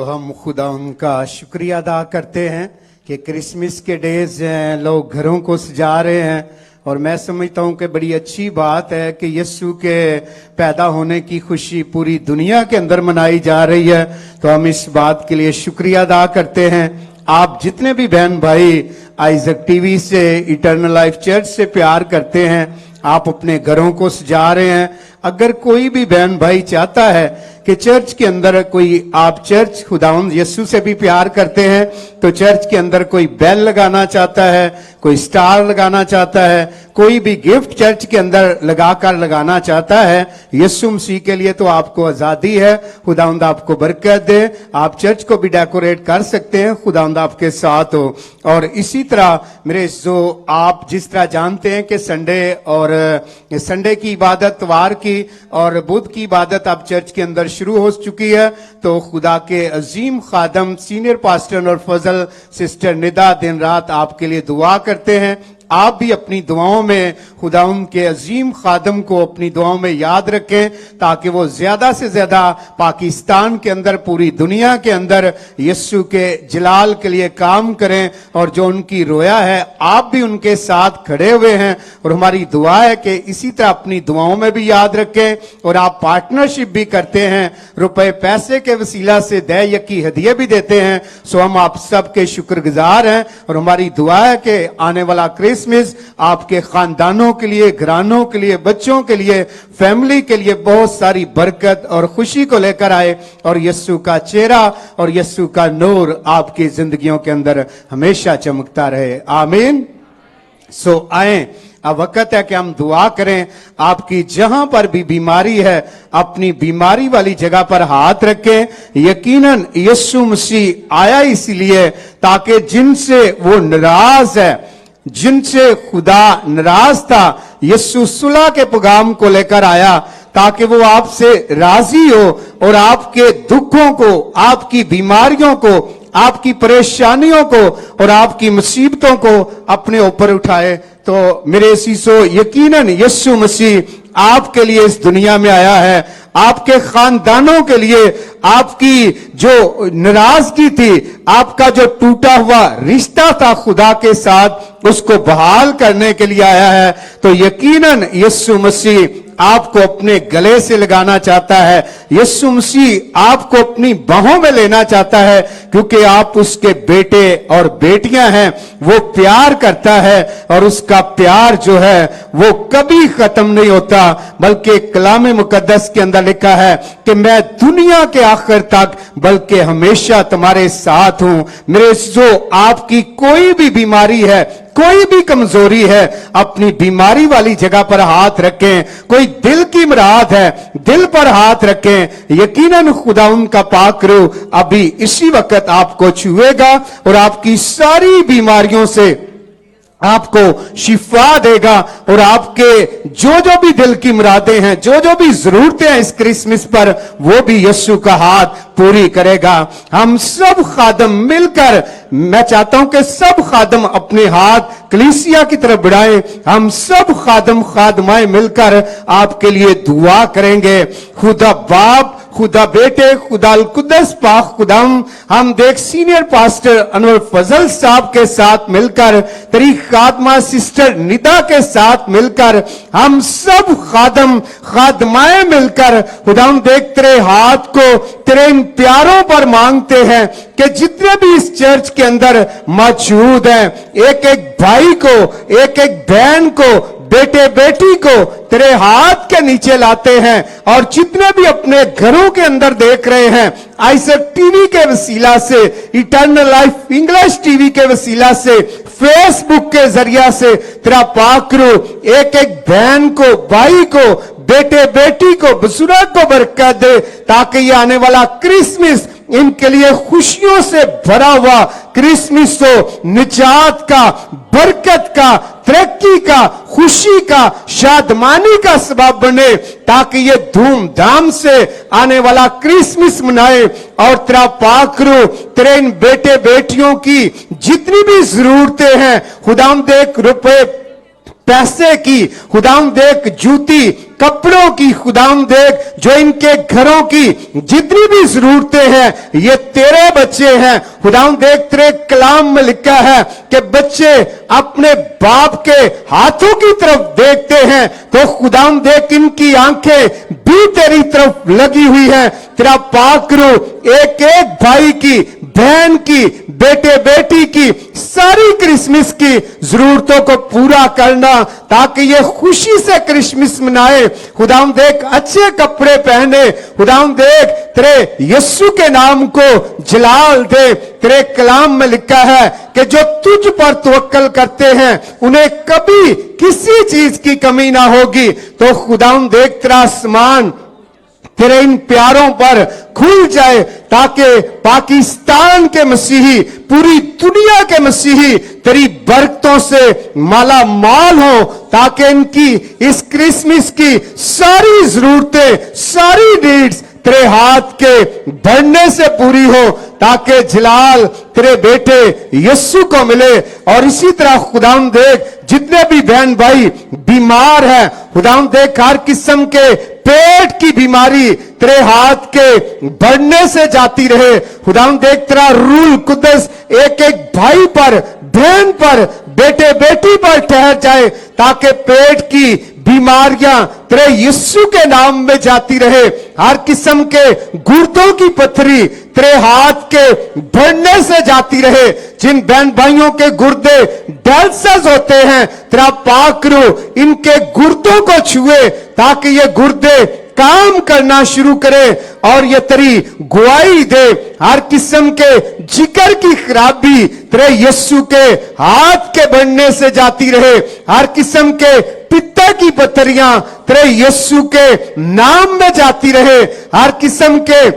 ہم خدا ان کا شکریہ ادا کرتے ہیں کہ کرسمس کے ڈیز لوگ گھروں کو سجا رہے ہیں. اور میں سمجھتا ہوں کہ بڑی اچھی بات ہے کہ یسوع کے پیدا ہونے کی خوشی پوری دنیا کے اندر منائی جا رہی ہے. تو ہم اس بات کے لیے شکریہ ادا کرتے ہیں. آپ جتنے بھی بہن بھائی آئزک ٹی وی سے ایٹرنل لائف چرچ سے پیار کرتے ہیں, آپ اپنے گھروں کو سجا رہے ہیں. اگر کوئی بھی بہن بھائی چاہتا ہے کہ چرچ کے اندر کوئی آپ چرچ خداوند یسوع سے بھی پیار کرتے ہیں تو چرچ کے اندر کوئی بیل لگانا چاہتا ہے, کوئی سٹار لگانا چاہتا ہے, کوئی بھی گفٹ چرچ کے اندر لگا کر لگانا چاہتا ہے یسوع مسیح کے لیے, تو آپ کو آزادی ہے. خداوند آپ کو برکت دے. آپ چرچ کو بھی ڈیکوریٹ کر سکتے ہیں. خداوند آپ کے ساتھ ہو. اور اسی طرح میرے جو آپ جس طرح جانتے ہیں کہ سنڈے کی عبادت, اتوار کی اور بدھ کی عبادت اب چرچ کے اندر شروع ہو چکی ہے. تو خدا کے عظیم خادم سینئر پاسٹر اور فضل سسٹر ندا دن رات آپ کے لیے دعا کرتے ہیں. آپ بھی اپنی دعاؤں میں خدا ان کے عظیم خادم کو اپنی دعاؤں میں یاد رکھیں تاکہ وہ زیادہ سے زیادہ پاکستان کے اندر, پوری دنیا کے اندر یسوع کے جلال کے لیے کام کریں. اور جو ان کی رویا ہے آپ بھی ان کے ساتھ کھڑے ہوئے ہیں. اور ہماری دعا ہے کہ اسی طرح اپنی دعاؤں میں بھی یاد رکھیں. اور آپ پارٹنرشپ بھی کرتے ہیں, روپے پیسے کے وسیلہ سے دے یکی ہدیے بھی دیتے ہیں. سو ہم آپ سب کے شکر گزار ہیں. اور ہماری دعا ہے کہ آنے والا کرسمس آپ کے خاندانوں کے لیے, گھرانوں کے لیے, بچوں کے لیے, فیملی کے لیے بہت ساری برکت اور خوشی کو لے کر آئے. اور یسوع کا چہرہ اور یسوع کا نور آپ کی زندگیوں کے اندر ہمیشہ چمکتا رہے. آمین. سو آئیں, اب وقت ہے کہ ہم دعا کریں. آپ کی جہاں پر بھی بیماری ہے اپنی بیماری والی جگہ پر ہاتھ رکھیں. یقیناً یسوع مسیح آیا اس لیے تاکہ جن سے وہ ناراض ہے, جن سے خدا ناراض تھا, یسوع صلح کے پیغام کو لے کر آیا تاکہ وہ آپ سے راضی ہو اور آپ کے دکھوں کو, آپ کی بیماریوں کو, آپ کی پریشانیوں کو اور آپ کی مصیبتوں کو اپنے اوپر اٹھائے. تو میرے عزیزو یقیناً یسوع مسیح آپ کے لیے اس دنیا میں آیا ہے, آپ کے خاندانوں کے لیے, آپ کی جو ناراضگی تھی, آپ کا جو ٹوٹا ہوا رشتہ تھا خدا کے ساتھ, اس کو بحال کرنے کے لیے آیا ہے. تو یقیناً یسوع مسیح آپ کو اپنے گلے سے لگانا چاہتا ہے. یسوع مسیح آپ کو اپنی باہوں میں لینا چاہتا ہے کیونکہ آپ اس کے بیٹے اور بیٹیاں ہیں. وہ پیار کرتا ہے اور اس کا پیار جو ہے وہ کبھی ختم نہیں ہوتا, بلکہ کلام مقدس کے اندر لکھا ہے کہ میں دنیا کے آخر تک بلکہ ہمیشہ تمہارے ساتھ ہوں. میرے جو آپ کی کوئی بھی بیماری ہے, کوئی بھی کمزوری ہے, اپنی بیماری والی جگہ پر ہاتھ رکھیں. کوئی دل کی مراد ہے, دل پر ہاتھ رکھیں. یقیناً خدا ان کا پاک روح ابھی اسی وقت آپ کو چھوئے گا اور آپ کی ساری بیماریوں سے آپ کو شفا دے گا. اور آپ کے جو بھی دل کی مرادیں ہیں, جو بھی ضرورتیں ہیں اس کرسمس پر, وہ بھی یسوع کا ہاتھ پوری کرے گا. ہم سب خادم مل کر, میں چاہتا ہوں کہ سب خادم اپنے ہاتھ کلیسیا کی طرف بڑھائیں. ہم سب خادم خادمائیں مل کر آپ کے لیے دعا کریں گے. خدا باپ, خدا بیٹے, خدا القدس پاک خداوند, ہم دیکھ سینئر پاسٹر انور فضل صاحب کے ساتھ مل کر, تیری خادمہ سسٹر ندا کے ساتھ مل کر, ہم سب خادم خادمائیں مل کر خداوند دیکھ تیرے ہاتھ کو تیرے ان پیاروں پر مانگتے ہیں کہ جتنے بھی اس چرچ کے اندر موجود ہیں, ایک ایک بھائی کو, ایک ایک بہن کو, बेटे बेटी को तेरे हाथ के नीचे लाते हैं और जितने भी अपने घरों के अंदर देख रहे हैं आइजक टीवी के वसीला से, इटर्नल लाइफ इंग्लिश टीवी के वसीला से, फेसबुक के जरिया से तेरा पाक रूह एक एक बहन को, भाई को, बेटे बेटी को, बुजुर्ग को बरकत दे, ताकि ये आने वाला क्रिसमस इनके लिए खुशियों से भरा हुआ क्रिसमस हो, निजात का, बरकत का, तरक्की का, खुशी का, शादमानी का सबब बने, ताकि ये धूमधाम से आने वाला क्रिसमस मनाए। और तेरा पाक रूह तेरे इन बेटे बेटियों की जितनी भी जरूरतें हैं, खुदाम देख रुपए पैसे की, खुदाम देख जूती कपड़ों की, खुदाम देख जो इनके घरों की जितनी भी जरूरतें हैं, ये तेरे बच्चे हैं। खुदाम देख तेरे कलाम में लिखा है कि बच्चे अपने बाप के हाथों की तरफ देखते हैं, तो खुदाम देख इनकी आंखें भी तेरी तरफ लगी हुई है। तेरा पाक रूह एक एक भाई की, बहन की, बेटे बेटी की सारी क्रिसमस की जरूरतों को पूरा करना, ताकि ये खुशी से क्रिसमस मनाए। खुदाम देख अच्छे कपड़े पहने, खुदाम देख तेरे यीशु के नाम को जलाल दे। तेरे कलाम में लिखा है कि जो तुझ पर तवक्कल करते हैं उन्हें कभी किसी चीज की कमी ना होगी। तो खुदाम देख तेरा आसमान तेरे इन प्यारों पर खुल जाए, ताकि पाकिस्तान के मसीही, पूरी दुनिया के मसीही तेरी बरकतों से माला माल हो, ताकि इनकी इस क्रिसमस की सारी जरूरतें, सारी नीड्स तेरे हाथ के बढ़ने से पूरी हो, ताकि जलाल तेरे बेटे यीशु को मिले। और इसी तरह खुदाम देख जितने भी बहन भाई बीमार हैं, खुदाम देख हर किस्म के पेट की बीमारी तेरे हाथ के बढ़ने से जाती रहे। खुदाम देख तेरा रूल कुदस एक एक भाई पर, बहन पर, बेटे बेटी पर ठहर जाए, ताकि पेट की बीमारियां तेरे यीशु के नाम में जाती रहे। हर किस्म के गुर्दों की पथरी तेरे हाथ के बढ़ने से जाती रहे। जिन बहन भाइयों के गुर्दे डायलिसिस होते हैं, तेरा पाक रूह इनके गुर्दों को छुए, ताकि ये गुर्दे काम करना शुरू करे और ये तेरी गुआई दे। हर किस्म के जिगर की खराबी तेरे यीशु के हाथ के बढ़ने से जाती रहे। हर किस्म के पित्ता की पथरियां तेरे यीशु के नाम में जाती रहे। हर किस्म के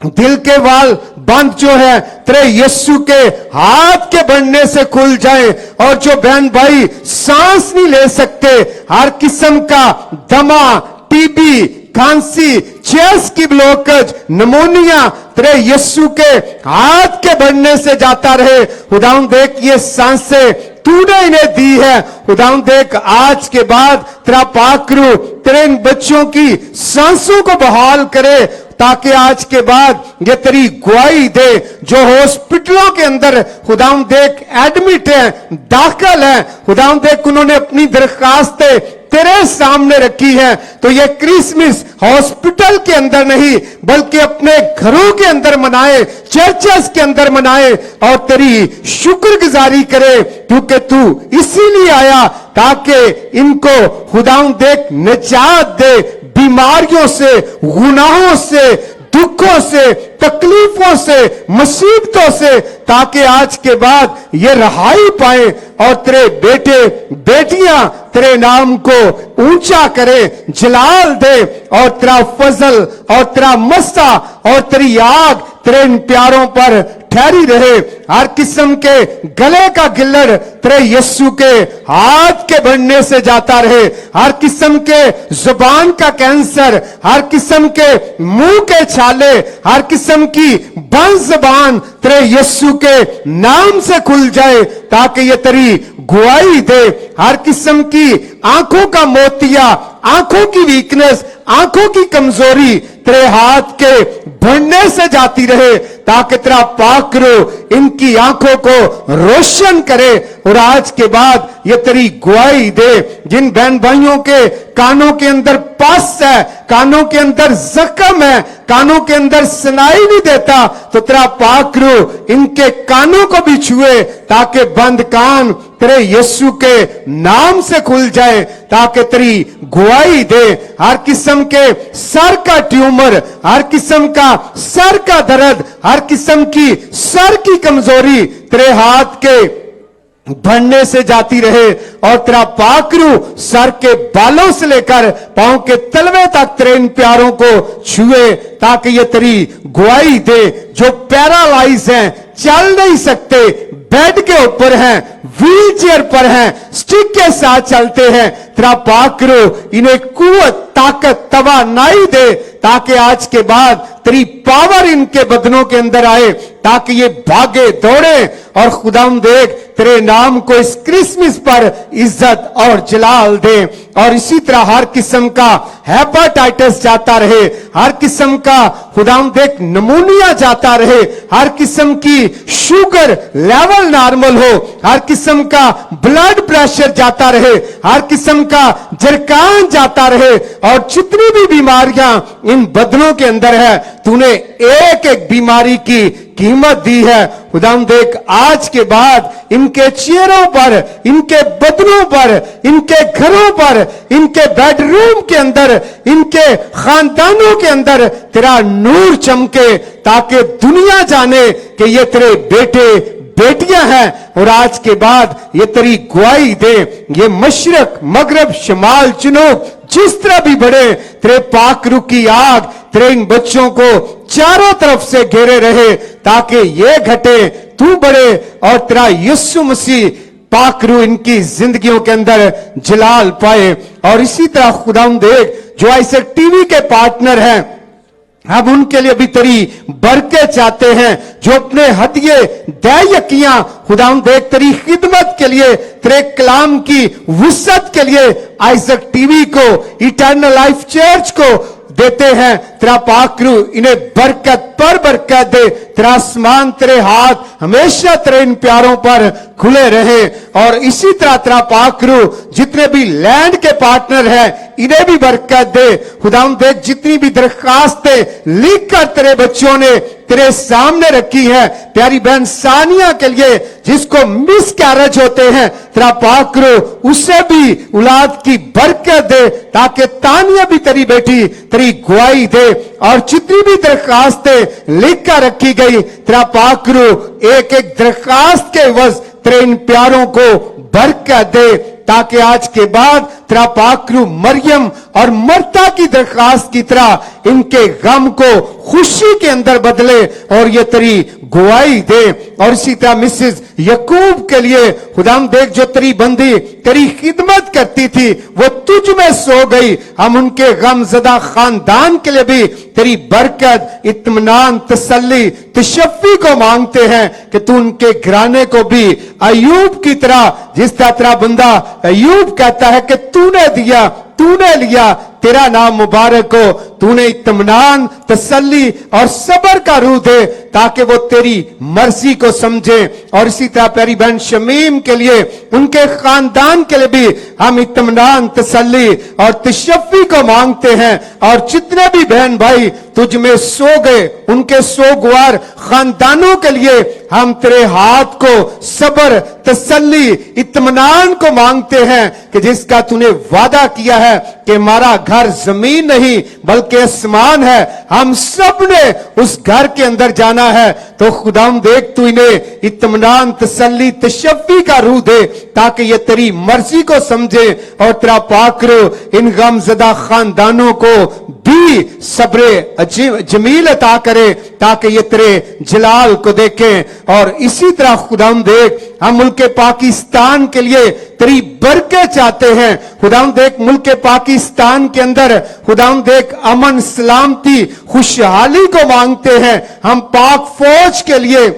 दिल के वाल बंद जो है तेरे यीशु के हाथ के बढ़ने से खुल जाए। और जो बहन भाई सांस नहीं ले सकते, हर किस्म का दमा, टीबी, खांसी, चेस्ट की ब्लॉकेज, निमोनिया तेरे यीशु के हाथ के बढ़ने से जाता रहे। खुदाम देख ये सांसें तूने इन्हें दी है। खुदाम देख आज के बाद तेरा पाक रूह तेरे इन बच्चों की सांसों को बहाल करे, ताकि आज के बाद ये तेरी गुआई दे। जो हॉस्पिटलों के अंदर खुदाम देख एडमिट है, दाखिल है, खुदाम देख उन्होंने अपनी दरखास्तें तेरे सामने रखी है, तो ये क्रिसमस हॉस्पिटल के अंदर नहीं बल्कि अपने घरों के अंदर मनाए, चर्चेस के अंदर मनाए और तेरी शुक्रगुजारी करे, क्योंकि तू इसीलिए आया ताकि इनको खुदाम देख निजात दे बीमारियों से, गुनाहों से, दुखों से, तकलीफों से, मुसीबतों से, ताकि आज के बाद ये रहाई पाए और तेरे बेटे बेटियां तेरे नाम को ऊंचा करे, जलाल दे और तेरा फजल और तेरा मस्सा और तेरी आग तेरे इन प्यारों पर ठहरी रहे। हर किस्म के गले का गिल्लड़ तेरे यीशु के हाथ के बढ़ने से जाता रहे। हर किस्म के जुबान का कैंसर, हर किस्म के मुंह के छाले, हर किस्म की बंद जुबान तेरे यीशु के नाम से खुल जाए, ताकि ये तेरी गुआई दे। हर किस्म की आंखों का मोतिया, आंखों की वीकनेस, आंखों की कमजोरी तेरे हाथ के बढ़ने से जाती रहे, ताकि तेरा पाक रूह इनकी आंखों को रोशन करे और आज के बाद ये तेरी गुआई दे। जिन बहन भाइयों के कानों के अंदर पस है, कानों के अंदर जख्म है, कानों के अंदर सुनाई नहीं देता, तो तेरा पाक रूह इनके कानों को भी छुए, ताकि बंद कान तेरे यीशु के नाम से खुल जाए, ताकि तेरी गवाही दे। हर किस्म के सर का ट्यूमर, हर किस्म का सर का दर्द, हर किस्म की सर की कमजोरी तेरे हाथ के बढ़ने से जाती रहे, और तेरा पाकरू सर के बालों से लेकर पांव के तलवे तक तेरे इन प्यारों को छुए, ताकि ये तेरी गवाही दे। जो पैरालाइज हैं, चल नहीं सकते, बेड के ऊपर हैं, व्हील चेयर पर हैं, स्टिक के साथ चलते हैं, तेरा पाकरू इन्हें कुव्वत, ताकत, तवानाई दे, ताकि आज के बाद तेरी पावर इनके बदनों के अंदर आए, ताकि ये भागे दौड़े और खुदाम देख तेरे नाम को इस क्रिसमस पर इज्जत और जलाल दे। और इसी तरह हर किस्म का हेपाटाइटिस जाता रहे, हर किस्म का खुदाम देख नमूनिया जाता रहे, हर किस्म की शुगर लेवल नॉर्मल हो, हर किस्म का ब्लड प्रेशर जाता रहे, हर किस्म का जरकान जाता रहे, और जितनी भी बीमारियां इन बदनों के अंदर है, तूने एक एक बीमारी की कीमत दी है। खुदाम देख आज के बाद इनके चेहरों पर, इनके बदनों पर, इनके घरों पर, इनके बेडरूम के अंदर, इनके खानदानों के अंदर तेरा नूर चमके, ताकि दुनिया जाने कि ये तेरे बेटे बेटियां हैं, और आज के बाद ये तेरी गवाही दे। ये मशरक, मगरब, शमाल, जनूब जिस तरह भी बढ़े, तेरे पाकरू की आग तेरे इन बच्चों को चारों तरफ से घेरे रहे, ताकि ये घटे, तू बढ़े, और तेरा यीशु मसीह पाकरू इनकी जिंदगियों के अंदर जलाल पाए। और इसी तरह खुदाम देख जो ऐसे टीवी के पार्टनर हैं, हम उनके लिए भी तेरी बरकत चाहते हैं, जो अपने हदिये दयकियां खुदाम देख तेरी खिदमत के लिए, तेरे कलाम की वुसअत के लिए आइजक टीवी को, इटर्नल लाइफ चर्च को देते हैं। तेरा पाकरू इन्हें बरकत पर बरकत दे, तेरा आसमान, तेरे हाथ हमेशा तेरे इन प्यारों पर खुले रहे। और इसी तरह तेरा पाकरू जितने भी लैंड के पार्टनर हैं, इन्हें भी बरकत दे। खुदाम देख जितनी भी दरखास्तें लिख कर तेरे बच्चों ने तेरे सामने रखी है, प्यारी बहन सानिया के लिए जिसको मिस कैरेज होते हैं, तेरा पाकरू उसे भी औलाद की बरकत दे, ताकि तानिया भी तेरी बेटी तेरी गवाही दे। और जितनी भी दरखास्तें लिख कर रखी गई, तेरा पाकरू एक एक दरखास्त के वज तेरे इन प्यारों को बरकत दे, ताकि आज के बाद तेरा पाकरू मरियम और मर्ता की दरखास्त की तरह इनके गम को खुशी के अंदर बदले, और ये तेरी गवाही दे। और इसी तरह मिसेस यकूब के लिए खुदाम देख जो तेरी बंदी तेरी खिदमत करती थी, वो तुझ में सो गई, हम उनके गमजदा खानदान के लिए भी तेरी बरकत, इत्मीनान, तसल्ली, तशफ़ी को मांगते हैं, कि तू उनके घराने को भी अयूब की तरह, जिस तरह तेरा बंदा अयूब कहता है कि तूने दिया, तूने लिया, तेरा नाम मुबारक हो, तूने इत्मीनान, तसल्ली और सब्र का रूह दे, ताकि वो तेरी मर्जी को समझे। और इसी तरह प्यारी बहन शमीम के लिए, उनके खानदान के लिए भी हम इत्मीनान, तसल्ली और तशफ़ी को मांगते हैं। और जितने भी बहन भाई तुझ में सो गए, उनके सोगवार खानदानों के लिए हम तेरे हाथ को सब्र, तसल्ली, इत्मीनान को मांगते हैं, कि जिसका तूने वादा किया है कि हमारा घर जमीन नहीं बल्कि आसमान है, हम सब ने उस घर के अंदर जाना है। तो खुदाम देख तू इन्हें इत्मीनान, तसल्ली, तशफ़ी का रूह दे, ताकि ये तेरी मर्जी को समझे, और तेरा पाकरू इन गमज़दा खानदानों को भी सब्र जमील अता करे, ताकि ये तेरे जलाल को देखें। और इसी तरह खुदाम देख हम मुल्क पाकिस्तान के लिए तेरी बरकत चाहते हैं। खुदाम देख मुल्क पाकिस्तान के अंदर खुदाम देख अमन, सलामती, खुशहाली को मांगते हैं। हम पाक फौज के लिए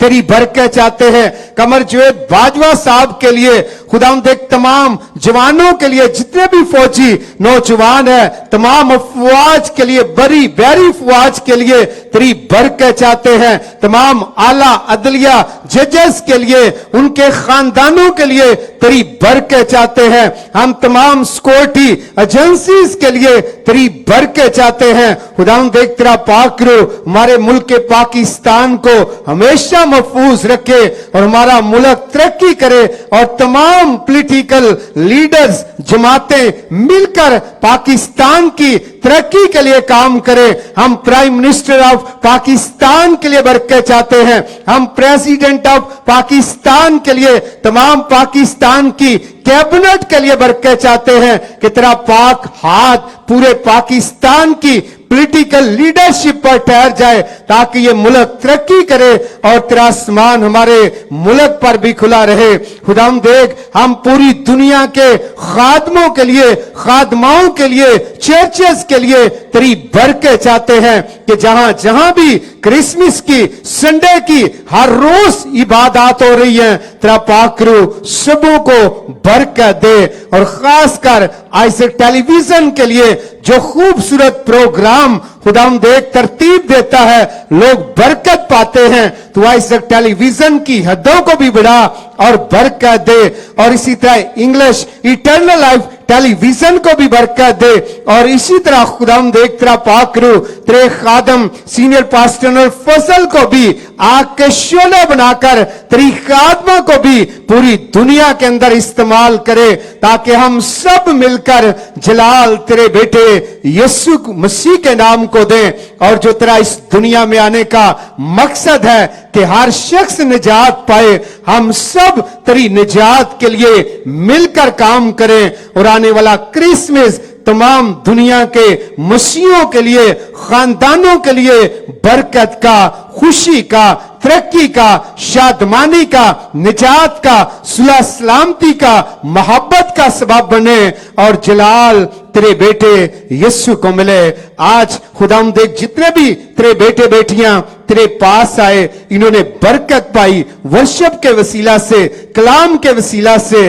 तेरी बरकत चाहते हैं। कमर जवेद बाजवा साहब के लिए खुदाम देख तमाम जवानों के लिए, जितने भी फौजी नौजवान है, तमाम अफवाज के लिए, बड़ी बैरी फौज के लिए तेरी बरकत चाहते हैं। तमाम आला अदलिया जजेस के लिए, उनके खानदानों के लिए तेरी बरकत चाहते हैं। हम तमाम सिक्योरिटी एजेंसीज के लिए तेरी बरकत चाहते हैं। खुदाम देख तेरा पाक रूह हमारे मुल्क पाकिस्तान को हमेशा महफूज रखे और हमारा मुल्क तरक्की करे और तमाम पॉलिटिकल लीडर्स जमातें मिलकर पाकिस्तान की तरक्की के लिए काम करें। हम प्राइम मिनिस्टर ऑफ पाकिस्तान के लिए बरकत चाहते हैं, हम प्रेसिडेंट ऑफ पाकिस्तान के लिए, तमाम पाकिस्तान की कैबिनेट के लिए बरकत चाहते हैं कि तेरा पाक हाथ पूरे पाकिस्तान की पॉलिटिकल लीडरशिप पर ठहर जाए ताकि ये मुल्क तरक्की करे और तेरा आसमान हमारे मुल्क पर भी खुला रहे। खुदाम देख, हम पूरी दुनिया के खादमों के लिए, खादमाओं के लिए, चर्चेस के लिए तेरी बरकत चाहते हैं कि जहां जहां भी क्रिसमस की, संडे की हर रोज इबादत हो रही है, तेरा पाक रूह सबों को बरकत दे। और खासकर ऐसे टेलीविजन के लिए जो खूबसूरत प्रोग्राम खुदाम देख तरतीब देता है, लोग बरकत पाते हैं, तो ऐसे टेलीविजन की हदों को भी बढ़ा और बरकत दे। और इसी तरह इंग्लिश इटर्नल लाइफ टेलीविजन को भी बरकत दे। और इसी तरह खुदाम देख तेरा पाक रूह तेरे खादम सीनियर पास्टर फजल को भी आग के शोले बनाकर तेरी खादमा को भी पूरी दुनिया के अंदर इस्तेमाल करे ताकि हम सब मिलकर जलाल तेरे बेटे यीशु मसीह के नाम को दें। और जो तेरा इस दुनिया में आने का मकसद है कि हर शख्स निजात पाए, हम सब तेरी निजात के लिए मिलकर काम करें। और आने वाला क्रिसमस तमाम दुनिया के मसीहों के लिए, खानदानों के लिए बरकत का, खुशी का, तरक्की का, शादमानी का, निजात का, सुलह सलामती का, मोहब्बत का सबब बने और जलाल तेरे बेटे यीशु को मिले। आज खुदाम देख जितने भी तेरे बेटे बेटियां तेरे पास आए, इन्होंने बरकत पाई वर्शिप के वसीला से, कलाम के वसीला से,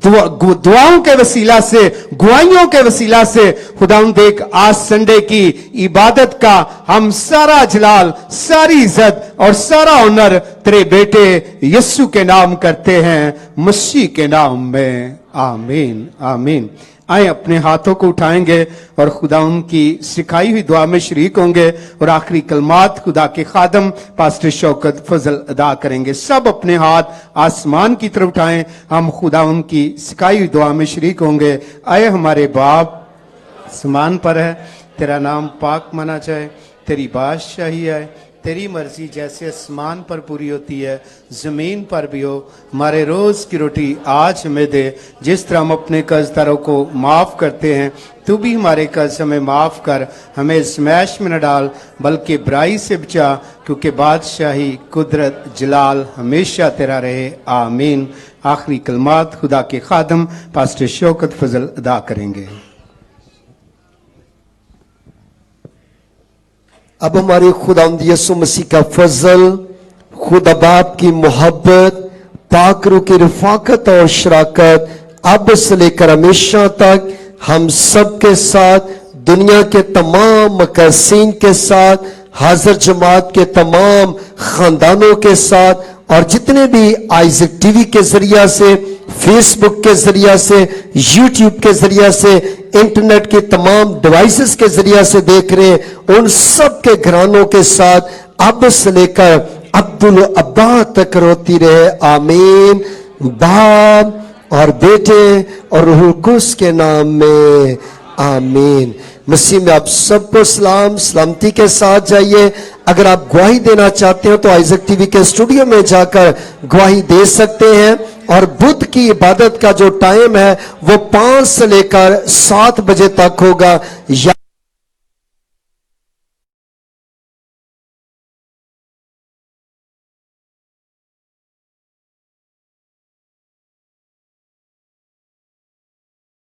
दुआओं के वसीला से, गुआइयों के वसीला से। खुदाम देख आज संडे की इबादत का हम सारा जलाल, सारी इज्जत और सारा ऑनर तेरे बेटे यीशु के नाम करते हैं, मसीह के नाम में, आमीन आमीन। आए अपने हाथों को उठाएंगे और खुदा उनकी सिखाई हुई दुआ में शरीक होंगे और आखिरी कलमात खुदा के खादम पास्टर शौकत फजल अदा करेंगे। सब अपने हाथ आसमान की तरफ उठाएं, हम खुदा उनकी सिखाई हुई दुआ में शरीक होंगे। आए हमारे बाप आसमान पर है, तेरा नाम पाक माना जाए, तेरी बादशाही आए, तेरी मर्जी जैसे आसमान पर पूरी होती है जमीन पर भी हो। हमारे रोज की रोटी आज हमें दे, जिस तरह हम अपने कर्जदारों को माफ करते हैं तू भी हमारे कर्ज हमें माफ कर, हमें स्मैश में न डाल बल्कि बुराई से बचा, क्योंकि बादशाही, कुदरत, जलाल हमेशा तेरा रहे, आमीन। आखिरी कलमात खुदा के खादम पास्टर शौकत फजल अदा करेंगे। अब हमारे खुदावंद यीशु मसीह का फजल, खुदा बाप की मोहब्बत, पाक रूह की रफाकत और शराकत अब से लेकर हमेशा तक हम सब के साथ, दुनिया के तमाम मकसीन के साथ, हाजिर जमात के तमाम खानदानों के साथ और जितने भी आइजक टीवी के जरिया से, फेसबुक के जरिया से, यूट्यूब के जरिया से, इंटरनेट के तमाम डिवाइसेस के जरिया से देख रहे हैं, उन सब के घरानों के साथ अब से लेकर अब्दुल अब्बा तक रोती रहे, आमीन। बाप और बेटे और रूहुल कुद्स के नाम में, आमीन। मसीह में आप सबको सलाम, सलामती के साथ जाइए। अगर आप गवाही देना चाहते हो तो आइजक टीवी के स्टूडियो में जाकर गवाही दे सकते हैं। और बुध की इबादत का जो टाइम है वो 5 से लेकर 7 बजे तक होगा।